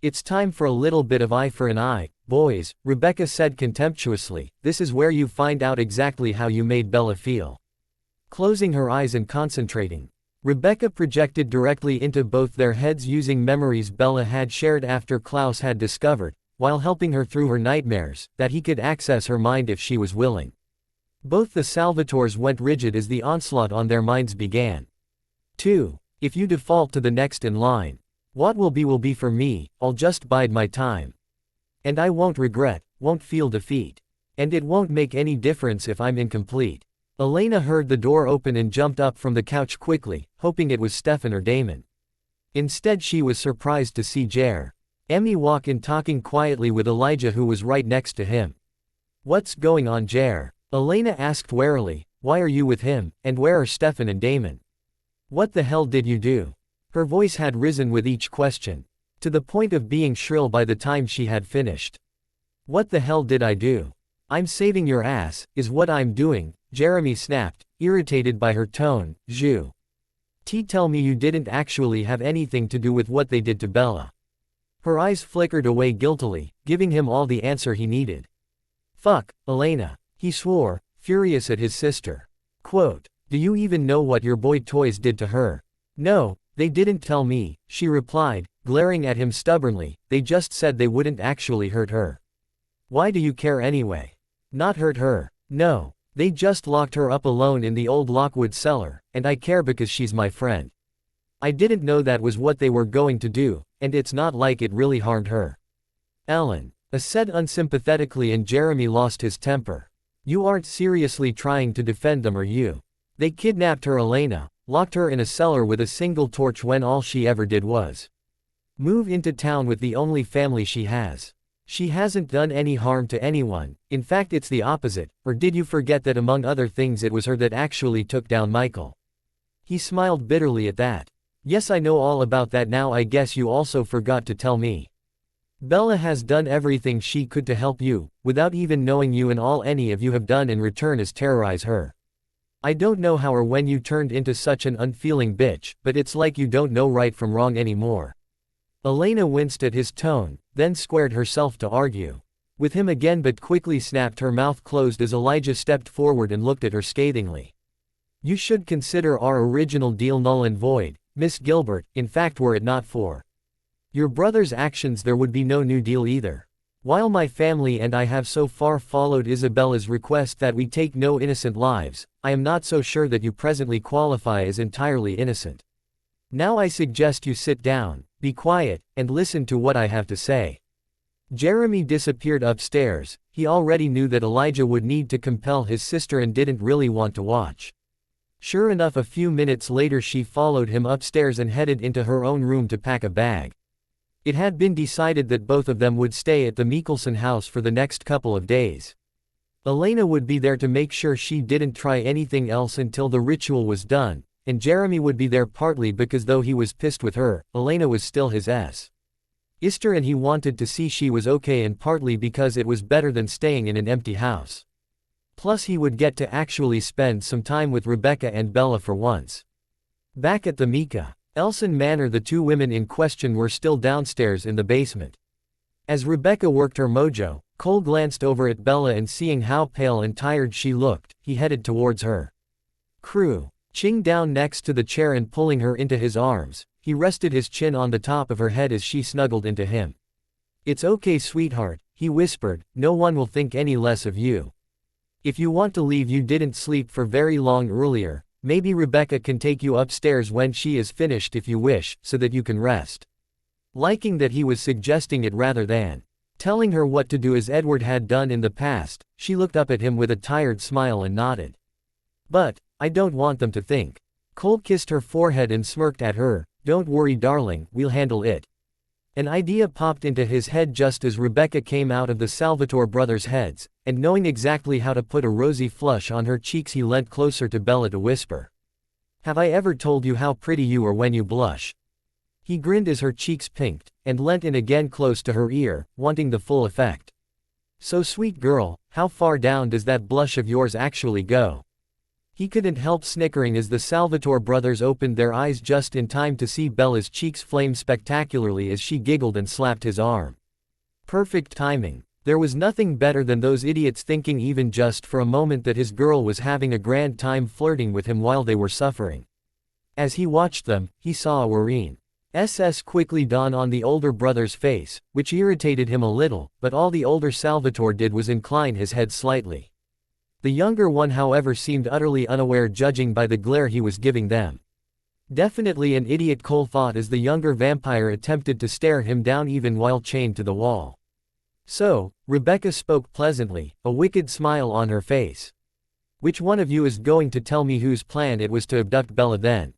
It's time for a little bit of eye for an eye, boys, Rebecca said contemptuously. This is where you find out exactly how you made Bella feel. Closing her eyes and concentrating, Rebecca projected directly into both their heads using memories Bella had shared after Klaus had discovered, while helping her through her nightmares, that he could access her mind if she was willing. Both the Salvatores went rigid as the onslaught on their minds began. 2. If you default to the next in line, what will be for me, I'll just bide my time. And I won't regret, won't feel defeat. And it won't make any difference if I'm incomplete. Elena heard the door open and jumped up from the couch quickly, hoping it was Stefan or Damon. Instead she was surprised to see Jeremy walk in talking quietly with Elijah, who was right next to him. What's going on, Jer? Elena asked warily. Why are you with him, and where are Stefan and Damon? What the hell did you do? Her voice had risen with each question, to the point of being shrill by the time she had finished. What the hell did I do? I'm saving your ass, is what I'm doing, Jeremy snapped, irritated by her tone. Tell me you didn't actually have anything to do with what they did to Bella. Her eyes flickered away guiltily, giving him all the answer he needed. Fuck, Elena, he swore, furious at his sister. Quote, do you even know what your boy toys did to her? No, they didn't tell me, she replied, glaring at him stubbornly. They just said they wouldn't actually hurt her. Why do you care anyway? Not hurt her. No. They just locked her up alone in the old Lockwood cellar, and I care because she's my friend. I didn't know that was what they were going to do, and it's not like it really harmed her. Ellen said unsympathetically, and Jeremy lost his temper. You aren't seriously trying to defend them, are you? They kidnapped her, Elena, locked her in a cellar with a single torch when all she ever did was move into town with the only family she has. She hasn't done any harm to anyone, in fact it's the opposite, or did you forget that among other things it was her that actually took down Michael? He smiled bitterly at that. Yes, I know all about that now. I guess you also forgot to tell me. Bella has done everything she could to help you, without even knowing you, and all any of you have done in return is terrorize her. I don't know how or when you turned into such an unfeeling bitch, but it's like you don't know right from wrong anymore. Elena winced at his tone, then squared herself to argue with him again, but quickly snapped her mouth closed as Elijah stepped forward and looked at her scathingly. You should consider our original deal null and void, Miss Gilbert. In fact, were it not for your brother's actions, there would be no new deal either. While my family and I have so far followed Isabella's request that we take no innocent lives, I am not so sure that you presently qualify as entirely innocent. Now I suggest you sit down, be quiet, and listen to what I have to say. Jeremy disappeared upstairs. He already knew that Elijah would need to compel his sister and didn't really want to watch. Sure enough, a few minutes later she followed him upstairs and headed into her own room to pack a bag. It had been decided that both of them would stay at the Mikkelsen house for the next couple of days. Elena would be there to make sure she didn't try anything else until the ritual was done, and Jeremy would be there partly because though he was pissed with her, Elena was still his sister and he wanted to see she was okay, and partly because it was better than staying in an empty house. Plus he would get to actually spend some time with Rebecca and Bella for once. Back at the Mikkelsen manor, the two women in question were still downstairs in the basement. As Rebecca worked her mojo, Cole glanced over at Bella and seeing how pale and tired she looked, he headed towards her. Crouching down next to the chair and pulling her into his arms, he rested his chin on the top of her head as she snuggled into him. "It's okay, sweetheart," he whispered, "no one will think any less of you. If you want to leave, you didn't sleep for very long earlier, maybe Rebecca can take you upstairs when she is finished if you wish, so that you can rest." Liking that he was suggesting it rather than telling her what to do as Edward had done in the past, she looked up at him with a tired smile and nodded. "But I don't want them to think." Cole kissed her forehead and smirked at her. "Don't worry, darling, we'll handle it." An idea popped into his head just as Rebecca came out of the Salvatore brothers' heads, and knowing exactly how to put a rosy flush on her cheeks, he leant closer to Bella to whisper, "Have I ever told you how pretty you are when you blush?" He grinned as her cheeks pinked, and leant in again close to her ear, wanting the full effect. "So sweet girl, how far down does that blush of yours actually go?" He couldn't help snickering as the Salvatore brothers opened their eyes just in time to see Bella's cheeks flame spectacularly as she giggled and slapped his arm. Perfect timing. There was nothing better than those idiots thinking even just for a moment that his girl was having a grand time flirting with him while they were suffering. As he watched them, he saw a worrying quickly dawn on the older brother's face, which irritated him a little, but all the older Salvatore did was incline his head slightly. The younger one, however, seemed utterly unaware, judging by the glare he was giving them. Definitely an idiot, Cole thought as the younger vampire attempted to stare him down even while chained to the wall. "So," Rebecca spoke pleasantly, a wicked smile on her face. "Which one of you is going to tell me whose plan it was to abduct Bella then?"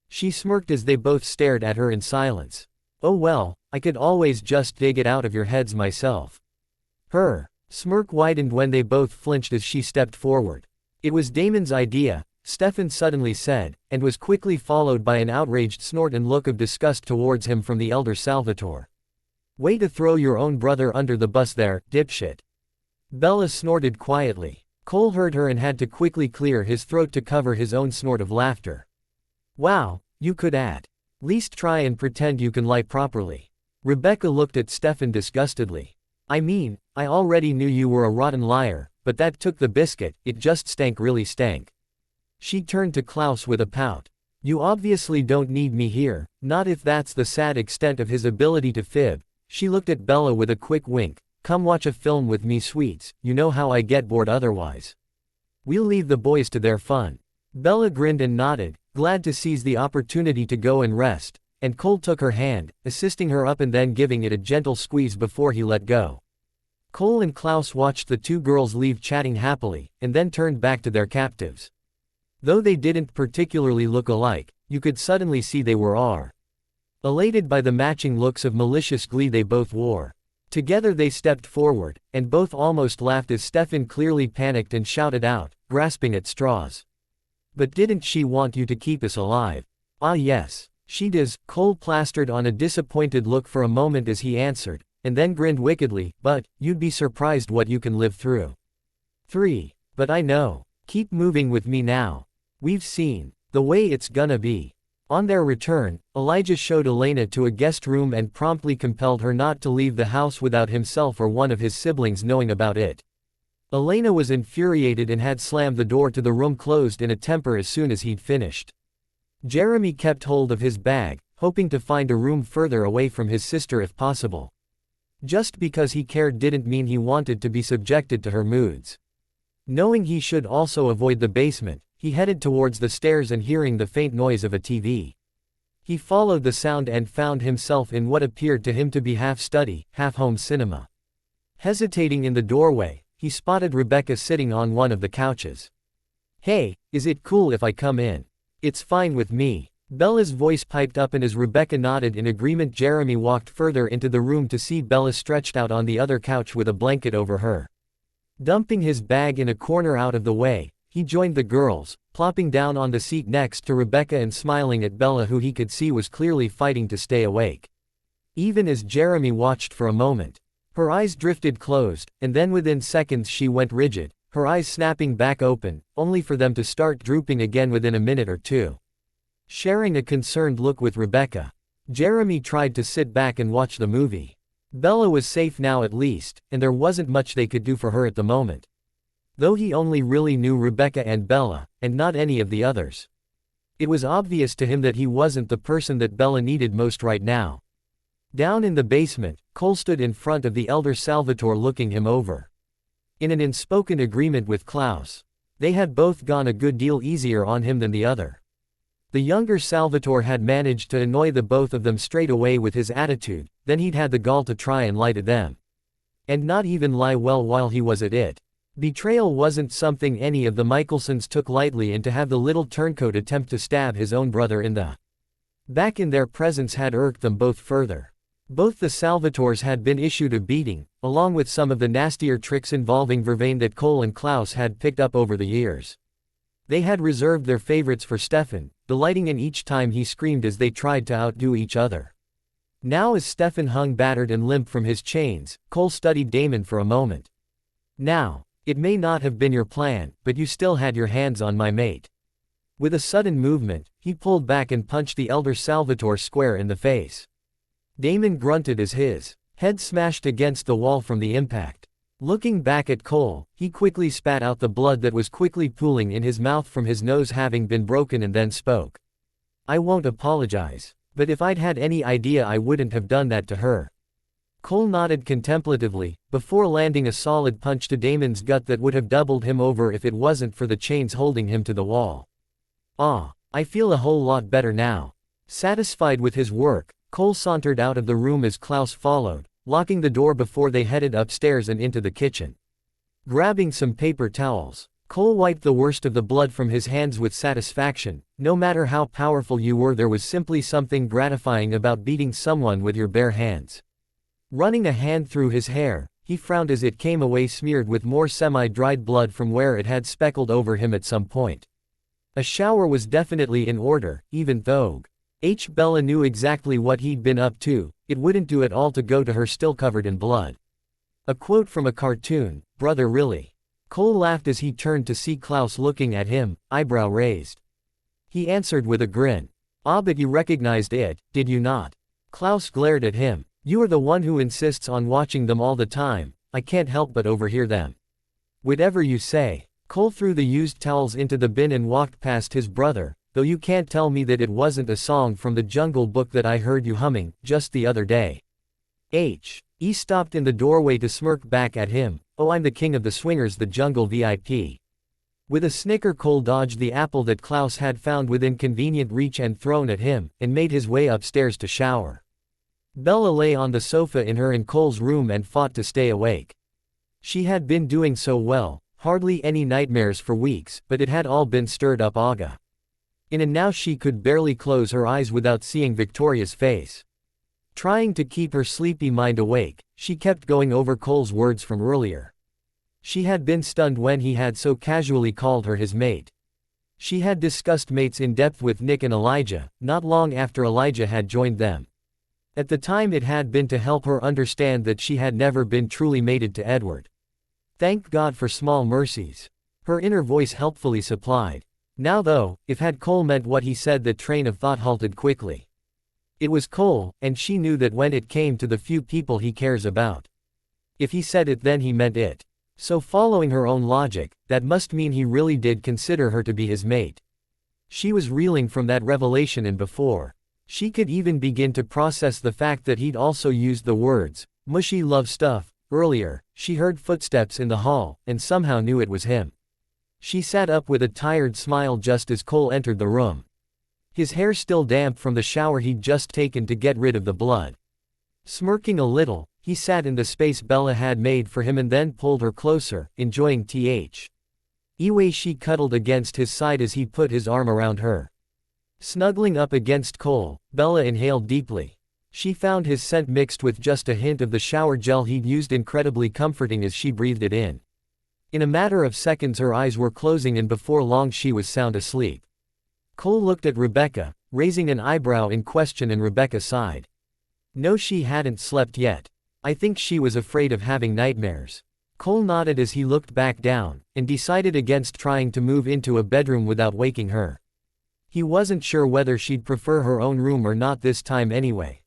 She smirked as they both stared at her in silence. "Oh well, I could always just dig it out of your heads myself." Her smirk widened when they both flinched as she stepped forward. "It was Damon's idea," Stefan suddenly said, and was quickly followed by an outraged snort and look of disgust towards him from the elder Salvatore. "Way to throw your own brother under the bus there, dipshit." Bella snorted quietly. Cole heard her and had to quickly clear his throat to cover his own snort of laughter. "Wow, you could at least try and pretend you can lie properly." Rebecca looked at Stefan disgustedly. "I mean, I already knew you were a rotten liar, but that took the biscuit, it just really stank." She turned to Klaus with a pout. "You obviously don't need me here, not if that's the sad extent of his ability to fib." She looked at Bella with a quick wink. "Come watch a film with me, sweets, you know how I get bored otherwise. We'll leave the boys to their fun." Bella grinned and nodded, glad to seize the opportunity to go and rest, and Cole took her hand, assisting her up and then giving it a gentle squeeze before he let go. Cole and Klaus watched the two girls leave chatting happily, and then turned back to their captives. Though they didn't particularly look alike, you could suddenly see they were elated by the matching looks of malicious glee they both wore. Together they stepped forward, and both almost laughed as Stefan clearly panicked and shouted out, grasping at straws. "But didn't she want you to keep us alive?" "Ah yes, she does." Cole plastered on a disappointed look for a moment as he answered, and then grinned wickedly, "But you'd be surprised what you can live through." 3. "But I know. Keep moving with me now. We've seen the way it's gonna be." On their return, Elijah showed Elena to a guest room and promptly compelled her not to leave the house without himself or one of his siblings knowing about it. Elena was infuriated and had slammed the door to the room closed in a temper as soon as he'd finished. Jeremy kept hold of his bag, hoping to find a room further away from his sister if possible. Just because he cared didn't mean he wanted to be subjected to her moods. Knowing he should also avoid the basement, he headed towards the stairs and hearing the faint noise of a TV. He followed the sound and found himself in what appeared to him to be half study, half home cinema. Hesitating in the doorway, he spotted Rebecca sitting on one of the couches. "Hey, is it cool if I come in?" "It's fine with me." Bella's voice piped up, and as Rebecca nodded in agreement, Jeremy walked further into the room to see Bella stretched out on the other couch with a blanket over her. Dumping his bag in a corner out of the way, he joined the girls, plopping down on the seat next to Rebecca and smiling at Bella, who he could see was clearly fighting to stay awake. Even as Jeremy watched for a moment, her eyes drifted closed, and then within seconds she went rigid, her eyes snapping back open, only for them to start drooping again within a minute or two. Sharing a concerned look with Rebecca, Jeremy tried to sit back and watch the movie. Bella was safe now at least, and there wasn't much they could do for her at the moment. Though he only really knew Rebecca and Bella, and not any of the others. It was obvious to him that he wasn't the person that Bella needed most right now. Down in the basement, Cole stood in front of the elder Salvatore looking him over. In an unspoken agreement with Klaus. They had both gone a good deal easier on him than the other. The younger Salvatore had managed to annoy the both of them straight away with his attitude, then he'd had the gall to try and lie to them. And not even lie well while he was at it. Betrayal wasn't something any of the Michelsons took lightly, and to have the little turncoat attempt to stab his own brother in the back in their presence had irked them both further. Both the Salvatores had been issued a beating, along with some of the nastier tricks involving vervain that Cole and Klaus had picked up over the years. They had reserved their favorites for Stefan, delighting in each time he screamed as they tried to outdo each other. Now as Stefan hung battered and limp from his chains, Cole studied Damon for a moment. Now, it may not have been your plan, but you still had your hands on my mate. With a sudden movement, he pulled back and punched the elder Salvatore square in the face. Damon grunted as his head smashed against the wall from the impact. Looking back at Cole, he quickly spat out the blood that was quickly pooling in his mouth from his nose having been broken, and then spoke. I won't apologize. But if I'd had any idea I wouldn't have done that to her. Cole nodded contemplatively, before landing a solid punch to Damon's gut that would have doubled him over if it wasn't for the chains holding him to the wall. I feel a whole lot better now. Satisfied with his work, Cole sauntered out of the room as Klaus followed, locking the door before they headed upstairs and into the kitchen. Grabbing some paper towels, Cole wiped the worst of the blood from his hands with satisfaction. No matter how powerful you were, there was simply something gratifying about beating someone with your bare hands. Running a hand through his hair, he frowned as it came away smeared with more semi-dried blood from where it had speckled over him at some point. A shower was definitely in order, even though Bella knew exactly what he'd been up to. It wouldn't do at all to go to her still covered in blood. A quote from a cartoon, "Brother really?" Cole laughed as he turned to see Klaus looking at him, eyebrow raised. He answered with a grin. But you recognized it, did you not? Klaus glared at him. You are the one who insists on watching them all the time. I can't help but overhear them. Whatever you say. Cole threw the used towels into the bin and walked past his brother. Though you can't tell me that it wasn't a song from the Jungle Book that I heard you humming, just the other day. He stopped in the doorway to smirk back at him. Oh, I'm the king of the swingers, the jungle VIP. With a snicker, Cole dodged the apple that Klaus had found within convenient reach and thrown at him, and made his way upstairs to shower. Bella lay on the sofa in her and Cole's room and fought to stay awake. She had been doing so well, hardly any nightmares for weeks, but it had all been stirred up aga. And now she could barely close her eyes without seeing Victoria's face. Trying to keep her sleepy mind awake, she kept going over Cole's words from earlier. She had been stunned when he had so casually called her his mate. She had discussed mates in depth with Nick and Elijah, not long after Elijah had joined them. At the time it had been to help her understand that she had never been truly mated to Edward. Thank God for small mercies. Her inner voice helpfully supplied. Now though, if had Cole meant what he said, the train of thought halted quickly. It was Cole, and she knew that when it came to the few people he cares about. If he said it, then he meant it. So following her own logic, that must mean he really did consider her to be his mate. She was reeling from that revelation, and before she could even begin to process the fact that he'd also used the words, mushy love stuff, earlier, she heard footsteps in the hall, and somehow knew it was him. She sat up with a tired smile just as Cole entered the room. His hair still damp from the shower he'd just taken to get rid of the blood. Smirking a little, he sat in the space Bella had made for him and then pulled her closer, enjoying way she cuddled against his side as he put his arm around her. Snuggling up against Cole, Bella inhaled deeply. She found his scent mixed with just a hint of the shower gel he'd used incredibly comforting as she breathed it in. In a matter of seconds her eyes were closing, and before long she was sound asleep. Cole looked at Rebecca, raising an eyebrow in question, and Rebecca sighed. No, she hadn't slept yet. I think she was afraid of having nightmares. Cole nodded as he looked back down, and decided against trying to move into a bedroom without waking her. He wasn't sure whether she'd prefer her own room or not this time anyway.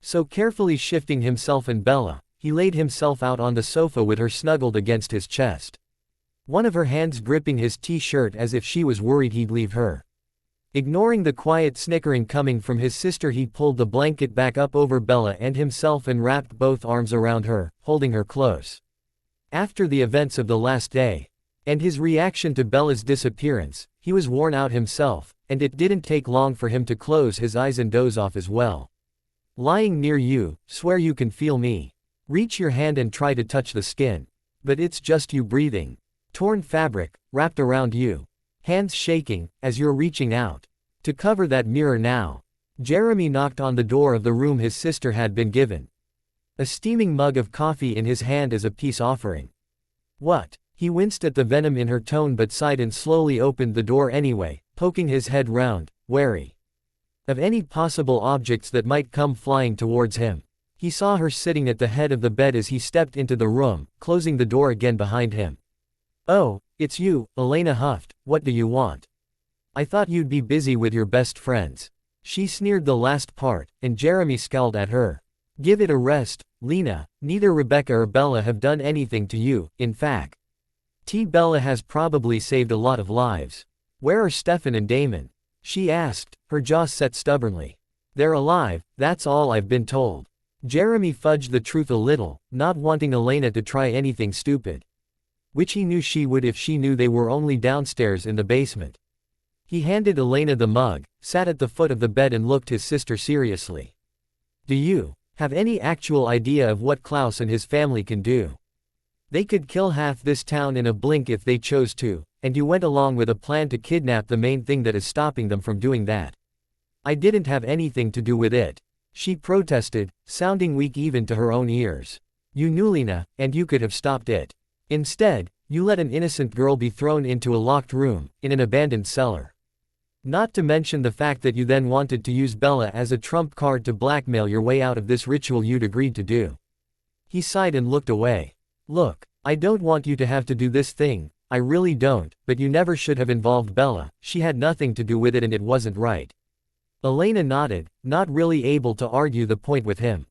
So carefully shifting himself and Bella, he laid himself out on the sofa with her snuggled against his chest. One of her hands gripping his t-shirt as if she was worried he'd leave her. Ignoring the quiet snickering coming from his sister, he pulled the blanket back up over Bella and himself and wrapped both arms around her, holding her close. After the events of the last day, and his reaction to Bella's disappearance, he was worn out himself, and it didn't take long for him to close his eyes and doze off as well. Lying near you, swear you can feel me. Reach your hand and try to touch the skin. But it's just you breathing. Torn fabric, wrapped around you. Hands shaking, as you're reaching out. To cover that mirror now. Jeremy knocked on the door of the room his sister had been given. A steaming mug of coffee in his hand as a peace offering. What? He winced at the venom in her tone but sighed and slowly opened the door anyway, poking his head round, wary of any possible objects that might come flying towards him. He saw her sitting at the head of the bed as he stepped into the room, closing the door again behind him. "Oh, it's you," Elena huffed. "What do you want?" "I thought you'd be busy with your best friends." She sneered the last part, and Jeremy scowled at her. "Give it a rest, Lena. Neither Rebecca or Bella have done anything to you, in fact. Bella has probably saved a lot of lives." "Where are Stefan and Damon?" she asked, her jaw set stubbornly. "They're alive, that's all I've been told." Jeremy fudged the truth a little, not wanting Elena to try anything stupid. Which he knew she would if she knew they were only downstairs in the basement. He handed Elena the mug, sat at the foot of the bed and looked his sister seriously. "Do you have any actual idea of what Klaus and his family can do? They could kill half this town in a blink if they chose to, and you went along with a plan to kidnap the main thing that is stopping them from doing that." "I didn't have anything to do with it," she protested, sounding weak even to her own ears. "You knew Lena, and you could have stopped it. Instead, you let an innocent girl be thrown into a locked room, in an abandoned cellar. Not to mention the fact that you then wanted to use Bella as a trump card to blackmail your way out of this ritual you'd agreed to do." He sighed and looked away. "Look, I don't want you to have to do this thing, I really don't, but you never should have involved Bella, she had nothing to do with it and it wasn't right." Elena nodded, not really able to argue the point with him.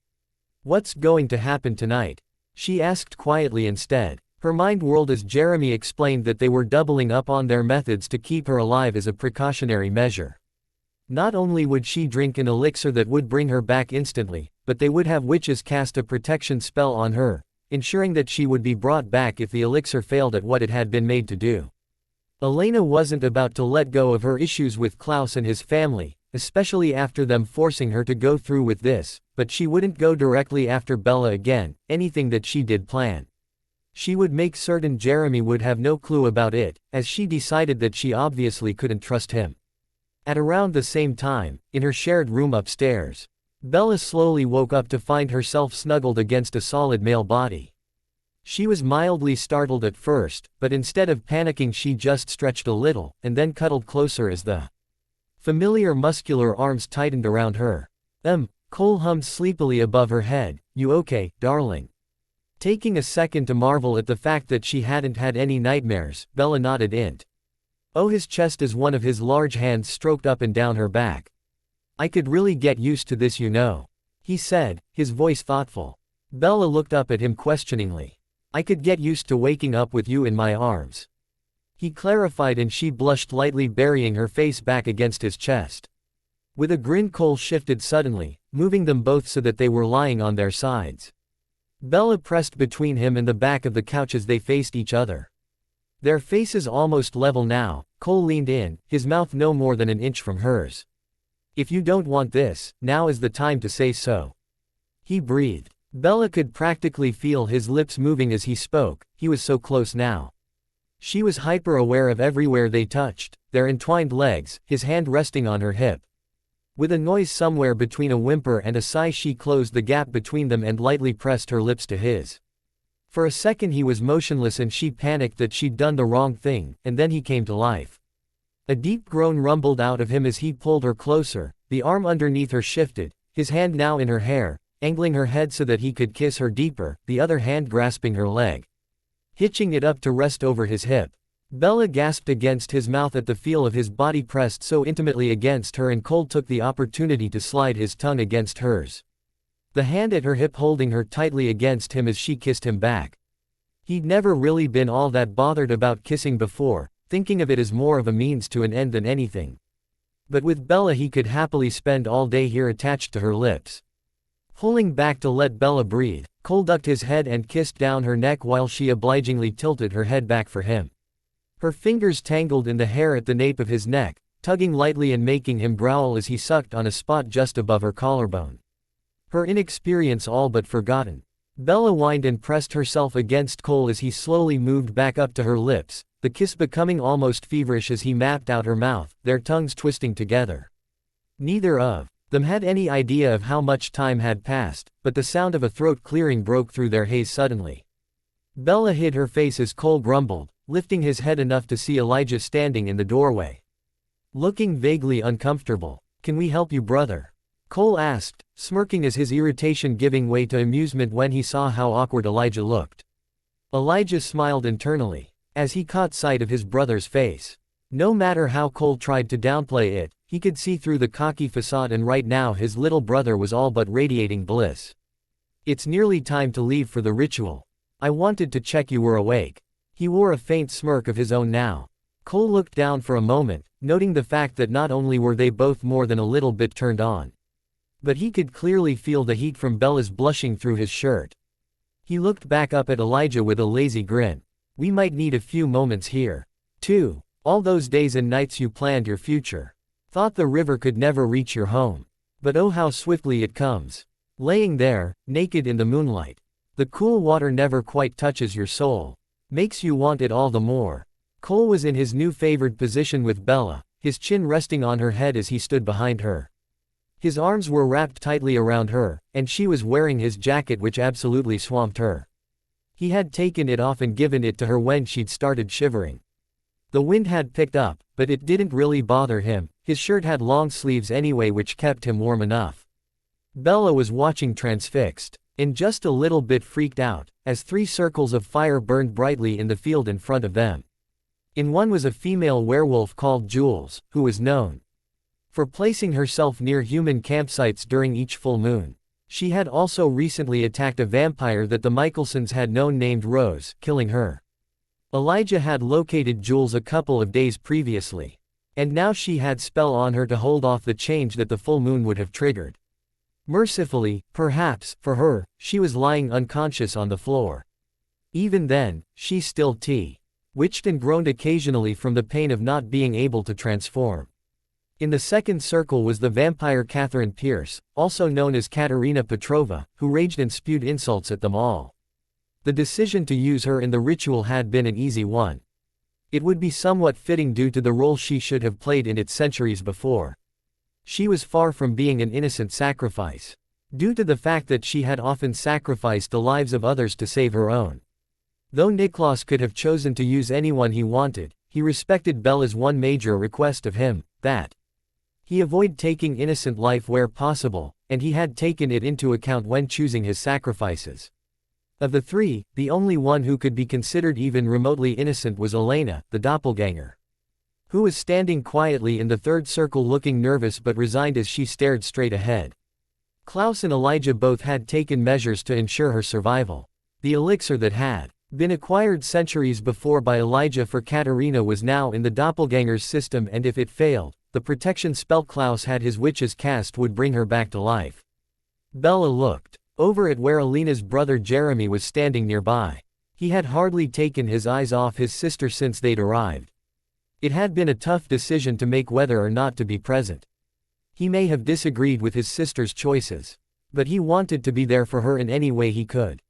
"What's going to happen tonight?" she asked quietly instead. Her mind whirled as Jeremy explained that they were doubling up on their methods to keep her alive as a precautionary measure. Not only would she drink an elixir that would bring her back instantly, but they would have witches cast a protection spell on her, ensuring that she would be brought back if the elixir failed at what it had been made to do. Elena wasn't about to let go of her issues with Klaus and his family, especially after them forcing her to go through with this, but she wouldn't go directly after Bella again, anything that she did plan. She would make certain Jeremy would have no clue about it, as she decided that she obviously couldn't trust him. At around the same time, in her shared room upstairs, Bella slowly woke up to find herself snuggled against a solid male body. She was mildly startled at first, but instead of panicking she just stretched a little, and then cuddled closer as the familiar muscular arms tightened around her. Cole hummed sleepily above her head. "You okay, darling?" Taking a second to marvel at the fact that she hadn't had any nightmares, Bella nodded int. "Oh," his chest as one of his large hands stroked up and down her back. "I could really get used to this, you know," he said, his voice thoughtful. Bella looked up at him questioningly. "I could get used to waking up with you in my arms," he clarified, and she blushed lightly, burying her face back against his chest. With a grin, Cole shifted suddenly, moving them both so that they were lying on their sides. Bella pressed between him and the back of the couch as they faced each other. Their faces almost level now, Cole leaned in, his mouth no more than an inch from hers. "If you don't want this, now is the time to say so," he breathed. Bella could practically feel his lips moving as he spoke, he was so close now. She was hyper-aware of everywhere they touched, their entwined legs, his hand resting on her hip. With a noise somewhere between a whimper and a sigh, she closed the gap between them and lightly pressed her lips to his. For a second he was motionless and she panicked that she'd done the wrong thing, and then he came to life. A deep groan rumbled out of him as he pulled her closer, the arm underneath her shifted, his hand now in her hair, angling her head so that he could kiss her deeper, the other hand grasping her leg, hitching it up to rest over his hip. Bella gasped against his mouth at the feel of his body pressed so intimately against her, and Cole took the opportunity to slide his tongue against hers. the hand at her hip holding her tightly against him as she kissed him back. He'd never really been all that bothered about kissing before, thinking of it as more of a means to an end than anything. But with Bella he could happily spend all day here attached to her lips. Pulling back to let Bella breathe, Cole ducked his head and kissed down her neck while she obligingly tilted her head back for him. Her fingers tangled in the hair at the nape of his neck, tugging lightly and making him growl as he sucked on a spot just above her collarbone. Her inexperience all but forgotten, Bella whined and pressed herself against Cole as he slowly moved back up to her lips, the kiss becoming almost feverish as he mapped out her mouth, their tongues twisting together. Neither of them had any idea of how much time had passed, but the sound of a throat clearing broke through their haze suddenly. Bella hid her face as Cole grumbled, lifting his head enough to see Elijah standing in the doorway. Looking vaguely uncomfortable. "Can we help you, brother?" Cole asked, smirking as his irritation giving way to amusement when he saw how awkward Elijah looked. Elijah smiled internally as he caught sight of his brother's face. No matter how Cole tried to downplay it, he could see through the cocky facade, and right now his little brother was all but radiating bliss. "It's nearly time to leave for the ritual. I wanted to check you were awake." He wore a faint smirk of his own now. Cole looked down for a moment, noting the fact that not only were they both more than a little bit turned on, but he could clearly feel the heat from Bella's blushing through his shirt. He looked back up at Elijah with a lazy grin. "We might need a few moments here, too. All those days and nights you planned your future. Thought the river could never reach your home. But oh how swiftly it comes. Laying there, naked in the moonlight. The cool water never quite touches your soul. Makes you want it all the more." Cole was in his new favored position with Bella, his chin resting on her head as he stood behind her. His arms were wrapped tightly around her, and she was wearing his jacket which absolutely swamped her. He had taken it off and given it to her when she'd started shivering. The wind had picked up, but it didn't really bother him. His shirt had long sleeves anyway which kept him warm enough. Bella was watching transfixed, and just a little bit freaked out, as 3 circles of fire burned brightly in the field in front of them. In one was a female werewolf called Jules, who was known for placing herself near human campsites during each full moon. She had also recently attacked a vampire that the Michelsons had known named Rose, killing her. Elijah had located Jules a couple of days previously, and now she had spell on her to hold off the change that the full moon would have triggered. Mercifully, perhaps, for her, she was lying unconscious on the floor. Even then, she still twitched and groaned occasionally from the pain of not being able to transform. In the second circle was the vampire Catherine Pierce, also known as Katerina Petrova, who raged and spewed insults at them all. The decision to use her in the ritual had been an easy one. It would be somewhat fitting due to the role she should have played in it centuries before. She was far from being an innocent sacrifice, due to the fact that she had often sacrificed the lives of others to save her own. Though Niklas could have chosen to use anyone he wanted, he respected Bella's one major request of him, that he avoid taking innocent life where possible, and he had taken it into account when choosing his sacrifices. Of the 3, the only one who could be considered even remotely innocent was Elena, the doppelganger, who was standing quietly in the third circle looking nervous but resigned as she stared straight ahead. Klaus and Elijah both had taken measures to ensure her survival. The elixir that had been acquired centuries before by Elijah for Katerina was now in the doppelganger's system, and if it failed, the protection spell Klaus had his witches cast would bring her back to life. Bella looked over at where Elena's brother Jeremy was standing nearby. He had hardly taken his eyes off his sister since they'd arrived. It had been a tough decision to make whether or not to be present. He may have disagreed with his sister's choices, but he wanted to be there for her in any way he could.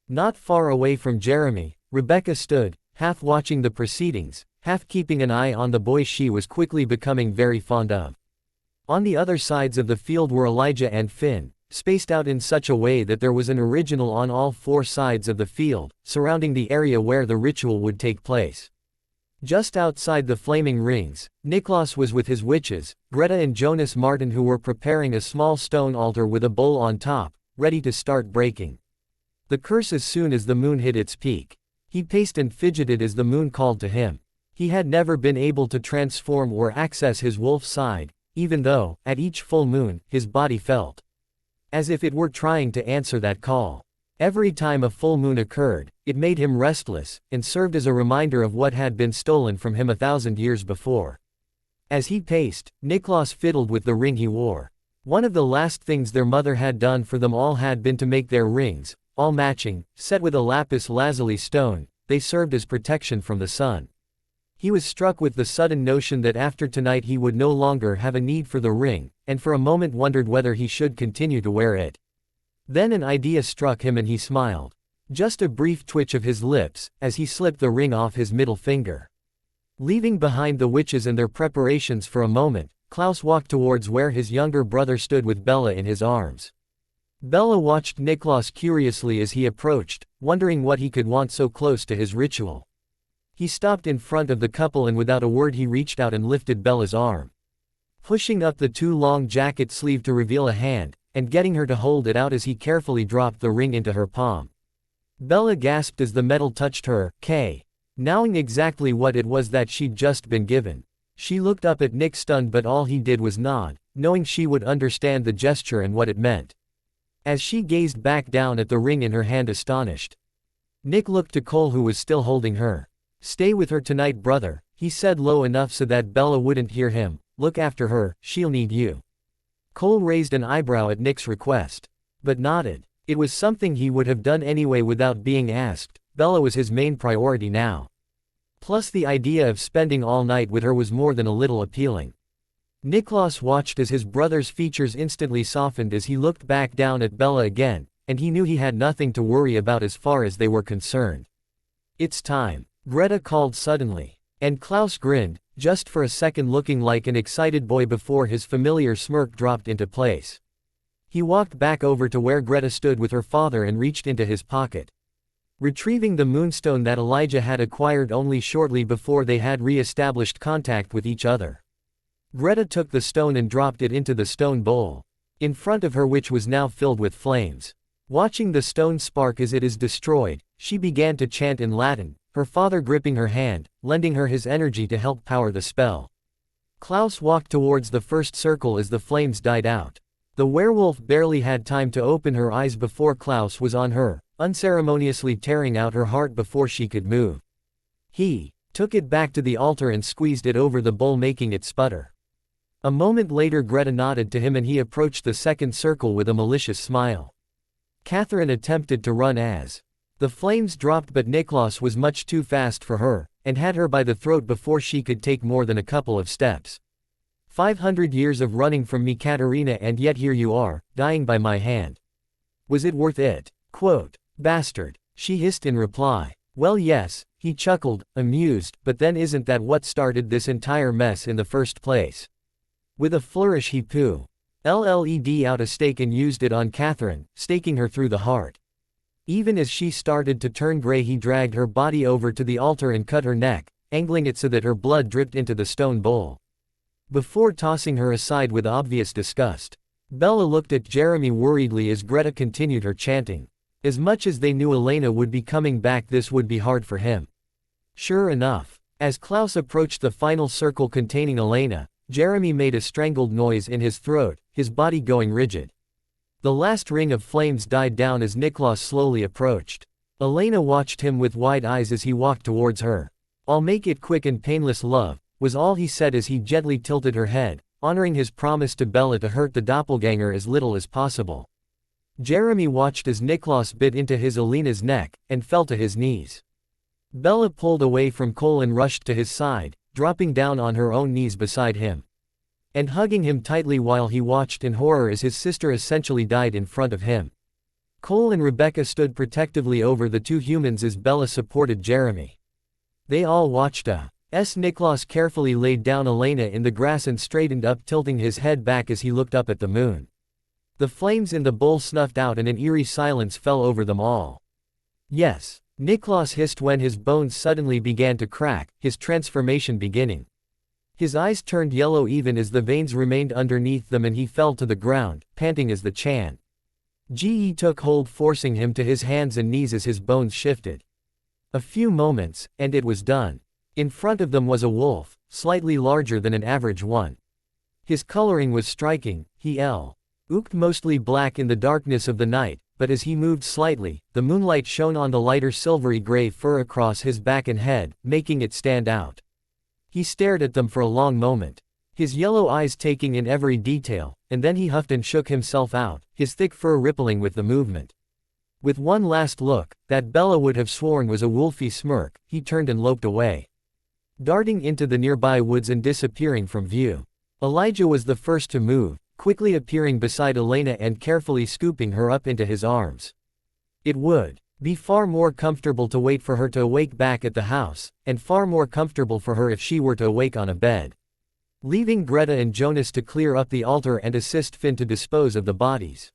Not far away from Jeremy, Rebecca stood, half watching the proceedings, half keeping an eye on the boy she was quickly becoming very fond of. On the other sides of the field were Elijah and Finn, spaced out in such a way that there was an original on all 4 sides of the field, surrounding the area where the ritual would take place. Just outside the flaming rings, Niklas was with his witches, Greta and Jonas Martin, who were preparing a small stone altar with a bowl on top, ready to start breaking the curse as soon as the moon hit its peak. He paced and fidgeted as the moon called to him. He had never been able to transform or access his wolf side, even though, at each full moon, his body felt as if it were trying to answer that call. Every time a full moon occurred, it made him restless, and served as a reminder of what had been stolen from him 1,000 years before. As he paced, Niklas fiddled with the ring he wore. One of the last things their mother had done for them all had been to make their rings, all matching, set with a lapis lazuli stone. They served as protection from the sun. He was struck with the sudden notion that after tonight he would no longer have a need for the ring, and for a moment wondered whether he should continue to wear it. Then an idea struck him and he smiled. Just a brief twitch of his lips, as he slipped the ring off his middle finger. Leaving behind the witches and their preparations for a moment, Klaus walked towards where his younger brother stood with Bella in his arms. Bella watched Niklas curiously as he approached, wondering what he could want so close to his ritual. He stopped in front of the couple and without a word he reached out and lifted Bella's arm. Pushing up the too long jacket sleeve to reveal a hand, and getting her to hold it out as he carefully dropped the ring into her palm. Bella gasped as the metal touched her, knowing exactly what it was that she'd just been given. She looked up at Nick stunned, but all he did was nod, knowing she would understand the gesture and what it meant. As she gazed back down at the ring in her hand astonished. Nick looked to Cole, who was still holding her. "Stay with her tonight, brother," he said low enough so that Bella wouldn't hear him. "Look after her, she'll need you." Cole raised an eyebrow at Nick's request, but nodded. It was something he would have done anyway without being asked. Bella was his main priority now. Plus the idea of spending all night with her was more than a little appealing. Niklas watched as his brother's features instantly softened as he looked back down at Bella again, and he knew he had nothing to worry about as far as they were concerned. "It's time," Greta called suddenly. And Klaus grinned, just for a second looking like an excited boy before his familiar smirk dropped into place. He walked back over to where Greta stood with her father and reached into his pocket. Retrieving the moonstone that Elijah had acquired only shortly before they had re-established contact with each other. Greta took the stone and dropped it into the stone bowl, in front of her, which was now filled with flames. Watching the stone spark as it is destroyed, she began to chant in Latin, her father gripping her hand, lending her his energy to help power the spell. Klaus walked towards the first circle as the flames died out. The werewolf barely had time to open her eyes before Klaus was on her, unceremoniously tearing out her heart before she could move. He took it back to the altar and squeezed it over the bowl, making it sputter. A moment later Greta nodded to him and he approached the second circle with a malicious smile. Catherine attempted to run as the flames dropped, but Niklas was much too fast for her, and had her by the throat before she could take more than a couple of steps. 500 years of running from me, Katerina, and yet here you are, dying by my hand. Was it worth it? Quote, "Bastard," she hissed in reply. "Well, yes," he chuckled, amused, "but then isn't that what started this entire mess in the first place?" With a flourish he pulled out a stake and used it on Catherine, staking her through the heart. Even as she started to turn gray he dragged her body over to the altar and cut her neck, angling it so that her blood dripped into the stone bowl. Before tossing her aside with obvious disgust, Bella looked at Jeremy worriedly as Greta continued her chanting. As much as they knew Elena would be coming back, this would be hard for him. Sure enough, as Klaus approached the final circle containing Elena, Jeremy made a strangled noise in his throat, his body going rigid. The last ring of flames died down as Niklas slowly approached. Elena watched him with wide eyes as he walked towards her. "I'll make it quick and painless, love," was all he said as he gently tilted her head, honoring his promise to Bella to hurt the doppelganger as little as possible. Jeremy watched as Niklas bit into his Elena's neck, and fell to his knees. Bella pulled away from Cole and rushed to his side, dropping down on her own knees beside him, and hugging him tightly while he watched in horror as his sister essentially died in front of him. Cole and Rebecca stood protectively over the two humans as Bella supported Jeremy. They all watched as Niklas carefully laid down Elena in the grass and straightened up, tilting his head back as he looked up at the moon. The flames in the bowl snuffed out and an eerie silence fell over them all. "Yes," Niklas hissed when his bones suddenly began to crack, his transformation beginning. His eyes turned yellow even as the veins remained underneath them, and he fell to the ground, panting as the Ge took hold, forcing him to his hands and knees as his bones shifted. A few moments, and it was done. In front of them was a wolf, slightly larger than an average one. His coloring was striking, he Ooked mostly black in the darkness of the night, but as he moved slightly, the moonlight shone on the lighter silvery gray fur across his back and head, making it stand out. He stared at them for a long moment, his yellow eyes taking in every detail, and then he huffed and shook himself out, his thick fur rippling with the movement. With one last look, that Bella would have sworn was a wolfy smirk, he turned and loped away, darting into the nearby woods and disappearing from view. Elijah was the first to move, quickly appearing beside Elena and carefully scooping her up into his arms. It would be far more comfortable to wait for her to awake back at the house, and far more comfortable for her if she were to awake on a bed. Leaving Greta and Jonas to clear up the altar and assist Finn to dispose of the bodies.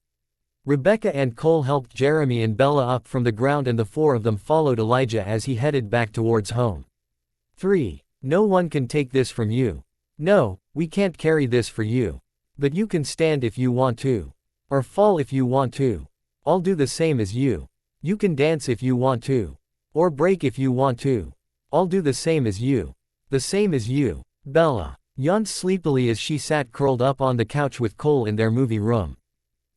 Rebecca and Cole helped Jeremy and Bella up from the ground, and the four of them followed Elijah as he headed back towards home. 3. No one can take this from you. No, we can't carry this for you. But you can stand if you want to. Or fall if you want to. I'll do the same as you. You can dance if you want to. Or break if you want to. I'll do the same as you. The same as you. Bella yawned sleepily as she sat curled up on the couch with Cole in their movie room.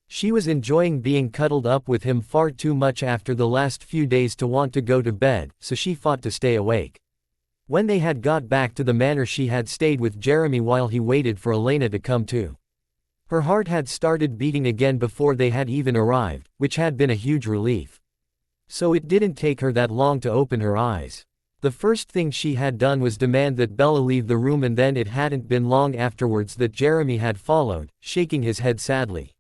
She was enjoying being cuddled up with him far too much after the last few days to want to go to bed, so she fought to stay awake. When they had got back to the manor, she had stayed with Jeremy while he waited for Elena to come too. Her heart had started beating again before they had even arrived, which had been a huge relief. So it didn't take her that long to open her eyes. The first thing she had done was demand that Bella leave the room, and then it hadn't been long afterwards that Jeremy had followed, shaking his head sadly.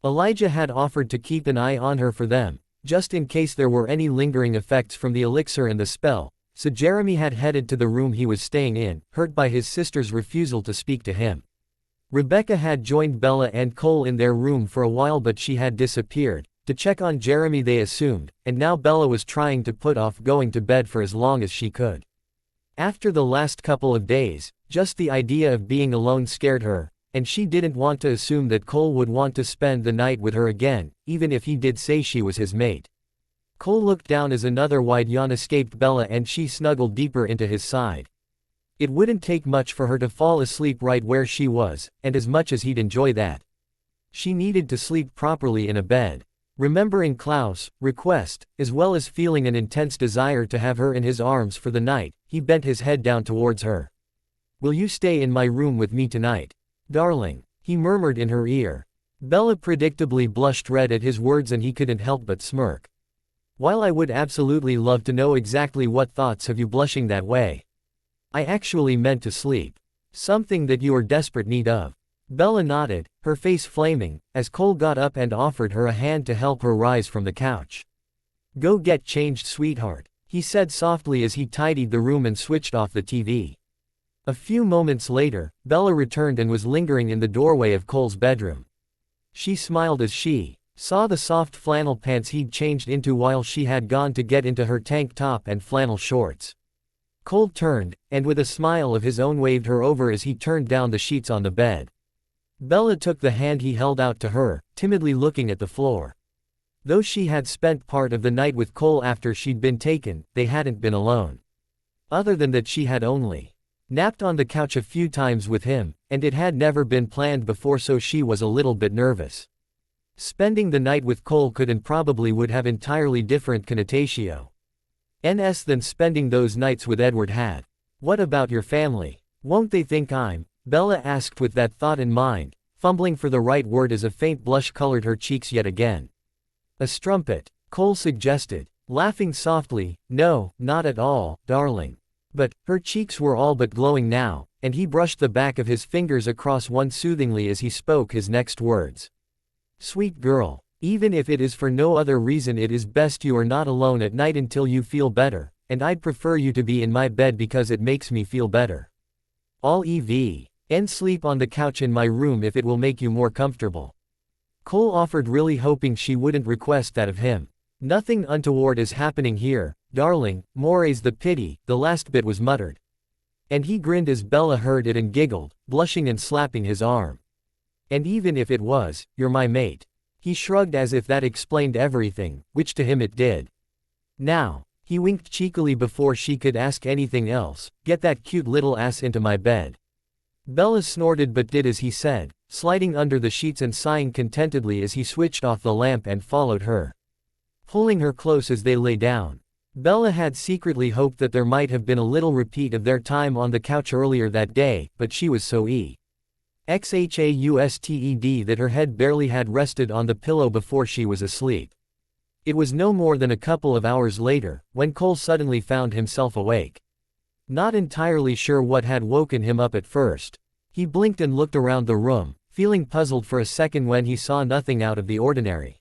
Elijah had offered to keep an eye on her for them, just in case there were any lingering effects from the elixir and the spell, so Jeremy had headed to the room he was staying in, hurt by his sister's refusal to speak to him. Rebecca had joined Bella and Cole in their room for a while, but she had disappeared, to check on Jeremy they assumed, and now Bella was trying to put off going to bed for as long as she could. After the last couple of days, just the idea of being alone scared her, and she didn't want to assume that Cole would want to spend the night with her again, even if he did say she was his mate. Cole looked down as another wide yawn escaped Bella and she snuggled deeper into his side. It wouldn't take much for her to fall asleep right where she was, and as much as he'd enjoy that, she needed to sleep properly in a bed. Remembering Klaus' request, as well as feeling an intense desire to have her in his arms for the night, he bent his head down towards her. "Will you stay in my room with me tonight, darling?" he murmured in her ear. Bella predictably blushed red at his words and he couldn't help but smirk. "While I would absolutely love to know exactly what thoughts have you blushing that way, I actually meant to sleep. Something that you are desperate need of." Bella nodded, her face flaming, as Cole got up and offered her a hand to help her rise from the couch. "Go get changed, sweetheart," he said softly as he tidied the room and switched off the TV. A few moments later, Bella returned and was lingering in the doorway of Cole's bedroom. She smiled as she saw the soft flannel pants he'd changed into while she had gone to get into her tank top and flannel shorts. Cole turned, and with a smile of his own waved her over as he turned down the sheets on the bed. Bella took the hand he held out to her, timidly looking at the floor. Though she had spent part of the night with Cole after she'd been taken, they hadn't been alone. Other than that, she had only napped on the couch a few times with him, and it had never been planned before, so she was a little bit nervous. Spending the night with Cole could and probably would have entirely different connotatio than spending those nights with Edward had. "What about your family? Won't they think I'm?" Bella asked with that thought in mind, fumbling for the right word as a faint blush colored her cheeks yet again. "A strumpet," Cole suggested, laughing softly. "No, not at all, darling." But her cheeks were all but glowing now, and he brushed the back of his fingers across one soothingly as he spoke his next words. "Sweet girl, even if it is for no other reason, it is best you are not alone at night until you feel better, and I'd prefer you to be in my bed because it makes me feel better. I'll sleep on the couch in my room if it will make you more comfortable." Cole offered, really hoping she wouldn't request that of him. "Nothing untoward is happening here, darling, more's the pity," the last bit was muttered. And he grinned as Bella heard it and giggled, blushing and slapping his arm. "And even if it was, you're my mate." He shrugged as if that explained everything, which to him it did. "Now," he winked cheekily before she could ask anything else, "get that cute little ass into my bed." Bella snorted but did as he said, sliding under the sheets and sighing contentedly as he switched off the lamp and followed her, pulling her close as they lay down. Bella had secretly hoped that there might have been a little repeat of their time on the couch earlier that day, but she was so exhausted that her head barely had rested on the pillow before she was asleep. It was no more than a couple of hours later, when Cole suddenly found himself awake. Not entirely sure what had woken him up at first. He blinked and looked around the room, feeling puzzled for a second when he saw nothing out of the ordinary.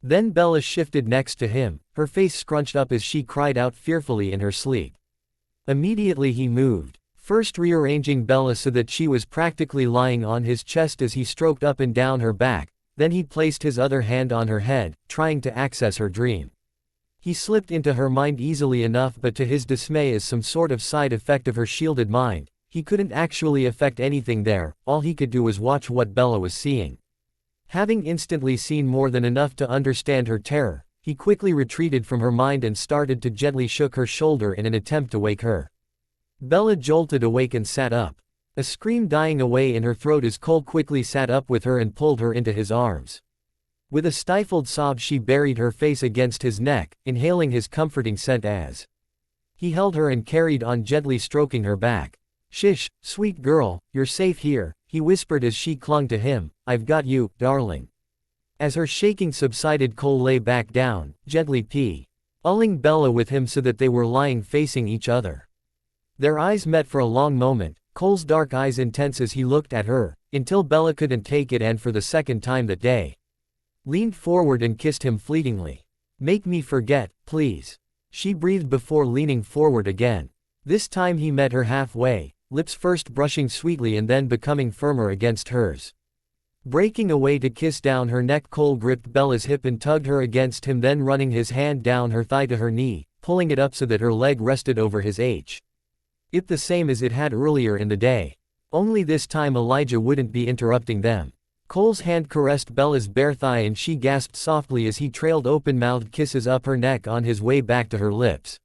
Then Bella shifted next to him, her face scrunched up as she cried out fearfully in her sleep. Immediately he moved, first rearranging Bella so that she was practically lying on his chest as he stroked up and down her back, then he placed his other hand on her head, trying to access her dream. He slipped into her mind easily enough, but to his dismay, as some sort of side effect of her shielded mind, he couldn't actually affect anything there. All he could do was watch what Bella was seeing. Having instantly seen more than enough to understand her terror, he quickly retreated from her mind and started to gently shook her shoulder in an attempt to wake her. Bella jolted awake and sat up, a scream dying away in her throat as Cole quickly sat up with her and pulled her into his arms. With a stifled sob she buried her face against his neck, inhaling his comforting scent as he held her and carried on gently stroking her back. "Shish, sweet girl, you're safe here," he whispered as she clung to him. "I've got you, darling." As her shaking subsided, Cole lay back down, gently pulling Bella with him so that they were lying facing each other. Their eyes met for a long moment, Cole's dark eyes intense as he looked at her, until Bella couldn't take it and for the second time that day leaned forward and kissed him fleetingly. "Make me forget, please," she breathed before leaning forward again. This time he met her halfway, lips first brushing sweetly and then becoming firmer against hers. Breaking away to kiss down her neck, Cole gripped Bella's hip and tugged her against him, then running his hand down her thigh to her knee, pulling it up so that her leg rested over his hip the same as it had earlier in the day. Only this time Elijah wouldn't be interrupting them. Cole's hand caressed Bella's bare thigh and she gasped softly as he trailed open-mouthed kisses up her neck on his way back to her lips,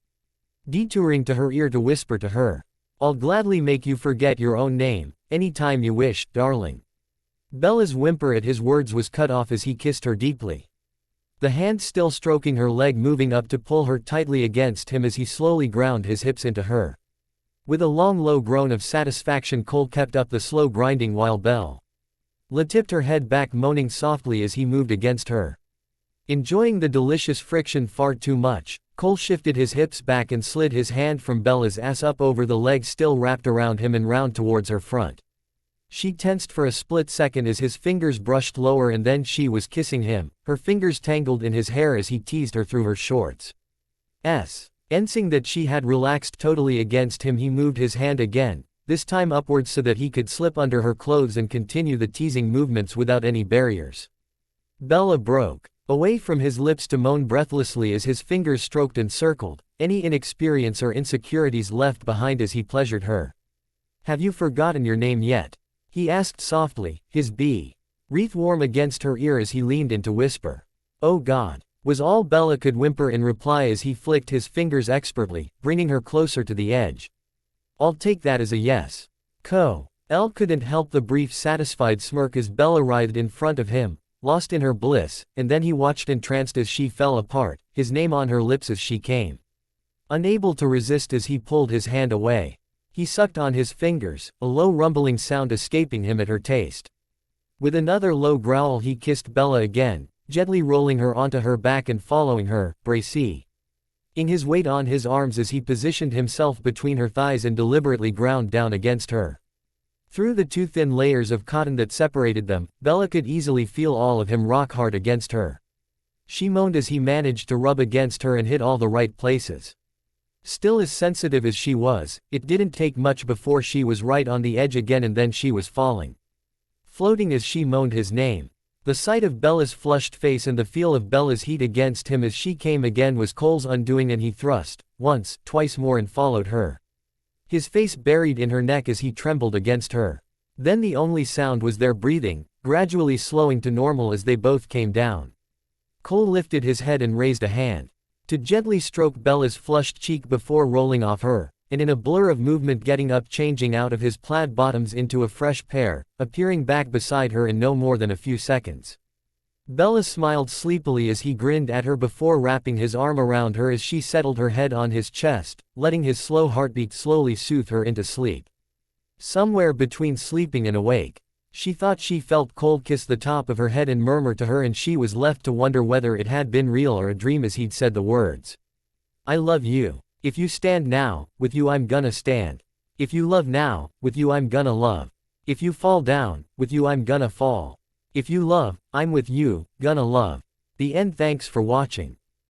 detouring to her ear to whisper to her, "I'll gladly make you forget your own name, anytime you wish, darling." Bella's whimper at his words was cut off as he kissed her deeply, the hand still stroking her leg, moving up to pull her tightly against him as he slowly ground his hips into her. With a long low groan of satisfaction, Cole kept up the slow grinding while Bella tipped her head back, moaning softly as he moved against her. Enjoying the delicious friction far too much, Cole shifted his hips back and slid his hand from Bella's ass up over the leg still wrapped around him and round towards her front. She tensed for a split second as his fingers brushed lower, and then she was kissing him, her fingers tangled in his hair as he teased her through her shorts. Sensing that she had relaxed totally against him, he moved his hand again, this time upwards so that he could slip under her clothes and continue the teasing movements without any barriers. Bella broke away from his lips to moan breathlessly as his fingers stroked and circled, any inexperience or insecurities left behind as he pleasured her. "Have you forgotten your name yet?" he asked softly, his breath warm against her ear as he leaned in to whisper. "Oh God," was all Bella could whimper in reply as he flicked his fingers expertly, bringing her closer to the edge. "I'll take that as a yes." Cole couldn't help the brief satisfied smirk as Bella writhed in front of him, lost in her bliss, and then he watched entranced as she fell apart, his name on her lips as she came. Unable to resist as he pulled his hand away, he sucked on his fingers, a low rumbling sound escaping him at her taste. With another low growl he kissed Bella again, gently rolling her onto her back and following her, bracing his weight on his arms as he positioned himself between her thighs and deliberately ground down against her. Through the too thin layers of cotton that separated them, Bella could easily feel all of him rock hard against her. She moaned as he managed to rub against her and hit all the right places. Still as sensitive as she was, it didn't take much before she was right on the edge again, and then she was floating as she moaned his name. The sight of Bella's flushed face and the feel of Bella's heat against him as she came again was Cole's undoing, and he thrust, once, twice more, and followed her, his face buried in her neck as he trembled against her. Then the only sound was their breathing, gradually slowing to normal as they both came down. Cole lifted his head and raised a hand to gently stroke Bella's flushed cheek before rolling off her, and in a blur of movement getting up, changing out of his plaid bottoms into a fresh pair, appearing back beside her in no more than a few seconds. Bella smiled sleepily as he grinned at her before wrapping his arm around her as she settled her head on his chest, letting his slow heartbeat slowly soothe her into sleep. Somewhere between sleeping and awake, she thought she felt Cole kiss the top of her head and murmur to her, and she was left to wonder whether it had been real or a dream as he'd said the words. "I love you. If you stand now, with you I'm gonna stand. If you love now, with you I'm gonna love. If you fall down, with you I'm gonna fall. If you love, I'm with you, gonna love." The end. Thanks for watching.